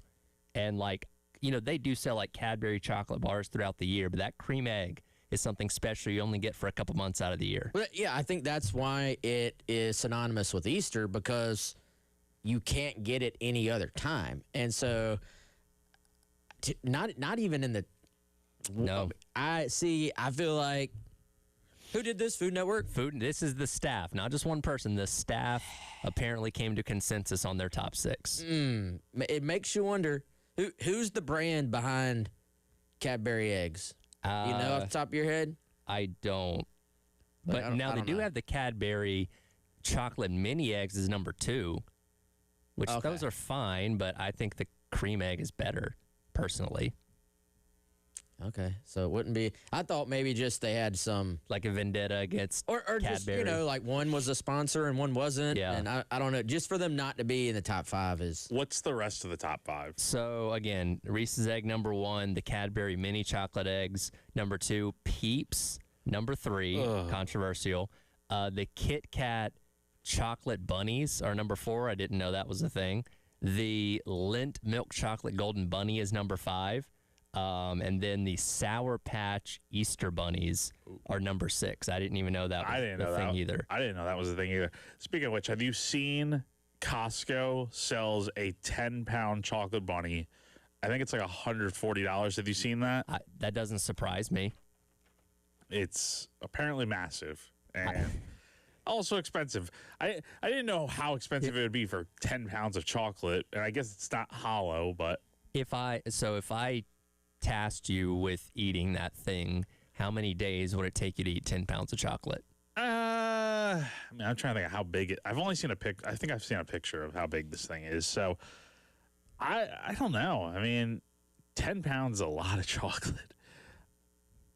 And, like, you know, they do sell, like, Cadbury chocolate bars throughout the year, but that cream egg is something special you only get for a couple months out of the year.
But yeah, I think that's why it is synonymous with Easter, because you can't get it any other time. And so not even in the I feel like, who did this? Food Network?
This is the staff, not just one person. The staff apparently came to consensus on their top 6.
It makes you wonder, who's the brand behind Cadbury eggs? You know off the top of your head?
I don't. But now they do have the Cadbury chocolate mini eggs as number 2, which those are fine, but I think the cream egg is better, personally.
Okay, so it wouldn't be. I thought maybe just they had some
like a vendetta against
or just, you know, like one was a sponsor and one wasn't.
Yeah,
and I don't know. Just for them not to be in the top 5 is.
What's the rest of the top 5?
So again, Reese's egg number 1, the Cadbury mini chocolate eggs number 2, Peeps number 3, controversial. The Kit Kat chocolate bunnies are number 4. I didn't know that was a thing. The Lindt milk chocolate golden bunny is number 5. And then the Sour Patch Easter bunnies are number 6. I didn't even know that was the thing either.
I didn't know that was the thing either. Speaking of which, have you seen Costco sells a 10-pound chocolate bunny? I think it's like $140. Have you seen that?
That doesn't surprise me.
It's apparently massive and also expensive. I didn't know how expensive it would be for 10 pounds of chocolate, and I guess it's not hollow, but
if I tasked you with eating that thing, how many days would it take you to eat 10 pounds of chocolate?
I mean, I'm trying to think of how big it. I've only seen a pic. I think I've seen a picture of how big this thing is. So I don't know. I mean, 10 pounds is a lot of chocolate.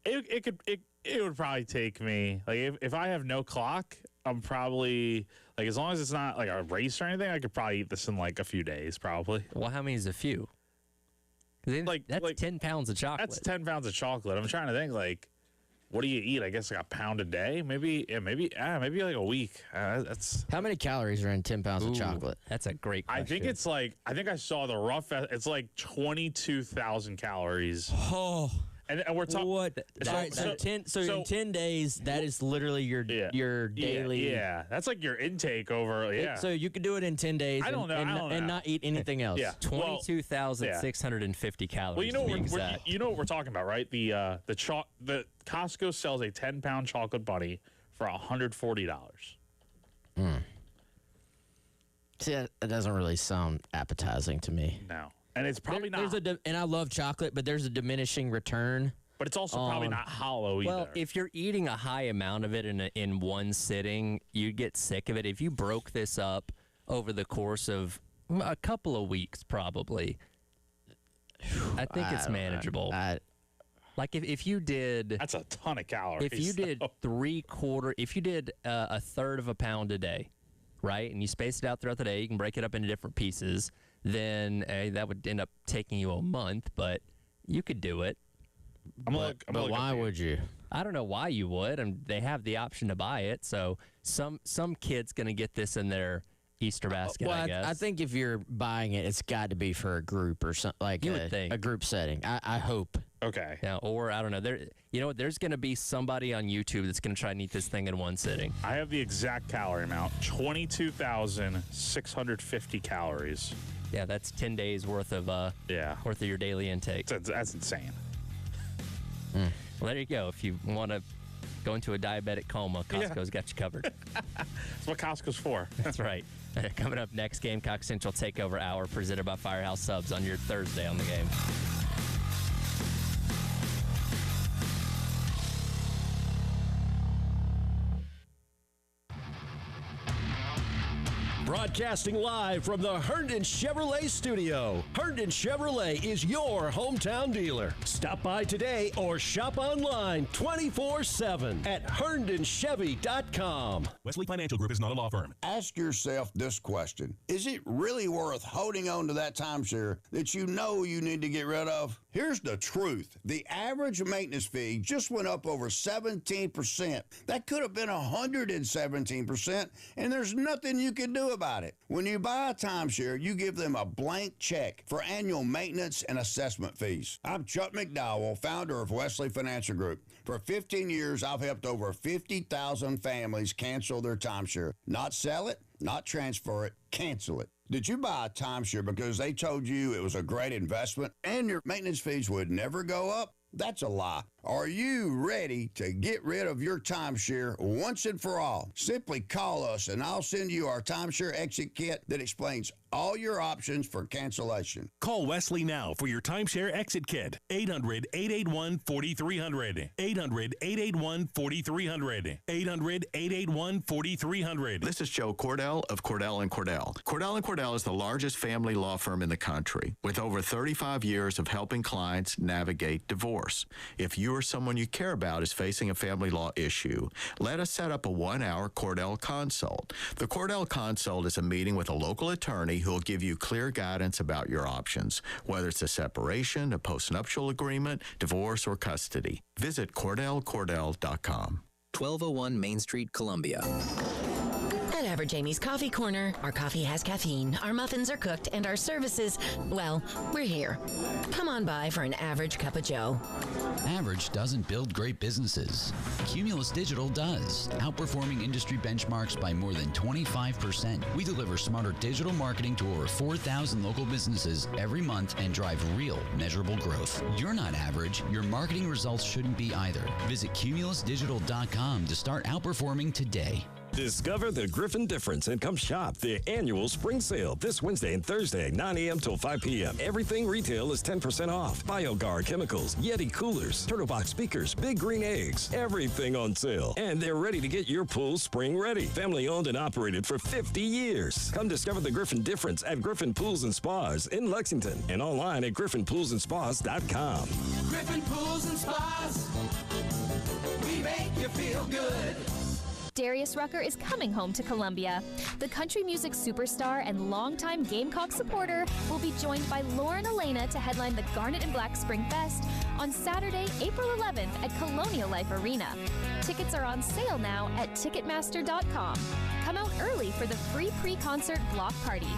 It would probably take me, like, if I have no clock, I'm probably, like, as long as it's not like a race or anything, I could probably eat this in like a few days, probably.
Well, how many is a few? That's 10 pounds of chocolate.
That's 10 pounds of chocolate. I'm trying to think, like, what do you eat? I guess like a pound a day, maybe like a week. That's
how many calories are in 10 pounds of chocolate?
That's a great question.
I think it's like, I think I saw the rough. It's like 22,000 calories.
Oh,
And we're talking
what? In 10 days, that is literally your daily.
Yeah, that's like your intake over. Yeah.
So you could do it in 10 days.
I don't know.
And not eat anything else.
Yeah.
22,650 calories.
Well, you know what we're talking about, right? The Costco sells a 10-pound chocolate bunny for $140.
See, that doesn't really sound appetizing to me.
No. And it's probably not.
And I love chocolate, but there's a diminishing return.
But it's also probably not hollow either.
Well, if you're eating a high amount of it in one sitting, you'd get sick of it. If you broke this up over the course of a couple of weeks, probably, I think it's manageable. Like if you did,
that's a ton of calories.
If you did if you did a third of a pound a day, right, and you spaced it out throughout the day, you can break it up into different pieces. Then that would end up taking you a month, but you could do it.
But why would you?
I don't know why you would, and they have the option to buy it. So some kid's gonna get this in their Easter basket. I guess.
I think if you're buying it, it's got to be for a group or something like a group setting. I hope.
Okay.
Yeah, or I don't know. There's gonna be somebody on YouTube that's gonna try and eat this thing in one sitting.
I have the exact calorie amount: 22,650 calories.
Yeah, that's 10 days worth of your daily intake.
That's insane.
Well, there you go. If you want to go into a diabetic coma, Costco's got you covered.
That's what Costco's for.
That's right. Coming up next, Gamecock Central Takeover Hour presented by Firehouse Subs on your Thursday on the Game.
Broadcasting live from the Herndon Chevrolet studio. Herndon Chevrolet is your hometown dealer. Stop by today or shop online 24/7 at HerndonChevy.com.
Wesley Financial Group is not a law firm.
Ask yourself this question. Is it really worth holding on to that timeshare that you know you need to get rid of? Here's the truth. The average maintenance fee just went up over 17%. That could have been 117%, and there's nothing you can do about it. When you buy a timeshare, you give them a blank check for annual maintenance and assessment fees. I'm Chuck McDowell, founder of Wesley Financial Group. For 15 years, I've helped over 50,000 families cancel their timeshare. Not sell it, not transfer it, cancel it. Did you buy a timeshare because they told you it was a great investment and your maintenance fees would never go up? That's a lie. Are you ready to get rid of your timeshare once and for all? Simply call us and I'll send you our timeshare exit kit that explains all your options for cancellation.
Call Wesley now for your timeshare exit kit. 800-881-4300. 800-881-4300. 800-881-4300.
This is Joe Cordell of Cordell & Cordell. Cordell & Cordell is the largest family law firm in the country with over 35 years of helping clients navigate divorce. If you or someone you care about is facing a family law issue, let us set up a 1-hour Cordell Consult. The Cordell Consult is a meeting with a local attorney who will give you clear guidance about your options, whether it's a separation, a postnuptial agreement, divorce, or custody. Visit CordellCordell.com.
1201 Main Street, Columbia.
At Average Amy's Coffee Corner, our coffee has caffeine, our muffins are cooked, and our services, well, we're here. Come on by for an average cup of joe.
Average doesn't build great businesses. Cumulus Digital does, outperforming industry benchmarks by more than 25%. We deliver smarter digital marketing to over 4,000 local businesses every month and drive real, measurable growth. You're not average. Your marketing results shouldn't be either. Visit cumulusdigital.com to start outperforming today.
Discover the Griffin difference and come shop the annual spring sale this Wednesday and Thursday, 9 a.m. till 5 p.m. Everything retail is 10% off. BioGuard chemicals, Yeti coolers, Turtle Box speakers, Big Green eggs, everything on sale. And they're ready to get your pool spring ready. Family owned and operated for 50 years. Come discover the Griffin difference at Griffin Pools and Spas in Lexington and online at griffinpoolsandspas.com.
Griffin Pools and Spas, we make you feel good.
Darius Rucker is coming home to Columbia. The country music superstar and longtime Gamecock supporter will be joined by Lauren Elena to headline the Garnet and Black Spring Fest on Saturday, April 11th at Colonial Life Arena. Tickets are on sale now at Ticketmaster.com. Come out early for the free pre-concert block party,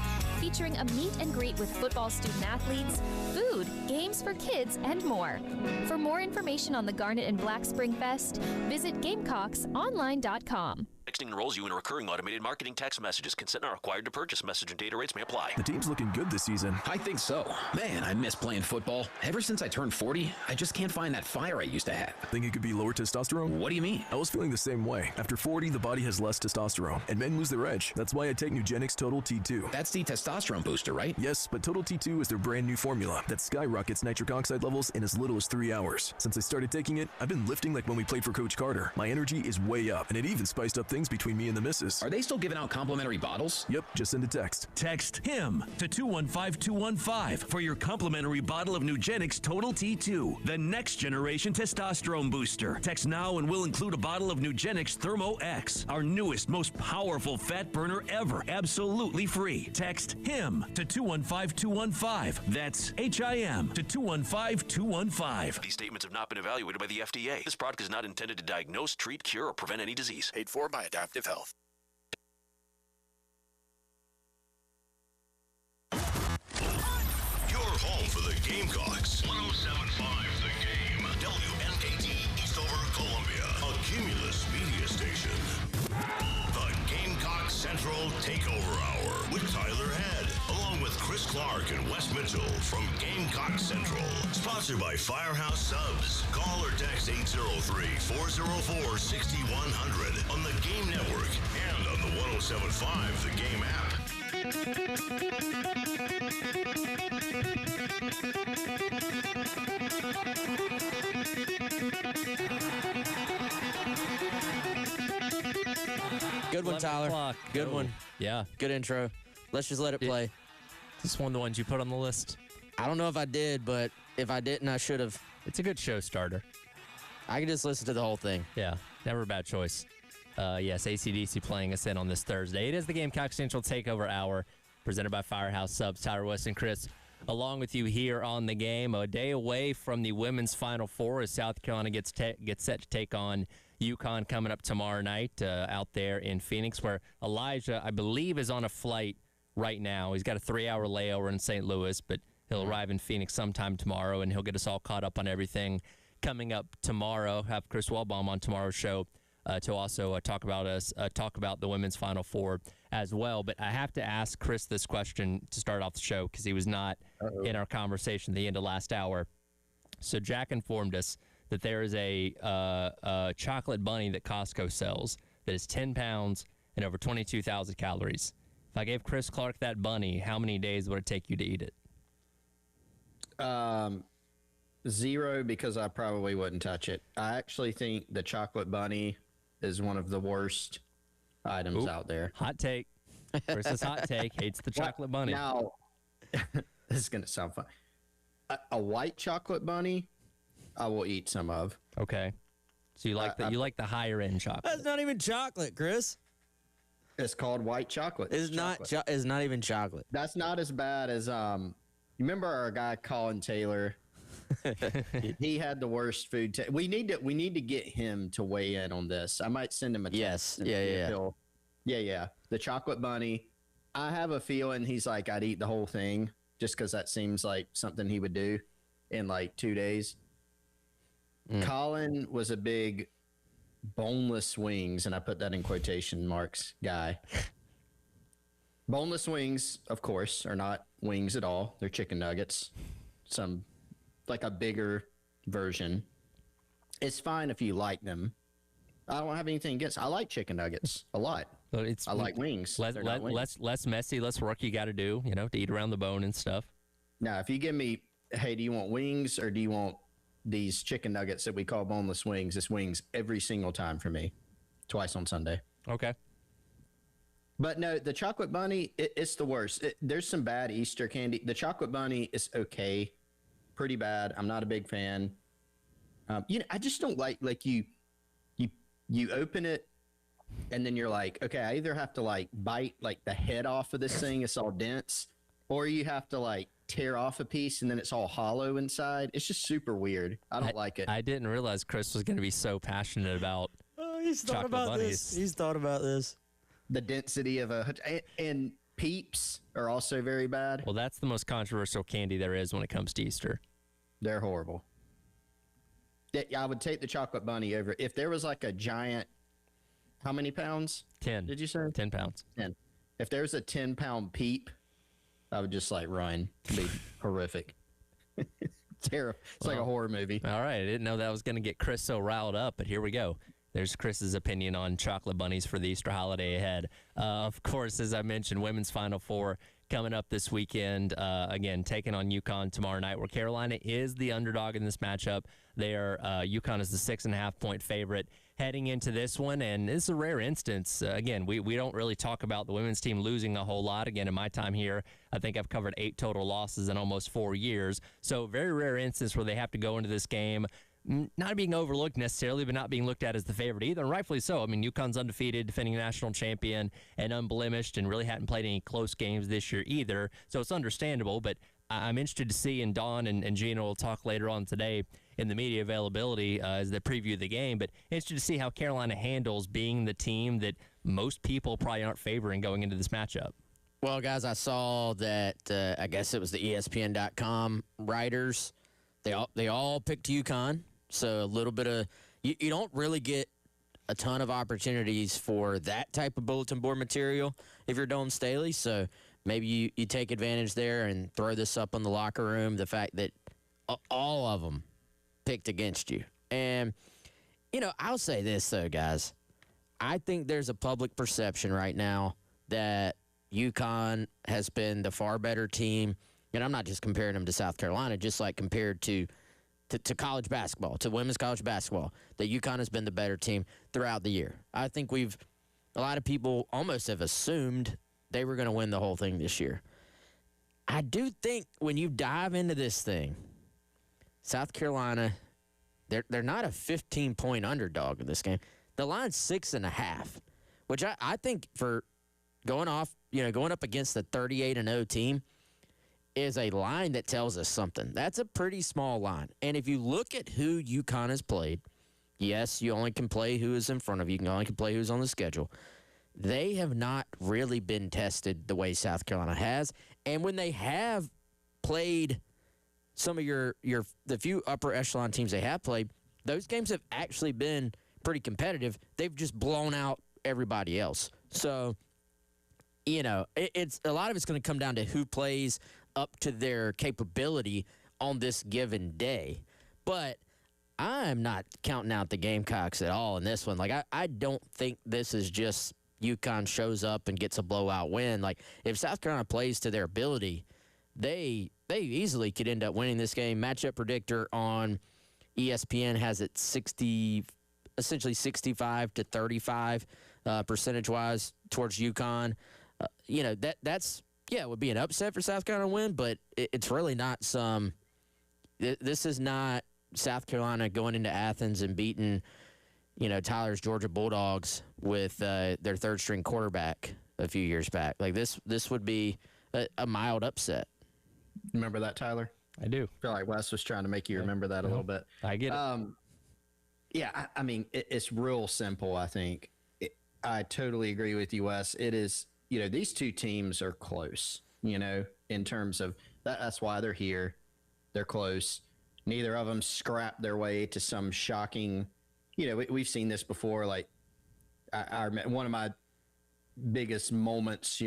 featuring a meet and greet with football student athletes, food, games for kids, and more. For more information on the Garnet and Black Spring Fest, visit GamecocksOnline.com.
Texting enrolls you in recurring automated marketing text messages. Consent not required to purchase. Message and data rates may apply.
The team's looking good this season.
I think so. Man, I miss playing football. Ever since I turned 40, I just can't find that fire I used to have.
Think it could be lower testosterone?
What do you mean?
I was feeling the same way. After 40, the body has less testosterone, and men lose their edge. That's why I take Nugenix Total T2.
That's the testosterone booster, right?
Yes, but Total T2 is their brand new formula that skyrockets nitric oxide levels in as little as 3 hours. Since I started taking it, I've been lifting like when we played for Coach Carter. My energy is way up, and it even spiced up things between me and the missus.
Are they still giving out complimentary bottles?
Yep, just send a text.
Text HIM to 215215 for your complimentary bottle of Nugenix Total T2, the next generation testosterone booster. Text now and we'll include a bottle of Nugenix Thermo X, our newest, most powerful fat burner ever, absolutely free. Text HIM to 215215. That's HIM to 215215.
These statements have not been evaluated by the FDA. This product is not intended to diagnose, treat, cure, or prevent any disease.
Paid for by Adaptive Health.
Your home for the Gamecocks. 107.5 The Game. WNKT Eastover, Columbia. A Cumulus media station. The Gamecock Central Takeover Hour with Tyler Head, along with Chris Clark and Wes Mitchell from Gamecock Central. Sponsored by Firehouse Subs. Call or text 803-404-6100 on the Game Network and on the 107.5 The Game app.
Good one, Tyler. Good one.
Yeah.
Good intro. Let's just let it play.
This is one of the ones you put on the list.
I don't know if I did, but if I didn't, I should have.
It's a good show starter.
I can just listen to the whole thing.
Yeah, never a bad choice. Yes, AC/DC playing us in on this Thursday. It is the Gamecock Central Takeover Hour, presented by Firehouse Subs. Tyler, West, and Chris, along with you here on the game. A day away from the women's Final Four as South Carolina gets set to take on UConn coming up tomorrow night out there in Phoenix, where Elijah, I believe, is on a flight right now. He's got a 3-hour layover in St. Louis, but he'll arrive in Phoenix sometime tomorrow, and he'll get us all caught up on everything coming up tomorrow. Have Chris Wellbaum on tomorrow's show to also talk about the women's Final Four as well. But I have to ask Chris this question to start off the show because he was not in our conversation at the end of last hour. So Jack informed us that there is a chocolate bunny that Costco sells that is 10 pounds and over 22,000 calories. If I gave Chris Clark that bunny, how many days would it take you to eat it?
0, because I probably wouldn't touch it. I actually think the chocolate bunny is one of the worst items out there.
Hot take. Chris's hot take. Hates the chocolate bunny.
Now, this is going to sound fun. A white chocolate bunny, I will eat some of.
Okay. So you like you like the higher end chocolate.
That's not even chocolate, Chris.
It's called white chocolate.
It's not even chocolate.
That's not as bad as you remember our guy Colin Taylor? He had the worst food. We need to get him to weigh in on this. I might send him a text. Yeah. The chocolate bunny. I have a feeling he's like, I'd eat the whole thing just because that seems like something he would do in like 2 days. Colin was a big boneless wings, and I put that in quotation marks, guy. Boneless wings, of course, are not wings at all. They're chicken nuggets. Some, like a bigger version. It's fine if you like them. I don't have anything against. I like chicken nuggets a lot.
But
I like wings.
Less messy, less work you got to do, to eat around the bone and stuff.
Now, if you give me, hey, do you want wings or do you want these chicken nuggets that we call boneless wings? It's wings every single time for me. Twice on Sunday.
Okay.
But no, the chocolate bunny, it's the worst. There's some bad Easter candy. The chocolate bunny is okay. Pretty bad. I'm not a big fan. I just don't like you open it and then you're like, okay, I either have to like bite like the head off of this thing, it's all dense, or you have to like tear off a piece and then it's all hollow inside. It's just super weird. I don't like it.
I didn't realize Chris was going to be so passionate about
he's thought about
bunnies.
this. He's thought about this.
The density of and Peeps are also very bad.
Well, that's the most controversial candy there is when it comes to Easter.
They're horrible. I would take the chocolate bunny over. If there was like a giant, how many pounds?
10.
Did you say?
10 pounds.
10. If there's a 10-pound peep, I would just like run. It'd be horrific. Terrible. It's like a horror movie.
All right. I didn't know that was going to get Chris so riled up, but here we go. There's Chris's opinion on chocolate bunnies for the Easter holiday ahead. Of course, as I mentioned, women's Final Four coming up this weekend. Again, taking on UConn tomorrow night, where Carolina is the underdog in this matchup. UConn is the 6.5-point favorite heading into this one, and this is a rare instance. Again, we don't really talk about the women's team losing a whole lot. Again, in my time here, I think I've covered 8 total losses in almost 4 years. So very rare instance where they have to go into this game not being overlooked necessarily, but not being looked at as the favorite either, and rightfully so. I mean, UConn's undefeated, defending national champion, and unblemished, and really hadn't played any close games this year either, so it's understandable, but I'm interested to see, and Dawn and Gina will talk later on today in the media availability as they preview the game, but interested to see how Carolina handles being the team that most people probably aren't favoring going into this matchup.
Well, guys, I saw that, I guess it was the ESPN.com writers, they all picked UConn. So a little bit of you don't really get a ton of opportunities for that type of bulletin board material if you're Dawn Staley. So maybe you take advantage there and throw this up on the locker room, the fact that all of them picked against you. And, I'll say this, though, guys. I think there's a public perception right now that UConn has been the far better team. And I'm not just comparing them to South Carolina, just like compared to college basketball, to women's college basketball, that UConn has been the better team throughout the year. I think a lot of people almost have assumed they were going to win the whole thing this year. I do think when you dive into this thing, South Carolina, they're not a 15-point underdog in this game. The line's 6.5, which I think for going up against the 38-0 team, is a line that tells us something. That's a pretty small line. And if you look at who UConn has played, yes, you only can play who is in front of you. You only can play who's on the schedule. They have not really been tested the way South Carolina has. And when they have played some of the few upper echelon teams they have played, those games have actually been pretty competitive. They've just blown out everybody else. So, it's a lot of it's going to come down to who plays up to their capability on this given day. But I'm not counting out the Gamecocks at all in this one. Like, I don't think this is just UConn shows up and gets a blowout win. Like, if South Carolina plays to their ability, they easily could end up winning this game. Matchup predictor on ESPN has it essentially 65 to 35 percentage-wise towards UConn. That's it would be an upset for South Carolina to win, but it's really not this is not South Carolina going into Athens and beating, Tyler's Georgia Bulldogs with their third-string quarterback a few years back. Like, this would be a mild upset.
Remember that, Tyler?
I do.
I feel like Wes was trying to make you remember that a little bit.
I get it.
Yeah, I mean, it's real simple, I think. I totally agree with you, Wes. It is, these two teams are close, in terms of that's why they're here. They're close. Neither of them scrapped their way to some shocking, we've seen this before. Like, one of my biggest moments,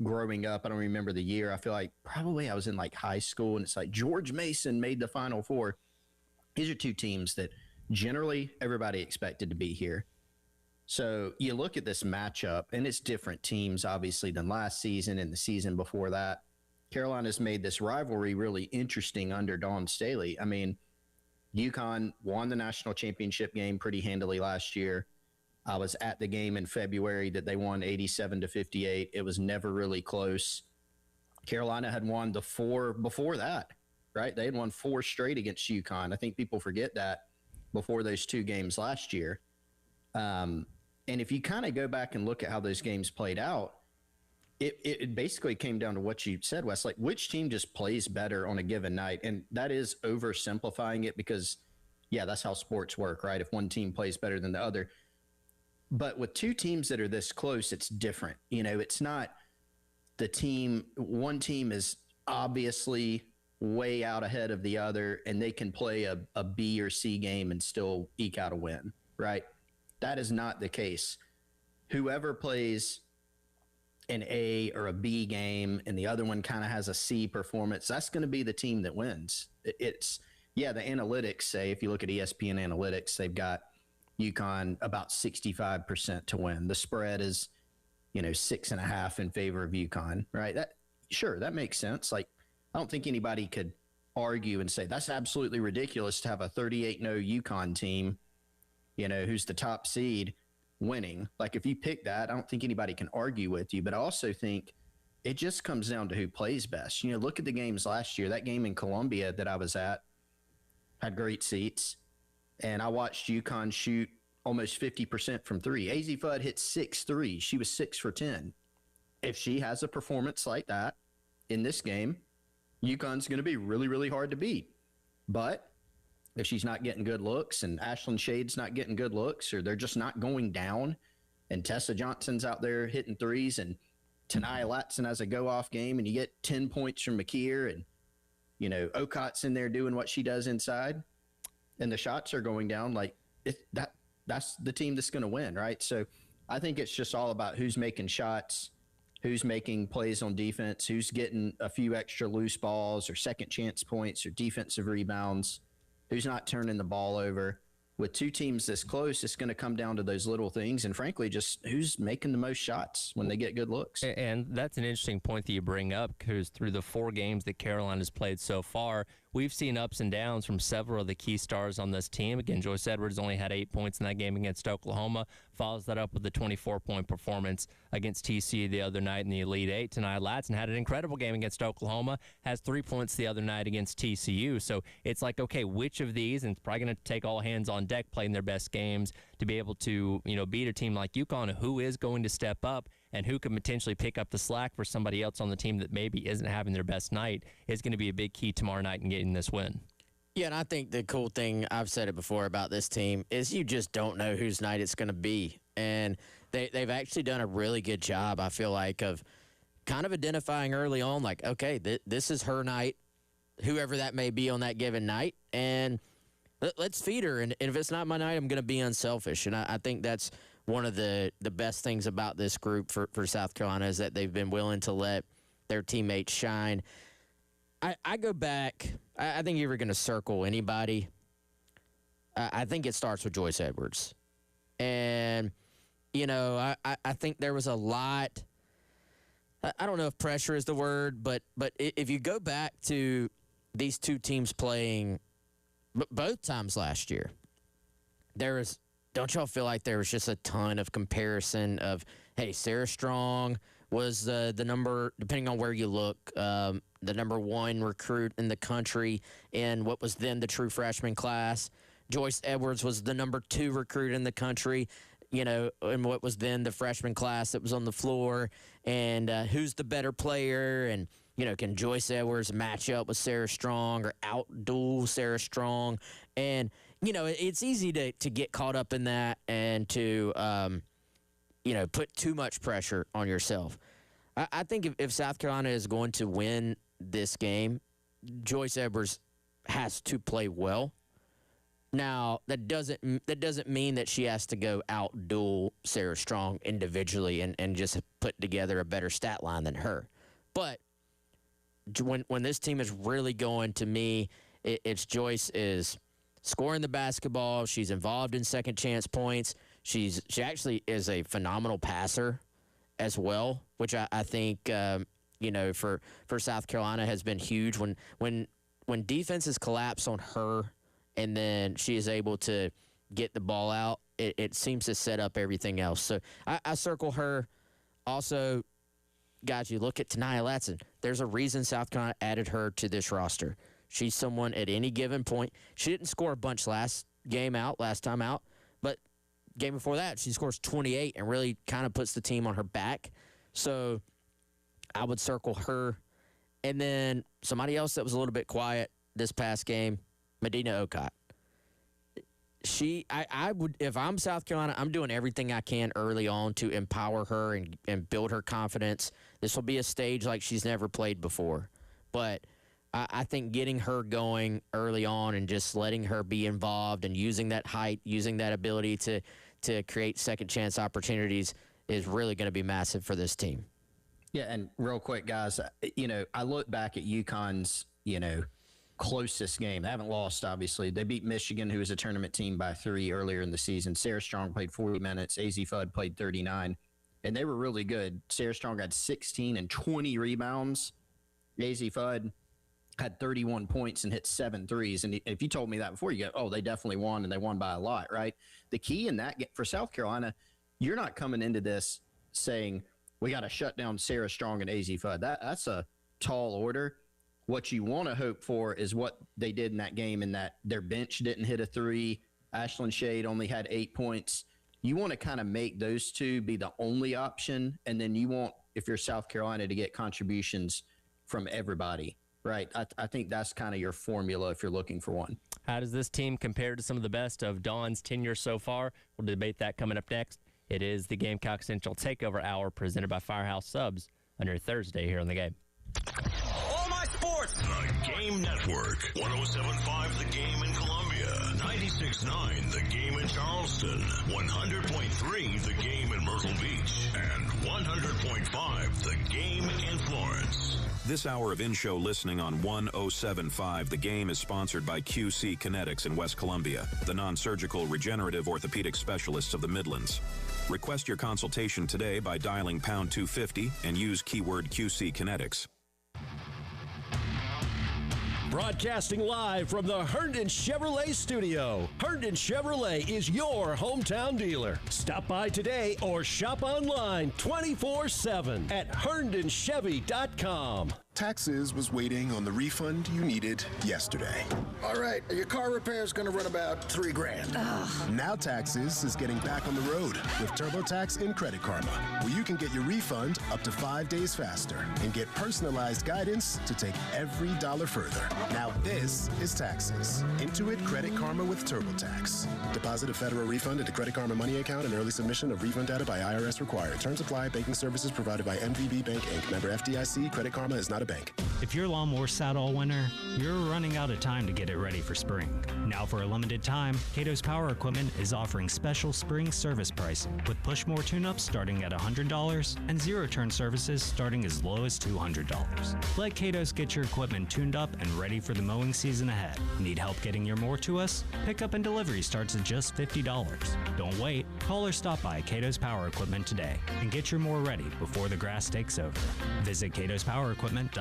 growing up, I don't remember the year. I feel like probably I was in like high school, and it's like George Mason made the Final Four. These are two teams that generally everybody expected to be here. So you look at this matchup, and it's different teams, obviously, than last season and the season before that. Carolina's made this rivalry really interesting under Dawn Staley. I mean, UConn won the national championship game pretty handily last year. I was at the game in February that they won 87-58. It was never really close. Carolina had won the 4 before that, right? They had won 4 straight against UConn. I think people forget that before those 2 games last year. And if you kind of go back and look at how those games played out, it basically came down to what you said, Wes, like which team just plays better on a given night. And that is oversimplifying it because, yeah, that's how sports work, right? If one team plays better than the other. But with two teams that are this close, it's different. It's not one team is obviously way out ahead of the other, and they can play a B or C game and still eke out a win, right? That is not the case. Whoever plays an A or a B game and the other one kind of has a C performance, that's going to be the team that wins. The analytics say, if you look at ESPN analytics, they've got UConn about 65% to win. The spread is, 6.5 in favor of UConn, right? That makes sense. Like, I don't think anybody could argue and say that's absolutely ridiculous to have a 38-0 UConn team, who's the top seed winning. Like, if you pick that, I don't think anybody can argue with you. But I also think it just comes down to who plays best. Look at the games last year. That game in Columbia that I was at had great seats, and I watched UConn shoot almost 50% from three. AZ Fudd hit 6 threes. She was 6 for 10. If she has a performance like that in this game, UConn's going to be really, really hard to beat. But if she's not getting good looks and Ashlyn Shade's not getting good looks, or they're just not going down, and Tessa Johnson's out there hitting threes, and Tanaya Latson has a go-off game, and you get 10 points from McKeer, and, Okot's in there doing what she does inside, and the shots are going down, like, that's the team that's going to win, right? So I think it's just all about who's making shots, who's making plays on defense, who's getting a few extra loose balls or second chance points or defensive rebounds, who's not turning the ball over. With two teams this close, it's going to come down to those little things, and frankly, just who's making the most shots when they get good looks.
And that's an interesting point that you bring up, because through the 4 games that Carolina has played so far, we've seen ups and downs from several of the key stars on this team. Again, Joyce Edwards only had 8 points in that game against Oklahoma. Follows that up with the 24-point performance against TCU the other night in the Elite Eight. Tanaya Latson had an incredible game against Oklahoma, has 3 points the other night against TCU. So it's like, okay, which of these, and it's probably going to take all hands on deck playing their best games to be able to, beat a team like UConn, who is going to step up and who can potentially pick up the slack for somebody else on the team that maybe isn't having their best night, is going to be a big key tomorrow night in getting this win.
Yeah, and I think the cool thing, I've said it before about this team, is you just don't know whose night it's going to be. And they've actually done a really good job, I feel like, of kind of identifying early on, like, okay, this is her night, whoever that may be on that given night, and let's feed her. And if it's not my night, I'm going to be unselfish. And I think that's one of the best things about this group for South Carolina, is that they've been willing to let their teammates shine. I go back. I think you're going to circle anybody. I think it starts with Joyce Edwards. And, I think there was a lot. I don't know if pressure is the word, but if you go back to these two teams playing both times last year, don't y'all feel like there was just a ton of comparison of, hey, Sarah Strong was the number, depending on where you look, the number 1 recruit in the country in what was then the true freshman class. Joyce Edwards was the number 2 recruit in the country, in what was then the freshman class that was on the floor. And who's the better player? And, can Joyce Edwards match up with Sarah Strong or out-duel Sarah Strong? And, it's easy to get caught up in that and to, put too much pressure on yourself. I think if South Carolina is going to win this game, Joyce Edwards has to play well. Now, that doesn't mean that she has to go out-duel Sarah Strong individually and just put together a better stat line than her. But when this team is really going, to me, it's Joyce is scoring the basketball. She's involved in second chance points. She actually is a phenomenal passer as well, which I think for South Carolina has been huge. When defenses collapse on her and then she is able to get the ball out, it seems to set up everything else. So I circle her. Also, guys, you look at Tanaya Latson. There's a reason South Carolina added her to this roster. She's someone at any given point. She didn't score a bunch last time out, but game before that, she scores 28 and really kind of puts the team on her back. So I would circle her. And then somebody else that was a little bit quiet this past game, Medina Okot. I would, if I'm South Carolina, I'm doing everything I can early on to empower her and build her confidence. This will be a stage like she's never played before. But I think getting her going early on and just letting her be involved and using that height, using that ability to create second chance opportunities is really going to be massive for this team.
Yeah, and real quick, guys, I look back at UConn's, closest game. They haven't lost, obviously. They beat Michigan, who was a tournament team, by 3 earlier in the season. Sarah Strong played 40 minutes. AZ Fudd played 39, and they were really good. Sarah Strong had 16 and 20 rebounds. AZ Fudd had 31 points and hit 7 threes. And if you told me that before, you go, oh, they definitely won, and they won by a lot, right? The key in that for South Carolina, you're not coming into this saying, we got to shut down Sarah Strong and AZ Fudd. That's a tall order. What you want to hope for is what they did in that game, in that their bench didn't hit a 3. Ashlyn Shade only had 8 points. You want to kind of make those two be the only option, and then you want, if you're South Carolina, to get contributions from everybody, right? I think that's kind of your formula if you're looking for one.
How does this team compare to some of the best of Dawn's tenure so far? We'll debate that coming up next. It is the Gamecock Central Takeover Hour presented by Firehouse Subs on your Thursday here on The Game.
All my sports. The Game Network. 107.5 The Game in Columbia. 96.9 The Game in Charleston. 100.3 The Game in Myrtle Beach. And 100.5 The Game in Florence.
This hour of in-show listening on 107.5 The Game is sponsored by QC Kinetics in West Columbia, the non-surgical regenerative orthopedic specialists of the Midlands. Request your consultation today by dialing pound 250 and use keyword QC Kinetics.
Broadcasting live from the Herndon Chevrolet studio. Herndon Chevrolet is your hometown dealer. Stop by today or shop online 24/7 at herndonchevy.com.
Taxes was waiting on the refund you needed yesterday.
All right, your car repair is going to run about $3 grand.
Now Taxes is getting back on the road with TurboTax and Credit Karma, where you can get your refund up to 5 days faster and get personalized guidance to take every dollar further. Now this is Taxes. Intuit Credit Karma with TurboTax. Deposit a federal refund into Credit Karma money account and early submission of refund data by IRS required. Terms apply. Banking services provided by MVB Bank Inc. Member FDIC. Credit Karma is not a bank.
If your lawnmower sat all winter, you're running out of time to get it ready for spring. Now for a limited time, Cato's Power Equipment is offering special spring service pricing with push more tune-ups starting at $100 and zero-turn services starting as low as $200. Let Cato's get your equipment tuned up and ready for the mowing season ahead. Need help getting your mower to us? Pickup and delivery starts at just $50. Don't wait. Call or stop by Cato's Power Equipment today and get your mower ready before the grass takes over. Visit CatosPowerEquipment.com.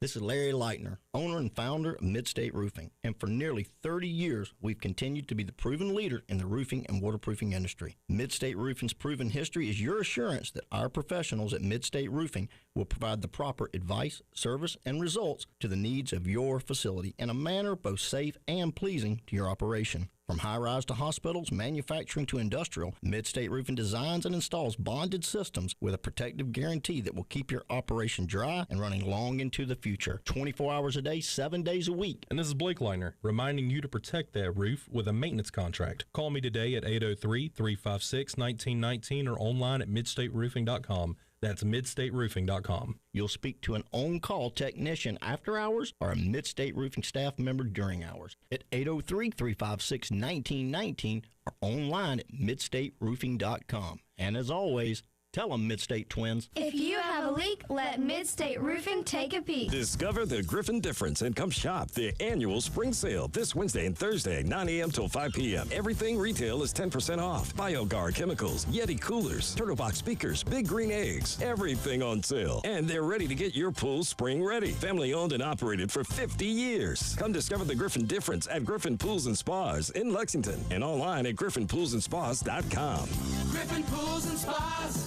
This is Larry Leitner, owner and founder of Midstate Roofing, and for nearly 30 years, we've continued to be the proven leader in the roofing and waterproofing industry. Midstate Roofing's proven history is your assurance that our professionals at Midstate Roofing will provide the proper advice, service, and results to the needs of your facility in a manner both safe and pleasing to your operation. From high-rise to hospitals, manufacturing to industrial, Midstate Roofing designs and installs bonded systems with a protective guarantee that will keep your operation dry and running long into the future. 24 hours a day, 7 days a week.
And this is Blake Leitner, reminding you to protect that roof with a maintenance contract. Call me today at 803-356-1919 or online at midstateroofing.com. That's midstateroofing.com.
You'll speak to an on-call technician after hours or a Midstate Roofing staff member during hours at 803-356-1919 or online at midstateroofing.com. And as always, tell them Midstate Twins.
If you have a leak, let Midstate Roofing take a peek.
Discover the Griffin difference and come shop the annual spring sale this Wednesday and Thursday, 9 a.m. till 5 p.m. Everything retail is 10% off. BioGuard chemicals, Yeti coolers, Turtle Box speakers, Big Green eggs, everything on sale. And they're ready to get your pool spring ready. Family owned and operated for 50 years. Come discover the Griffin difference at Griffin Pools and Spas in Lexington and online at griffinpoolsandspas.com.
Griffin Pools and Spas.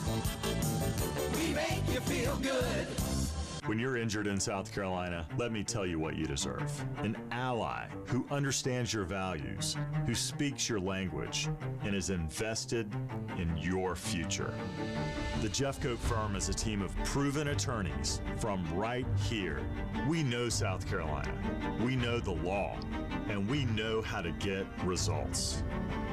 We make you feel good.
When you're injured in South Carolina, let me tell you what you deserve. An ally who understands your values, who speaks your language, and is invested in your future. The Jeffcoat firm is a team of proven attorneys from right here. We know South Carolina. We know the law. and we know how to get results.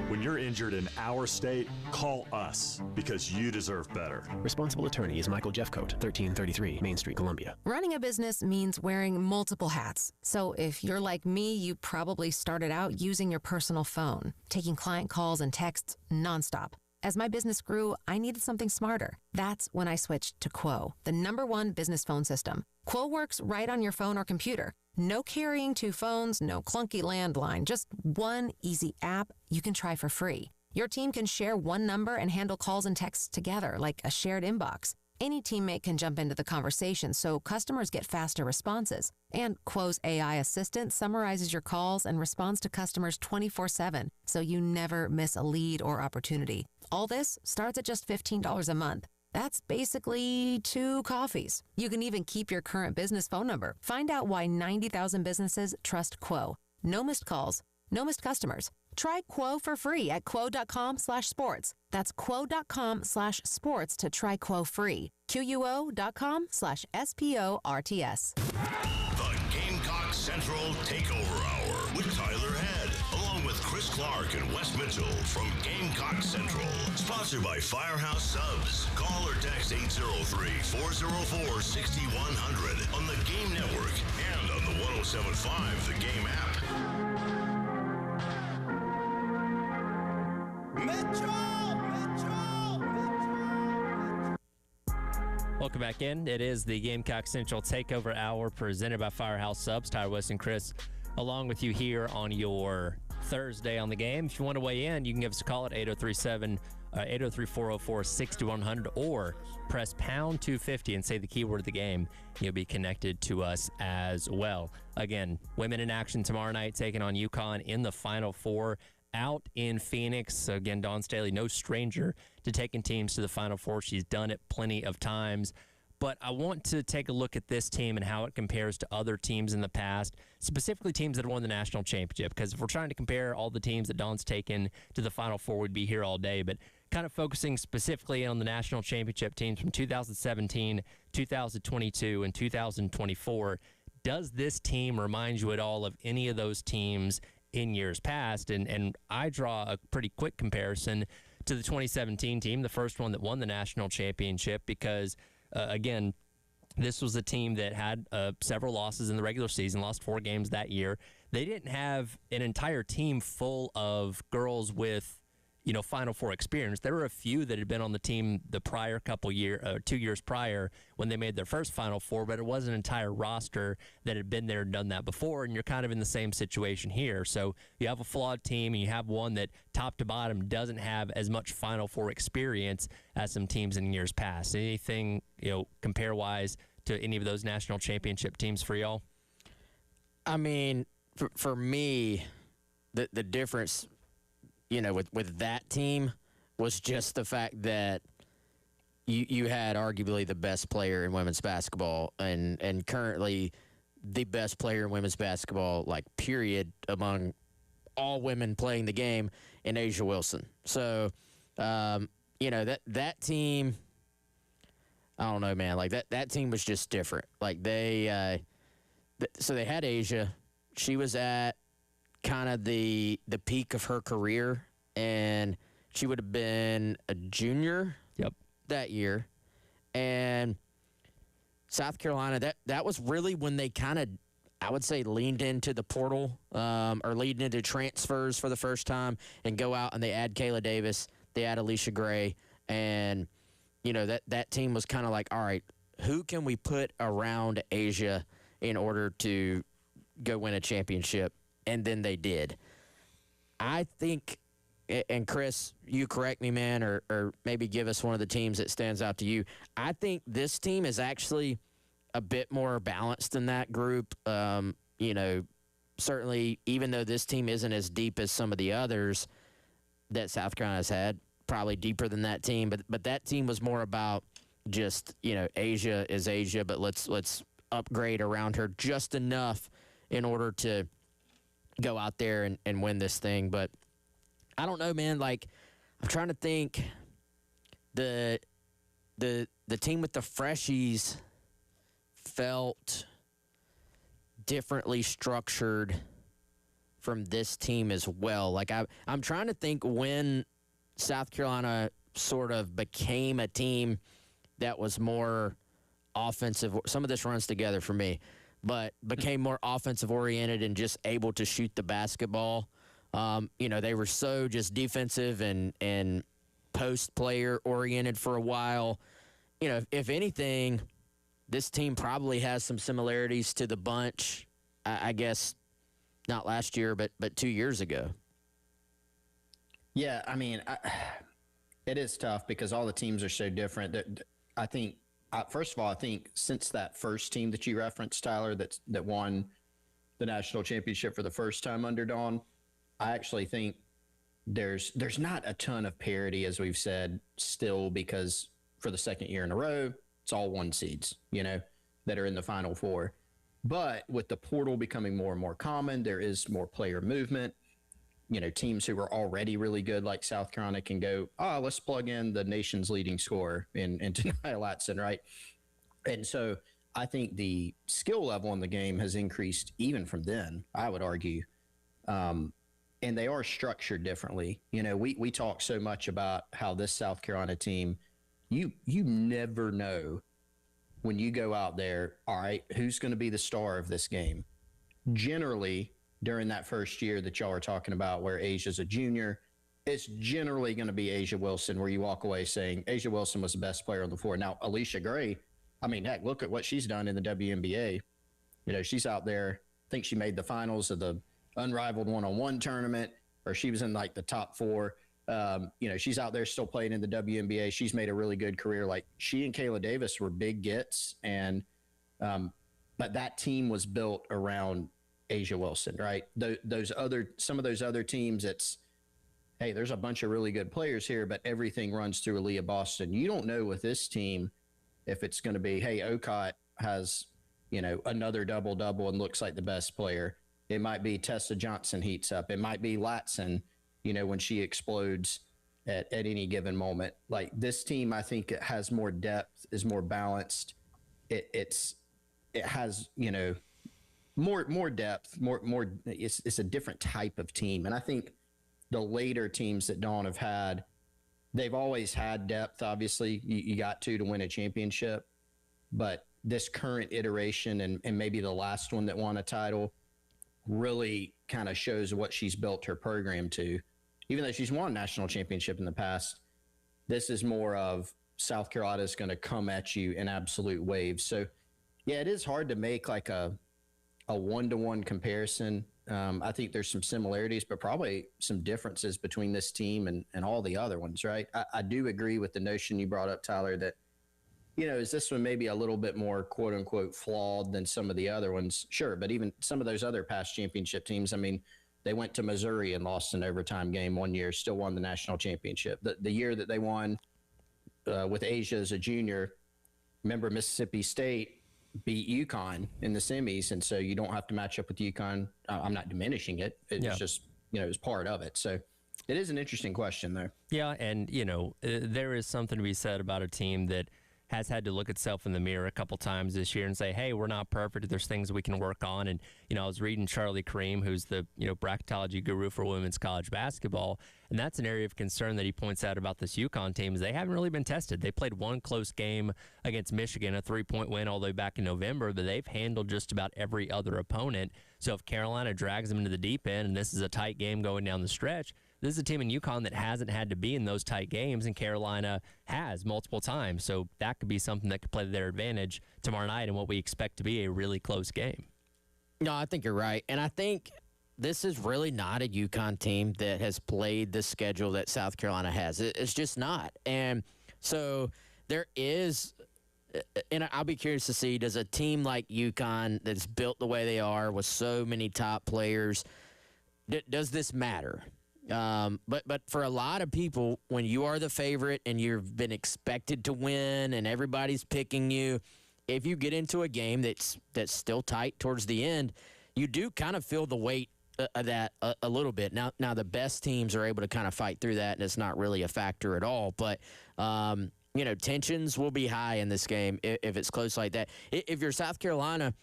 When you're injured in our state, call us because you deserve better.
Responsible attorney is Michael Jeffcoat, 1333 Main Street, Columbia.
Running a business means wearing multiple hats. So if you're like me, you probably started out using your personal phone, taking client calls and texts nonstop. As my business grew, I needed something smarter. That's when I switched to Quo, the #1 business phone system. Quo works right on your phone or computer. No carrying 2 phones, no clunky landline, just one easy app you can try for free. Your team can share one number and handle calls and texts together like a shared inbox. Any teammate can jump into the conversation so customers get faster responses. And Quo's AI assistant summarizes your calls and responds to customers 24/7, so you never miss a lead or opportunity. All this starts at just $15 a month. That's basically 2 coffees. You can even keep your current business phone number. Find out why 90,000 businesses trust Quo. No missed calls, no missed customers. Try Quo for free at quo.com/sports. That's quo.com/sports to try Quo free. QUO.com/SPORTS.
The Gamecock Central Takeover Hour with Tyler Head, along with Chris Clark and Wes Mitchell from Gamecock Central. Sponsored by Firehouse Subs. Call or text 803-404-6100 on the Game Network and on the 107.5 The Game app.
Welcome back in. It is the Gamecock Central Takeover Hour presented by Firehouse Subs. Tyler, West, and Chris along with you here on your Thursday on the game. If you want to weigh in, you can give us a call at 803-404-6100 or press pound 250 and say the keyword of the game. You'll be connected to us as well. Again, women in action tomorrow night taking on UConn in the Final Four out in Phoenix. Again, Dawn Staley, no stranger to taking teams to the Final Four. She's done it plenty of times. But I want to take a look at this team and how it compares to other teams in the past, specifically teams that have won the national championship. Because if we're trying to compare all the teams that Dawn's taken to the Final Four, we'd be here all day. But kind of focusing specifically on the national championship teams from 2017, 2022, and 2024, does this team remind you at all of any of those teams in years past? And I draw a pretty quick comparison to the 2017 team, the first one that won the national championship, because again, this was a team that had several losses in the regular season, lost 4 games that year. They didn't have an entire team full of girls with, Final Four experience. There were a few that had been on the team the prior 2 years prior when they made their first Final Four, but it wasn't an entire roster that had been there and done that before, and you're kind of in the same situation here. So you have a flawed team, and you have one that top to bottom doesn't have as much Final Four experience as some teams in years past. Anything, compare-wise to any of those national championship teams for y'all?
I mean, for me, the difference with that team was just the fact that you had arguably the best player in women's basketball and currently the best player in women's basketball, period, among all women playing the game in Asia Wilson. So, that team, I don't know, man. That team was just different. So they had Asia. She was at kind of the peak of her career, and she would have been a junior that year. And South Carolina, that was really when they kind of, I would say, leaned into the portal or leaned into transfers for the first time and go out and they add Kayla Davis, they add Alicia Gray, and that team was kind of like, all right, who can we put around Asia in order to go win a championship? And then they did. I think, and Chris, you correct me, man, or maybe give us one of the teams that stands out to you. I think this team is actually a bit more balanced than that group. Certainly, even though this team isn't as deep as some of the others that South Carolina's had, probably deeper than that team. But that team was more about just, Asia is Asia, but let's upgrade around her just enough in order to go out there and win this thing. But I don't know, man. I'm trying to think. The team with the freshies felt differently structured from this team as well. Like I'm trying to think when South Carolina sort of became a team that was more offensive. Some of this runs together for me, but became more offensive oriented and just able to shoot the basketball. They were so just defensive and post player oriented for a while. If anything, this team probably has some similarities to the bunch, I guess, not last year, but 2 years ago.
Yeah, I mean, it is tough because all the teams are so different. I think, first of all, I think since that first team that you referenced, Tyler, that won the national championship for the first time under Dawn, I actually think there's not a ton of parity, as we've said, still, because for the second year in a row, it's all one seeds, that are in the Final Four. But with the portal becoming more and more common, there is more player movement. Teams who are already really good, like South Carolina, can go, let's plug in the nation's leading scorer in Taniya Latson, right? And so I think the skill level in the game has increased even from then, I would argue. And they are structured differently. We talk so much about how this South Carolina team, you never know when you go out there, all right, who's going to be the star of this game? Generally, during that first year that y'all are talking about where Asia's a junior, it's generally going to be A'ja Wilson, where you walk away saying A'ja Wilson was the best player on the floor. Now, Alicia Gray, I mean, heck, look at what she's done in the WNBA. She's out there. I think she made the finals of the Unrivaled one-on-one tournament, or she was in like the top 4. She's out there still playing in the WNBA. She's made a really good career. Like, she and Kayla Davis were big gets, and but that team was built around A'ja Wilson, right? Some of those other teams, it's, hey, there's a bunch of really good players here, but everything runs through Aaliyah Boston. You don't know with this team if it's going to be, hey, Okot has, another double-double and looks like the best player. It might be Tessa Johnson heats up. It might be Latson, when she explodes at any given moment. Like, this team, I think it has more depth, is more balanced. It has, more depth, more. It's a different type of team. And I think the later teams that Dawn have had, they've always had depth. Obviously, you got to win a championship, but this current iteration and maybe the last one that won a title really kind of shows what she's built her program to. Even though she's won a national championship in the past, this is more of South Carolina's going to come at you in absolute waves. So, yeah, it is hard to make like a one-to-one comparison. I think there's some similarities, but probably some differences between this team and all the other ones, right? I do agree with the notion you brought up, Tyler, that, is this one maybe a little bit more quote-unquote flawed than some of the other ones? Sure, but even some of those other past championship teams, I mean, they went to Missouri and lost an overtime game one year, still won the national championship. The year that they won with A'ja as a junior, remember Mississippi State beat UConn in the semis, and so you don't have to match up with UConn. I'm not diminishing it. It's just, it was part of it. So it is an interesting question there.
Yeah, and, there is something to be said about a team that has had to look itself in the mirror a couple times this year and say, hey, we're not perfect. There's things we can work on. And, I was reading Charlie Kareem, who's the, bracketology guru for women's college basketball. And that's an area of concern that he points out about this UConn team is they haven't really been tested. They played one close game against Michigan, a 3-point win all the way back in November, but they've handled just about every other opponent. So if Carolina drags them into the deep end and this is a tight game going down the stretch, this is a team in UConn that hasn't had to be in those tight games, and Carolina has multiple times. So that could be something that could play to their advantage tomorrow night in what we expect to be a really close game.
No, I think you're right. And I think this is really not a UConn team that has played the schedule that South Carolina has. It's just not. And so there is, and I'll be curious to see, does a team like UConn that's built the way they are with so many top players, does this matter? But for a lot of people, when you are the favorite and you've been expected to win and everybody's picking you, if you get into a game that's still tight towards the end, you do kind of feel the weight of that a little bit. Now the best teams are able to kind of fight through that, and it's not really a factor at all. But tensions will be high in this game if it's close like that. If you're South Carolina,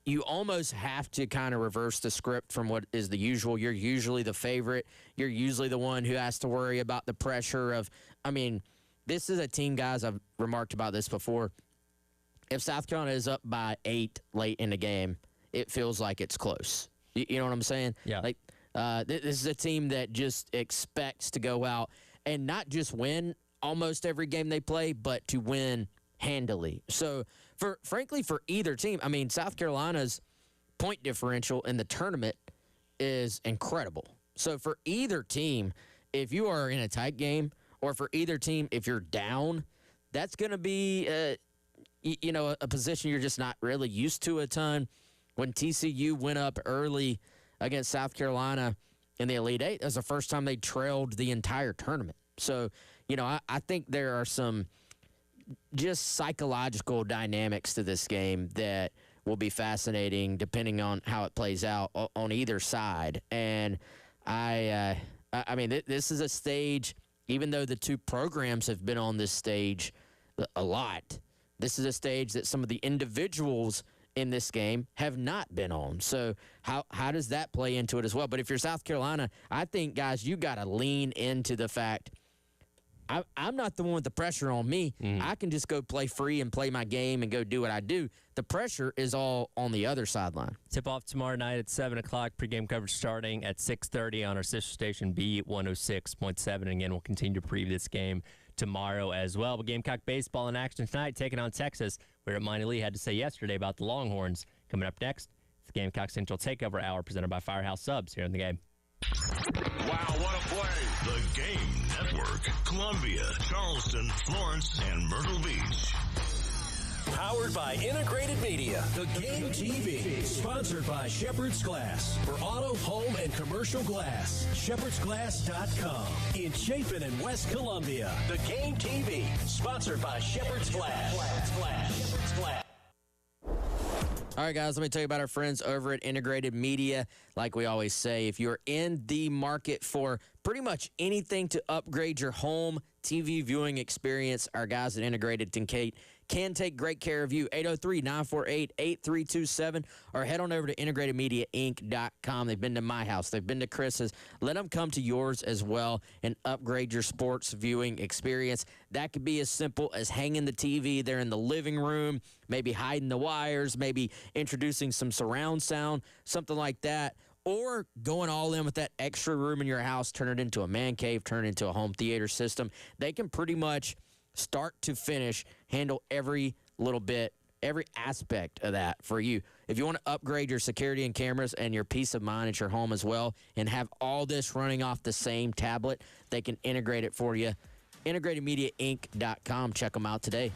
you almost have to kind of reverse the script from what is the usual. You're usually the favorite. You're usually the one who has to worry about the pressure of, this is a team, guys, I've remarked about this before. If South Carolina is up by 8 late in the game, it feels like it's close. You know what I'm saying?
Yeah.
Like, this is a team that just expects to go out and not just win almost every game they play, but to win handily. So, frankly, for either team, South Carolina's point differential in the tournament is incredible. So, for either team, if you are in a tight game, or for either team, if you're down, that's going to be, a position you're just not really used to a ton. When TCU went up early against South Carolina in the Elite Eight, that was the first time they trailed the entire tournament. So, I think there are some just psychological dynamics to this game that will be fascinating depending on how it plays out on either side. And this is a stage, even though the two programs have been on this stage a lot, this is a stage that some of the individuals in this game have not been on. So how does that play into it as well? But if you're South Carolina, I think, guys, you got to lean into the fact I'm not the one with the pressure on me. I can just go play free and play my game and go do what I do. The pressure is all on the other sideline.
Tip-off tomorrow night at 7 o'clock. Pre-game coverage starting at 6:30 on our sister station, B106.7. Again, we'll continue to preview this game tomorrow as well. But Gamecock baseball in action tonight, taking on Texas, where Monty Lee had to say yesterday about the Longhorns. Coming up next, it's the Gamecock Central Takeover Hour presented by Firehouse Subs here in the game.
Wow, what a play. The Game Network. Columbia, Charleston, Florence, and Myrtle Beach.
Powered by Integrated Media. The Game TV. Sponsored by Shepherd's Glass. For auto, home, and commercial glass. ShepherdsGlass.com. In Chapin and West Columbia. The Game TV. Sponsored by Shepherd's Glass. Shepherd's Glass.
All right, guys, let me tell you about our friends over at Integrated Media. Like we always say, if you're in the market for pretty much anything to upgrade your home TV viewing experience, our guys at Integrated can take great care of you. 803-948-8327 or head on over to integratedmediainc.com. They've been to my house. They've been to Chris's. Let them come to yours as well and upgrade your sports viewing experience. That could be as simple as hanging the TV there in the living room, maybe hiding the wires, maybe introducing some surround sound, something like that. Or going all in with that extra room in your house, turn it into a man cave, turn it into a home theater system. They can pretty much start to finish handle every little bit, every aspect of that for you. If you want to upgrade your security and cameras and your peace of mind at your home as well and have all this running off the same tablet, they can integrate it for you. IntegratedMediaInc.com. Check them out today.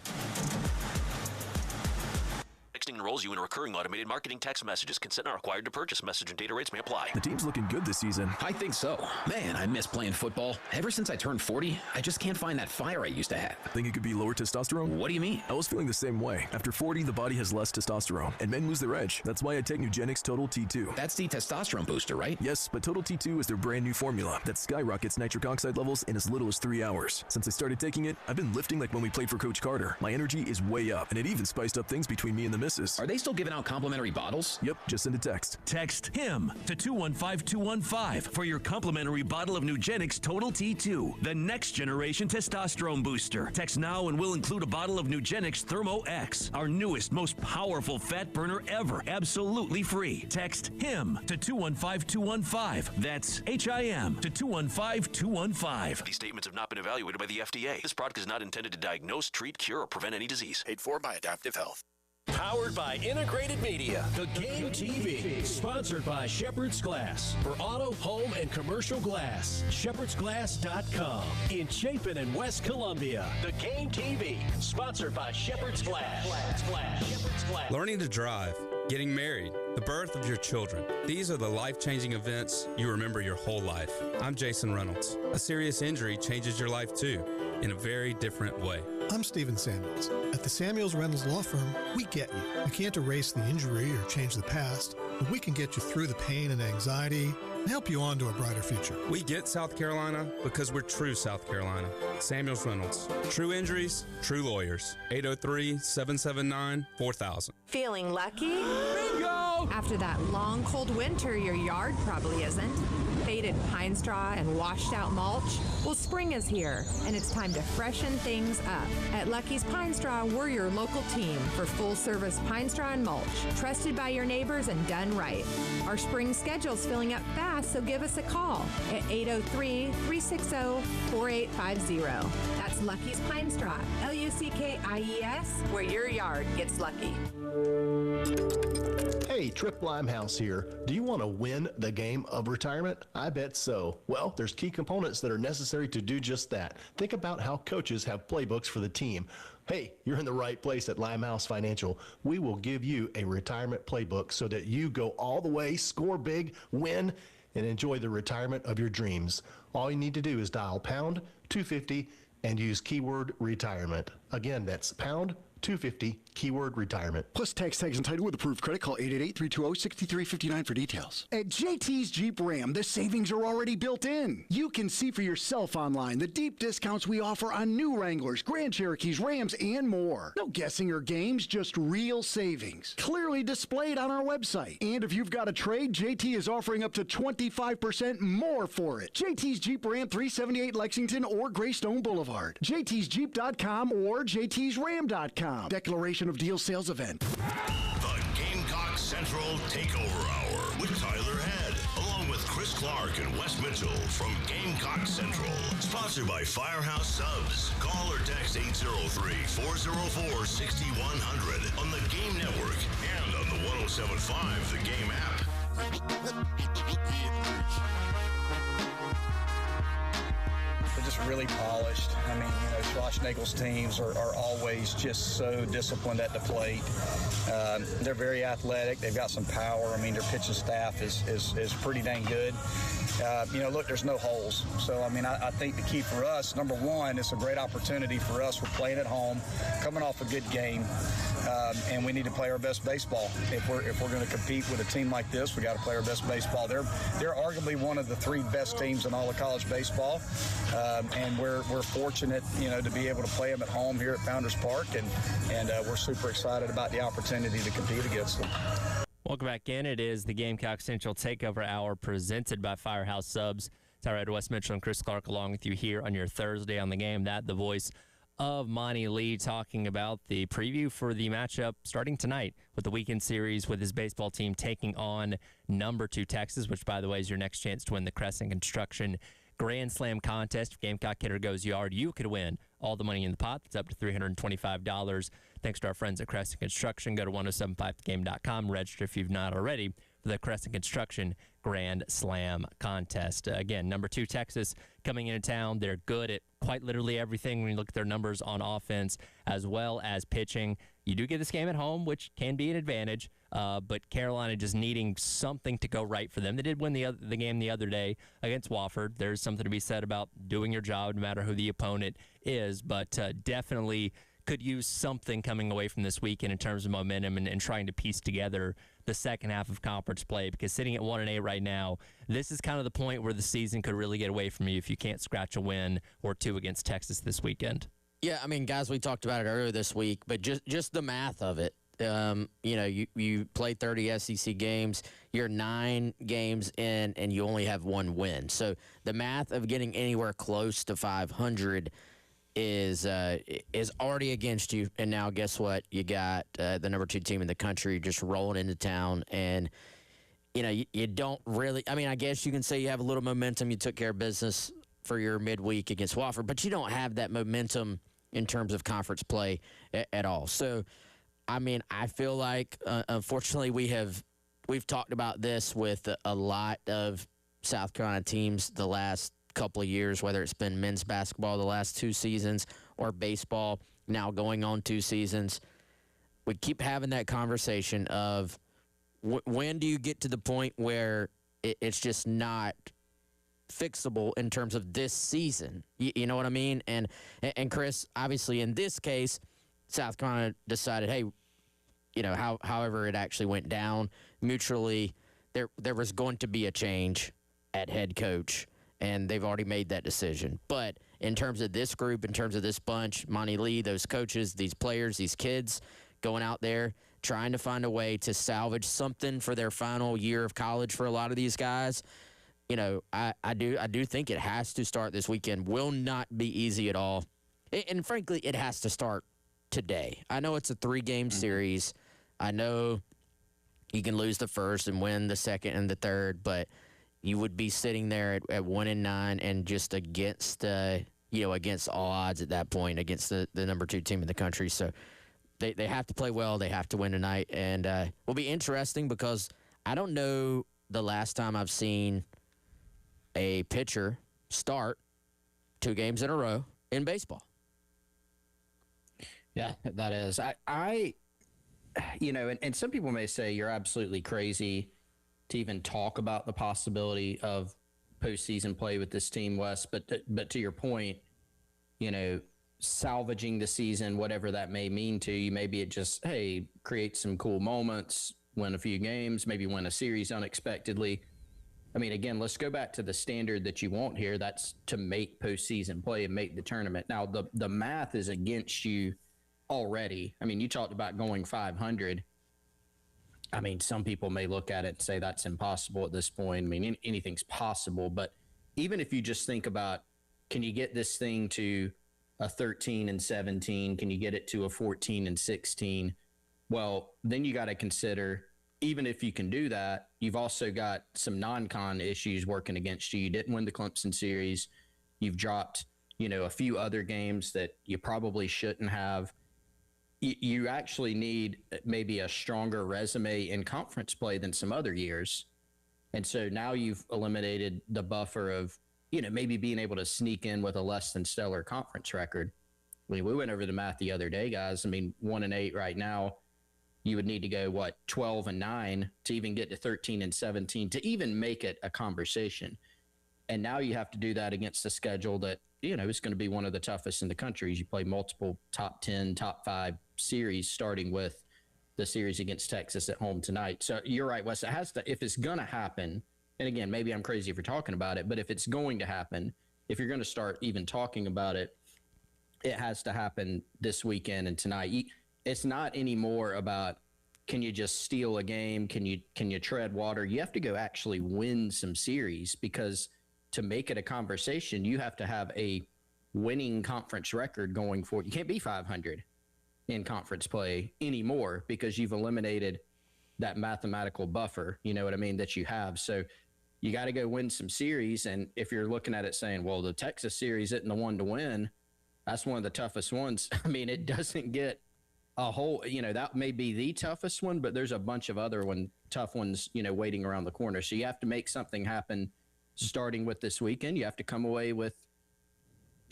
Texting enrolls you in recurring automated marketing text messages. Consent not required to purchase. Message and data rates may apply.
The team's looking good this season.
I think so. Man, I miss playing football. Ever since I turned 40, I just can't find that fire I used to have.
Think it could be lower testosterone?
What do you mean?
I was feeling the same way. After 40, the body has less testosterone, and men lose their edge. That's why I take Nugenix Total T2.
That's the testosterone booster, right?
Yes, but Total T2 is their brand new formula that skyrockets nitric oxide levels in as little as 3 hours. Since I started taking it, I've been lifting like when we played for Coach Carter. My energy is way up, and it even spiced up things between me and the missus.
Are they still giving out complimentary bottles?
Yep, just send a text.
Text HIM to 215-215 for your complimentary bottle of Nugenix Total T2, the next generation testosterone booster. Text now and we'll include a bottle of Nugenix Thermo X, our newest, most powerful fat burner ever, absolutely free. Text HIM to 215-215. That's HIM to 215-215.
These statements have not been evaluated by the FDA. This product is not intended to diagnose, treat, cure, or prevent any disease.
Paid for by Adaptive Health.
Powered by Integrated Media. The Game TV. Sponsored by Shepherd's Glass. For auto, home, and commercial glass. ShepherdsGlass.com. In Chapin and West Columbia. The Game TV. Sponsored by Shepherd's Glass. Shepherd's Glass.
Learning to drive, getting married, the birth of your children. These are the life-changing events you remember your whole life. I'm Jason Reynolds. A serious injury changes your life too, in a very different way.
I'm Stephen Samuels. At the Samuels Reynolds Law Firm, we get you. We can't erase the injury or change the past, but we can get you through the pain and anxiety, and help you on to a brighter future.
We get South Carolina because we're true South Carolina. Samuels Reynolds. True injuries, true lawyers. 803-779-4000.
Feeling lucky?
Bingo!
After that long, cold winter, your yard probably isn't. Faded pine straw and washed out mulch? Well, spring is here, and it's time to freshen things up. At Lucky's Pine Straw, we're your local team for full-service pine straw and mulch, trusted by your neighbors and done right. Our spring schedule's filling up fast, so give us a call at 803-360-4850. That's Lucky's Pine Straw, Luckies, where your yard gets lucky.
Hey, Trip Limehouse here. Do you want to win the game of retirement? I bet so. Well, there's key components that are necessary to do just that. Think about how coaches have playbooks for the team. Hey, you're in the right place at Limehouse Financial. We will give you a retirement playbook so that you go all the way, score big, win, and enjoy the retirement of your dreams. All you need to do is dial pound 250 and use keyword retirement. Again, that's pound 250, keyword retirement.
Plus tax tags and title with approved credit. Call 888-320-6359 for details. At JT's Jeep Ram, the savings are already built in. You can see for yourself online the deep discounts we offer on new Wranglers, Grand Cherokees, Rams, and more. No guessing or games, just real savings. Clearly displayed on our website. And if you've got a trade, JT is offering up to 25% more for it. JT's Jeep Ram, 378 Lexington or Greystone Boulevard. JT'sJeep.com or JT'sRam.com. Declaration of Deal Sales Event.
The Gamecock Central Takeover Hour with Tyler Head, along with Chris Clark and Wes Mitchell from Gamecock Central. Sponsored by Firehouse Subs. Call or text 803-404-6100 on the Game Network and on the 107.5 The Game app.
They're just really polished. I mean, Schlossnagel's teams are always just so disciplined at the plate. They're very athletic. They've got some power. I mean, their pitching staff is pretty dang good. Look, there's no holes. So, I mean, I think the key for us, number one, it's a great opportunity for us. We're playing at home, coming off a good game, and we need to play our best baseball. If we're going to compete with a team like this, we got to play our best baseball. They're arguably one of the three best teams in all of college baseball, and we're fortunate, to be able to play them at home here at Founders Park, and we're super excited about the opportunity to compete against them.
Welcome back in. It is the Gamecock Central Takeover Hour presented by Firehouse Subs. Tyler Head, Wes Mitchell, and Chris Clark along with you here on your Thursday on the Game. That the voice of Monty Lee talking about the preview for the matchup starting tonight with the weekend series with his baseball team taking on number 2 Texas, which, by the way, is your next chance to win the Crescent Construction Grand Slam contest. If Gamecock hitter goes yard, you could win all the money in the pot. That's up to $325. Thanks to our friends at Crescent Construction. Go to 1075thegame.com. Register if you've not already for the Crescent Construction Grand Slam contest. Again, number 2 Texas coming into town. They're good at quite literally everything when you look at their numbers on offense as well as pitching. You do get this game at home, which can be an advantage, but Carolina just needing something to go right for them. They did win the game the other day against Wofford. There's something to be said about doing your job no matter who the opponent is, but definitely could use something coming away from this weekend in terms of momentum and trying to piece together the second half of conference play, because sitting at 1-8 right now, this is kind of the point where the season could really get away from you if you can't scratch a win or 2 against Texas this weekend.
Yeah, I mean, guys, we talked about it earlier this week, but just the math of it. You play 30 SEC games, you're 9 games in, and you only have 1 win. So the math of getting anywhere close to 500 is already against you. And now guess what? You got the number 2 team in the country just rolling into town, and you don't really. I mean, I guess you can say you have a little momentum. You took care of business for your midweek against Wofford, but you don't have that momentum in terms of conference play at all. So, I mean, I feel like unfortunately we've talked about this with a lot of South Carolina teams the last couple of years, whether it's been men's basketball the last 2 seasons or baseball now going on 2 seasons. We keep having that conversation of when do you get to the point where it's just not fixable in terms of this season? You know what I mean? And Chris, obviously in this case, South Carolina decided, hey, however it actually went down mutually, there was going to be a change at head coach, and they've already made that decision. But in terms of this group, in terms of this bunch, Monty Lee, those coaches, these players, these kids going out there trying to find a way to salvage something for their final year of college for a lot of these guys, you know, I do think it has to start this weekend. Will not be easy at all. And frankly, it has to start today. I know it's a 3-game series. I know you can lose the first and win the second and the third, but you would be sitting there at 1-9 and just against against all odds at that point, against the number 2 team in the country. So they have to play well. They have to win tonight. And it will be interesting because I don't know the last time I've seen a pitcher start 2 games in a row in baseball.
Yeah, that is. I you know, and some people may say you're absolutely crazy to even talk about the possibility of postseason play with this team, Wes. But to your point, you know, salvaging the season, whatever that may mean to you, maybe it just, hey, create some cool moments, win a few games, maybe win a series unexpectedly. I mean, again, let's go back to the standard that you want here. That's to make postseason play and make the tournament. Now, the math is against you already. I mean, you talked about going 500. I mean, some people may look at it and say that's impossible at this point. I mean, anything's possible. But even if you just think about, can you get this thing to a 13-17? Can you get it to a 14-16? Well, then you got to consider, even if you can do that, you've also got some non-con issues working against you. You didn't win the Clemson series. You've dropped, you know, a few other games that you probably shouldn't have. You actually need maybe a stronger resume in conference play than some other years. And so now you've eliminated the buffer of, you know, maybe being able to sneak in with a less than stellar conference record. I mean, we went over the math the other day, guys. I mean, 1-8 right now, you would need to go, 12-9 to even get to 13-17 to even make it a conversation. And now you have to do that against a schedule that, you know, is going to be one of the toughest in the country. You play multiple top 10, top 5 series, starting with the series against Texas at home tonight. So you're right, Wes. It has to, if it's going to happen, and again, maybe I'm crazy for talking about it, but if it's going to happen, if you're going to start even talking about it, it has to happen this weekend and tonight. It's not anymore about, can you just steal a game? Can you tread water? You have to go actually win some series, because to make it a conversation, you have to have a winning conference record going forward. You can't be 500 in conference play anymore because you've eliminated that mathematical buffer, you know what I mean, that you have. So you got to go win some series. And if you're looking at it saying, well, the Texas series isn't the one to win, that's one of the toughest ones. I mean, it doesn't get a whole, you know, that may be the toughest one, but there's a bunch of other tough ones, you know, waiting around the corner. So you have to make something happen starting with this weekend. You have to come away with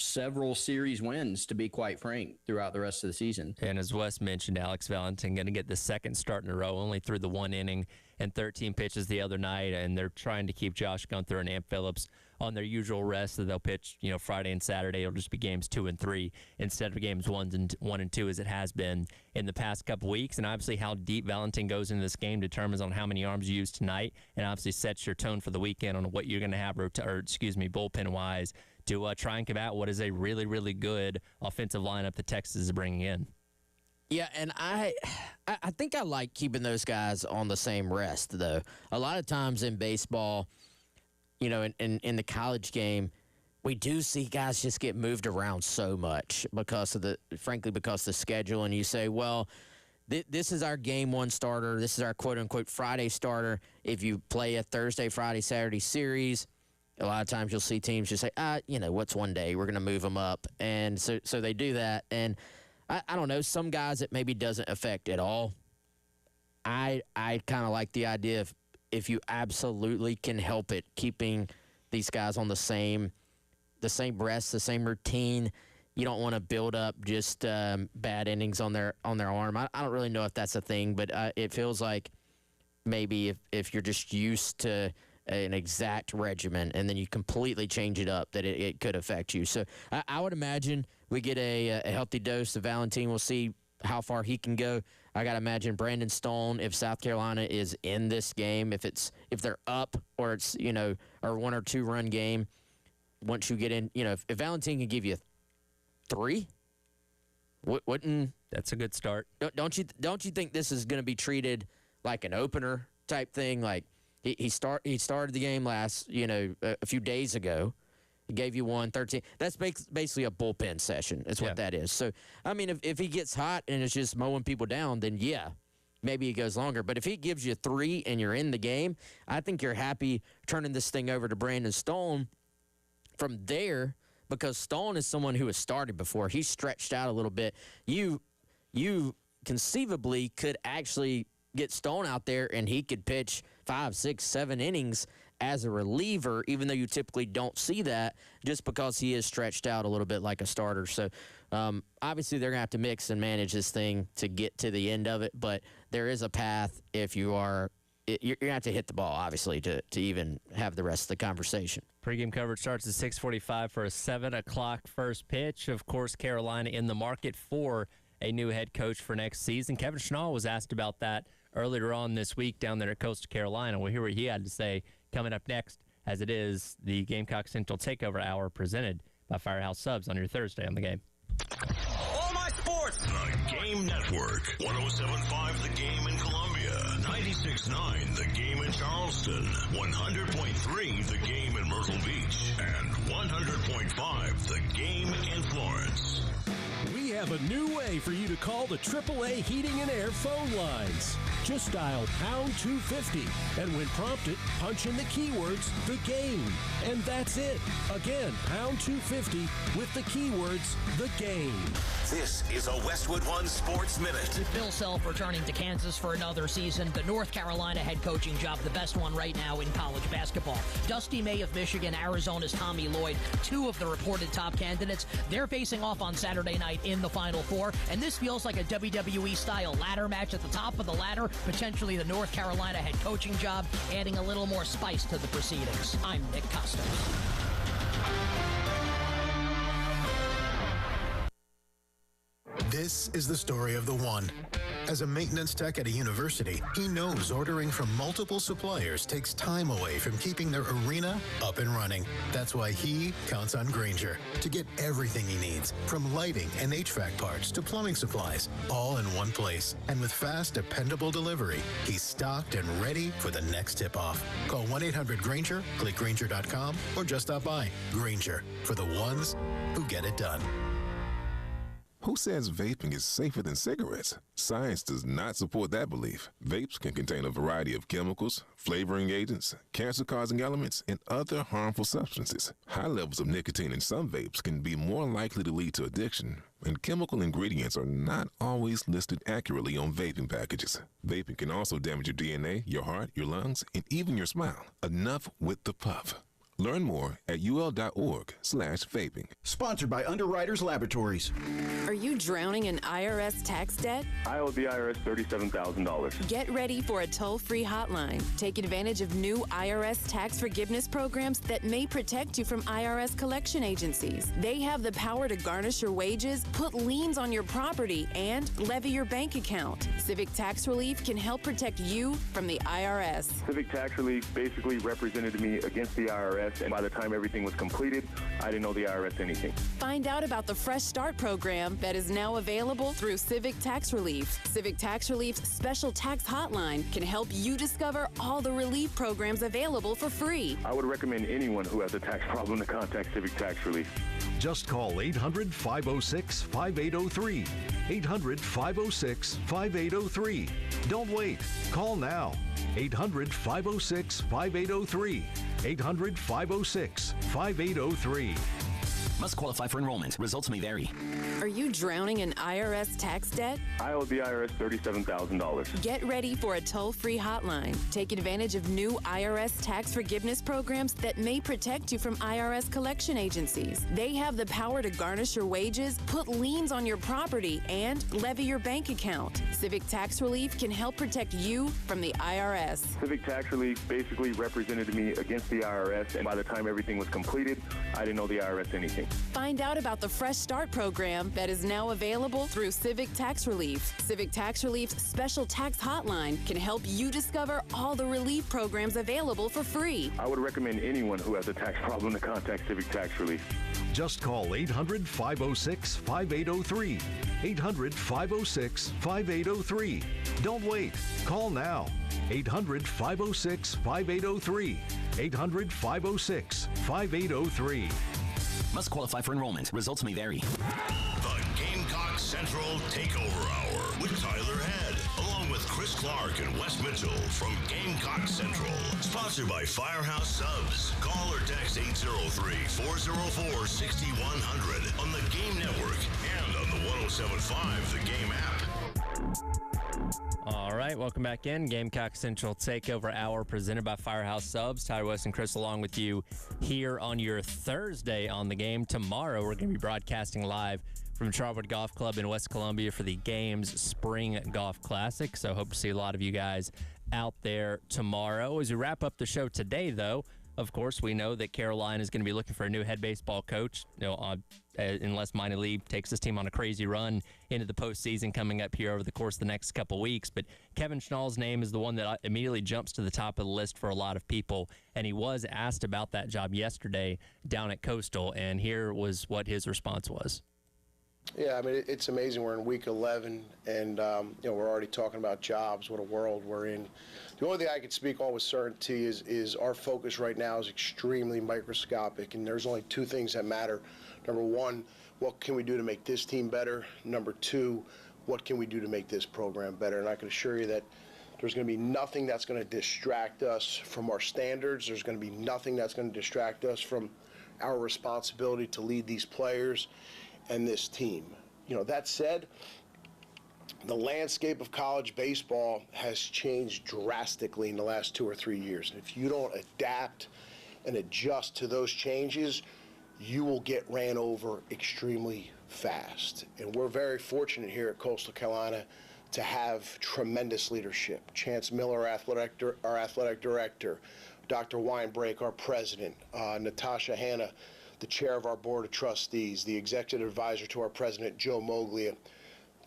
several series wins, to be quite frank, throughout the rest of the season.
And as Wes mentioned, Alex Valentin going to get the second start in a row, only threw the 1 inning and 13 pitches the other night, and they're trying to keep Josh Gunther and Amp Phillips on their usual rest, so they'll pitch, you know, Friday and Saturday. It'll just be games 2 and 3 instead of games 1 and 2 as it has been in the past couple weeks. And obviously how deep Valentin goes into this game determines on how many arms you use tonight, and obviously sets your tone for the weekend on what you're going to have, bullpen-wise, to try and combat what is a really, really good offensive lineup that Texas is bringing in.
Yeah, and I think I like keeping those guys on the same rest, though. A lot of times in baseball, you know, in the college game, we do see guys just get moved around so much because of the schedule. And you say, well, this is our game 1 starter. This is our quote-unquote Friday starter. If you play a Thursday, Friday, Saturday series, a lot of times you'll see teams just say, you know, what's one day? We're going to move them up. And so they do that. And I don't know, some guys it maybe doesn't affect at all. I kind of like the idea of, if you absolutely can help it, keeping these guys on the same rest, the same routine. You don't want to build up just bad innings on their arm. I don't really know if that's a thing, but it feels like maybe if you're just used to an exact regimen and then you completely change it up, that it could affect you. So I would imagine we get a healthy dose of Valentin. We'll see how far he can go. I got to imagine Brandon Stone, if South Carolina is in this game, if they're up or it's, or 1 or 2 run game, once you get in, if Valentine can give you 3, wouldn't
that's a good start.
Don't you think this is going to be treated like an opener type thing? Like he started the game last, a few days ago. He gave you 13. That's basically a bullpen session. That's what that is. So, I mean, if he gets hot and it's just mowing people down, then yeah, maybe he goes longer. But if he gives you 3 and you're in the game, I think you're happy turning this thing over to Brandon Stone from there, because Stone is someone who has started before. He's stretched out a little bit. You conceivably could actually get Stone out there and he could pitch 5, 6, 7 innings as a reliever, even though you typically don't see that, just because he is stretched out a little bit like a starter. So obviously they're going to have to mix and manage this thing to get to the end of it, but there is a path if you're going to have to hit the ball, obviously, to even have the rest of the conversation.
Pre-game coverage starts at 6:45 for a 7 o'clock first pitch. Of course, Carolina in the market for a new head coach for next season. Kevin Schnall was asked about that earlier on this week down there at Coastal Carolina. We'll hear what he had to say coming up next, as it is the Gamecock Central Takeover Hour presented by Firehouse Subs on your Thursday on the Game.
All my sports. The Game Network. 107.5 The Game in Columbia. 96.9 The Game in Charleston. 100.3 The Game in Myrtle Beach. And 100.5 The Game in Florence.
We have a new way for you to call the AAA Heating and Air phone lines. Just dial pound 250, and when prompted, punch in the keywords, the game. And that's it. Again, pound 250 with the keywords, the game.
This is a Westwood One Sports Minute.
With Bill Self returning to Kansas for another season, the North Carolina head coaching job, the best one right now in college basketball. Dusty May of Michigan, Arizona's Tommy Lloyd, 2 of the reported top candidates. They're facing off on Saturday night in the Final Four, and this feels like a WWE-style ladder match at the top of the ladder, potentially the North Carolina head coaching job, adding a little more spice to the proceedings. I'm Nick Costos.
This is the story of the one. As a maintenance tech at a university, he knows ordering from multiple suppliers takes time away from keeping their arena up and running. That's why he counts on Grainger to get everything he needs, from lighting and HVAC parts to plumbing supplies, all in one place. And with fast, dependable delivery, he's stocked and ready for the next tip-off. Call 1-800-GRAINGER, click Grainger.com, or just stop by. Grainger, for the ones who get it done.
Who says vaping is safer than cigarettes? Science does not support that belief. Vapes can contain a variety of chemicals, flavoring agents, cancer-causing elements, and other harmful substances. High levels of nicotine in some vapes can be more likely to lead to addiction, and chemical ingredients are not always listed accurately on vaping packages. Vaping can also damage your DNA, your heart, your lungs, and even your smile. Enough with the puff. Learn more at ul.org/vaping.
Sponsored by Underwriters Laboratories.
Are you drowning in IRS tax debt?
I owe the IRS $37,000.
Get ready for a toll-free hotline. Take advantage of new IRS tax forgiveness programs that may protect you from IRS collection agencies. They have the power to garnish your wages, put liens on your property, and levy your bank account. Civic Tax Relief can help protect you from the IRS.
Civic Tax Relief basically represented me against the IRS. And by the time everything was completed, I didn't owe the IRS anything.
Find out about the Fresh Start program that is now available through Civic Tax Relief. Civic Tax Relief's special tax hotline can help you discover all the relief programs available for free.
I would recommend anyone who has a tax problem to contact Civic Tax Relief.
Just call 800-506-5803. 800-506-5803. Don't wait. Call now. 800-506-5803. 800-506-5803.
Must qualify for enrollment. Results may vary.
Are you drowning in IRS tax debt?
I owe the IRS $37,000.
Get ready for a toll-free hotline. Take advantage of new IRS tax forgiveness programs that may protect you from IRS collection agencies. They have the power to garnish your wages, put liens on your property, and levy your bank account. Civic Tax Relief can help protect you from the IRS.
Civic Tax Relief basically represented me against the IRS, and by the time everything was completed, I didn't know the IRS anything.
Find out about the Fresh Start program that is now available through Civic Tax Relief. Civic Tax Relief's special tax hotline can help you discover all the relief programs available for free.
I would recommend anyone who has a tax problem to contact Civic Tax Relief.
Just call 800-506-5803. 800-506-5803. Don't wait. Call now. 800-506-5803. 800-506-5803.
Must qualify for enrollment. Results may vary.
The Gamecock Central Takeover Hour with Tyler Head, along with Chris Clark and Wes Mitchell from Gamecock Central. Sponsored by Firehouse Subs. Call or text 803-404-6100 on the Game Network and on the 107.5 The Game app.
All right, welcome back in. Gamecock Central Takeover Hour presented by Firehouse Subs. Tyler, West, and Chris along with you here on your Thursday on the Game. Tomorrow, we're going to be broadcasting live from Charwood Golf Club in West Columbia for the Games Spring Golf Classic. So hope to see a lot of you guys out there tomorrow. As we wrap up the show today, though, of course, we know that Carolina is going to be looking for a new head baseball coach, unless Minor League takes this team on a crazy run into the postseason coming up here over the course of the next couple weeks. But Kevin Schnall's name is the one that immediately jumps to the top of the list for a lot of people, and he was asked about that job yesterday down at Coastal, and here was what his response was.
Yeah, I mean, it's amazing. We're in week 11, and we're already talking about jobs. What a world we're in. The only thing I can speak on with certainty is our focus right now is extremely microscopic, and there's only two things that matter. Number one, what can we do to make this team better? Number two, what can we do to make this program better? And I can assure you that there's going to be nothing that's going to distract us from our standards. There's going to be nothing that's going to distract us from our responsibility to lead these players and this team. That said, the landscape of college baseball has changed drastically in the last 2 or 3 years. And if you don't adapt and adjust to those changes, you will get ran over extremely fast. And we're very fortunate here at Coastal Carolina to have tremendous leadership. Chance Miller, our athletic director, Dr. Weinbrake, our president, Natasha Hanna, the chair of our board of trustees, the executive advisor to our president, Joe Moglia.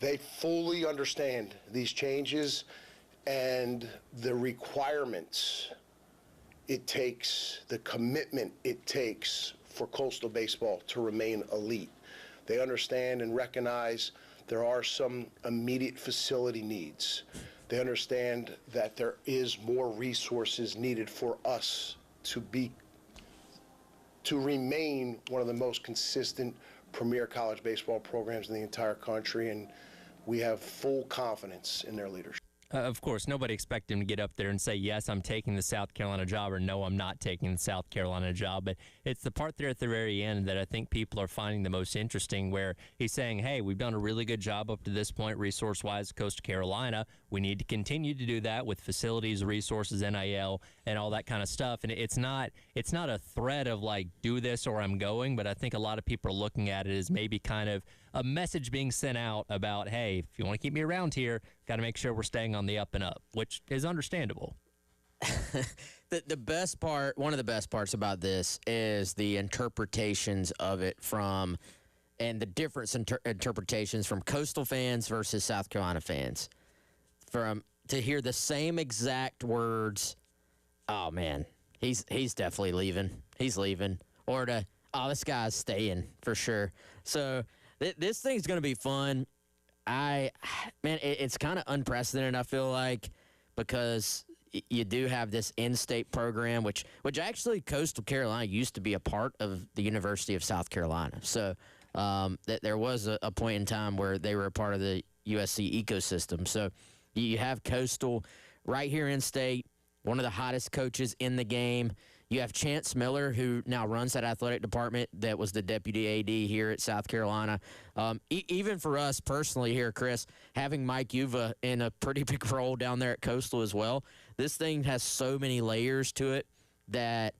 They fully understand these changes and the requirements it takes, the commitment it takes for Coastal baseball to remain elite. They understand and recognize there are some immediate facility needs. They understand that there is more resources needed for us to remain one of the most consistent premier college baseball programs in the entire country, and we have full confidence in their leadership.
Of course, nobody expected him to get up there and say, yes, I'm taking the South Carolina job, or no, I'm not taking the South Carolina job. But it's the part there at the very end that I think people are finding the most interesting, where he's saying, hey, we've done a really good job up to this point, resource-wise, Coastal Carolina. We need to continue to do that with facilities, resources, NIL, and all that kind of stuff. And it's not a threat of like, do this or I'm going, but I think a lot of people are looking at it as maybe kind of a message being sent out about, hey, if you want to keep me around here, got to make sure we're staying on the up and up, which is understandable.
The best part, one of the best parts about this is the interpretations of it and the different interpretations from Coastal fans versus South Carolina fans. To hear the same exact words, oh man, he's definitely leaving. He's leaving. Or this guy's staying for sure. So this thing's going to be fun. It's kind of unprecedented, I feel like, because you do have this in-state program, which actually Coastal Carolina used to be a part of the University of South Carolina. So there was a point in time where they were a part of the USC ecosystem. So you have Coastal right here in state, one of the hottest coaches in the game. You have Chance Miller, who now runs that athletic department that was the deputy AD here at South Carolina. Even for us personally here, Chris, having Mike Uva in a pretty big role down there at Coastal as well, this thing has so many layers to it that,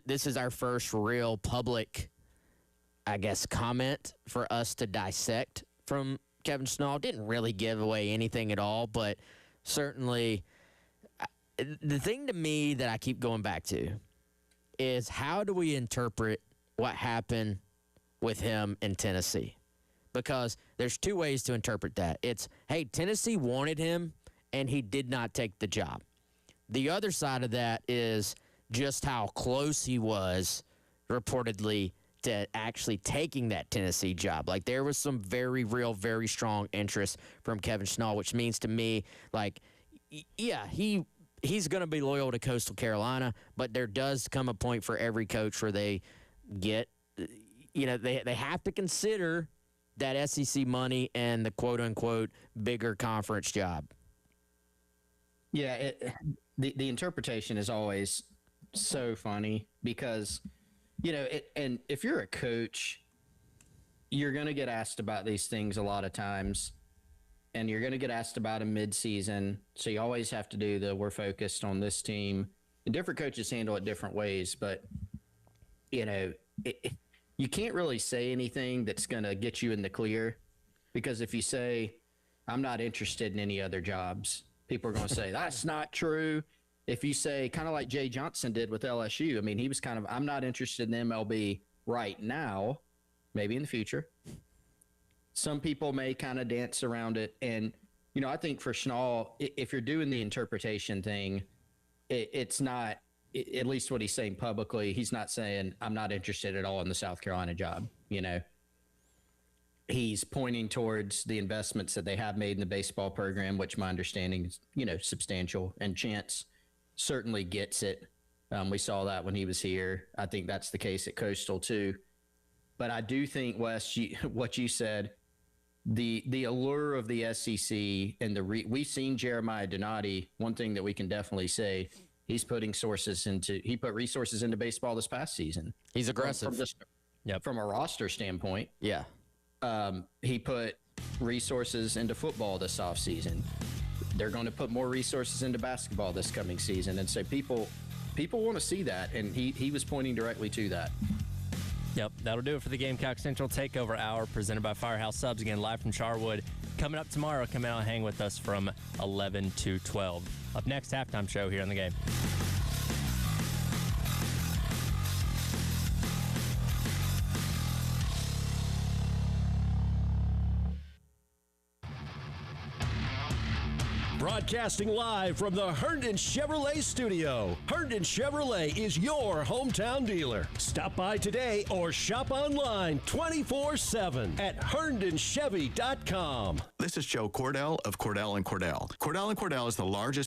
this is our first real public, I guess, comment for us to dissect from Kevin Schnall didn't really give away anything at all, but certainly the thing to me that I keep going back to is how do we interpret what happened with him in Tennessee? Because there's two ways to interpret that. It's, hey, Tennessee wanted him, and he did not take the job. The other side of that is just how close he was, reportedly, to actually taking that Tennessee job. Like, there was some very real, very strong interest from Kevin Schnall, which means to me, like, yeah, he's going to be loyal to Coastal Carolina, but there does come a point for every coach where they get, they have to consider that SEC money and the quote-unquote bigger conference job.
Yeah, the interpretation is always so funny because, and if you're a coach, you're going to get asked about these things a lot of times, and you're going to get asked about them mid-season, so you always have to do we're focused on this team. And different coaches handle it different ways, but, you can't really say anything that's going to get you in the clear, because if you say, I'm not interested in any other jobs, people are going to say, that's not true. If you say, kind of like Jay Johnson did with LSU, I mean, he was kind of, I'm not interested in MLB right now, maybe in the future. Some people may kind of dance around it. And, I think for Schnall, if you're doing the interpretation thing, it's not, at least what he's saying publicly, he's not saying, I'm not interested at all in the South Carolina job. He's pointing towards the investments that they have made in the baseball program, which my understanding is, substantial. And Chance certainly gets it. We saw that when he was here. I think that's the case at Coastal too. But I do think, Wes, what you said, the allure of the SEC and we've seen Jeremiah Donati. One thing that we can definitely say, he put resources into baseball this past season.
He's aggressive.
From a roster standpoint.
Yeah.
He put resources into football this offseason. They're going to put more resources into basketball this coming season. And so people want to see that, and he was pointing directly to that.
Yep, that'll do it for the Gamecock Central Takeover Hour presented by Firehouse Subs, again, live from Charwood. Coming up tomorrow, come out and hang with us from 11 to 12. Up next, halftime show here on The Game.
Broadcasting live from the Herndon Chevrolet studio. Herndon Chevrolet is your hometown dealer. Stop by today or shop online 24/7 at HerndonChevy.com.
This is Joe Cordell of Cordell & Cordell. Cordell & Cordell is the largest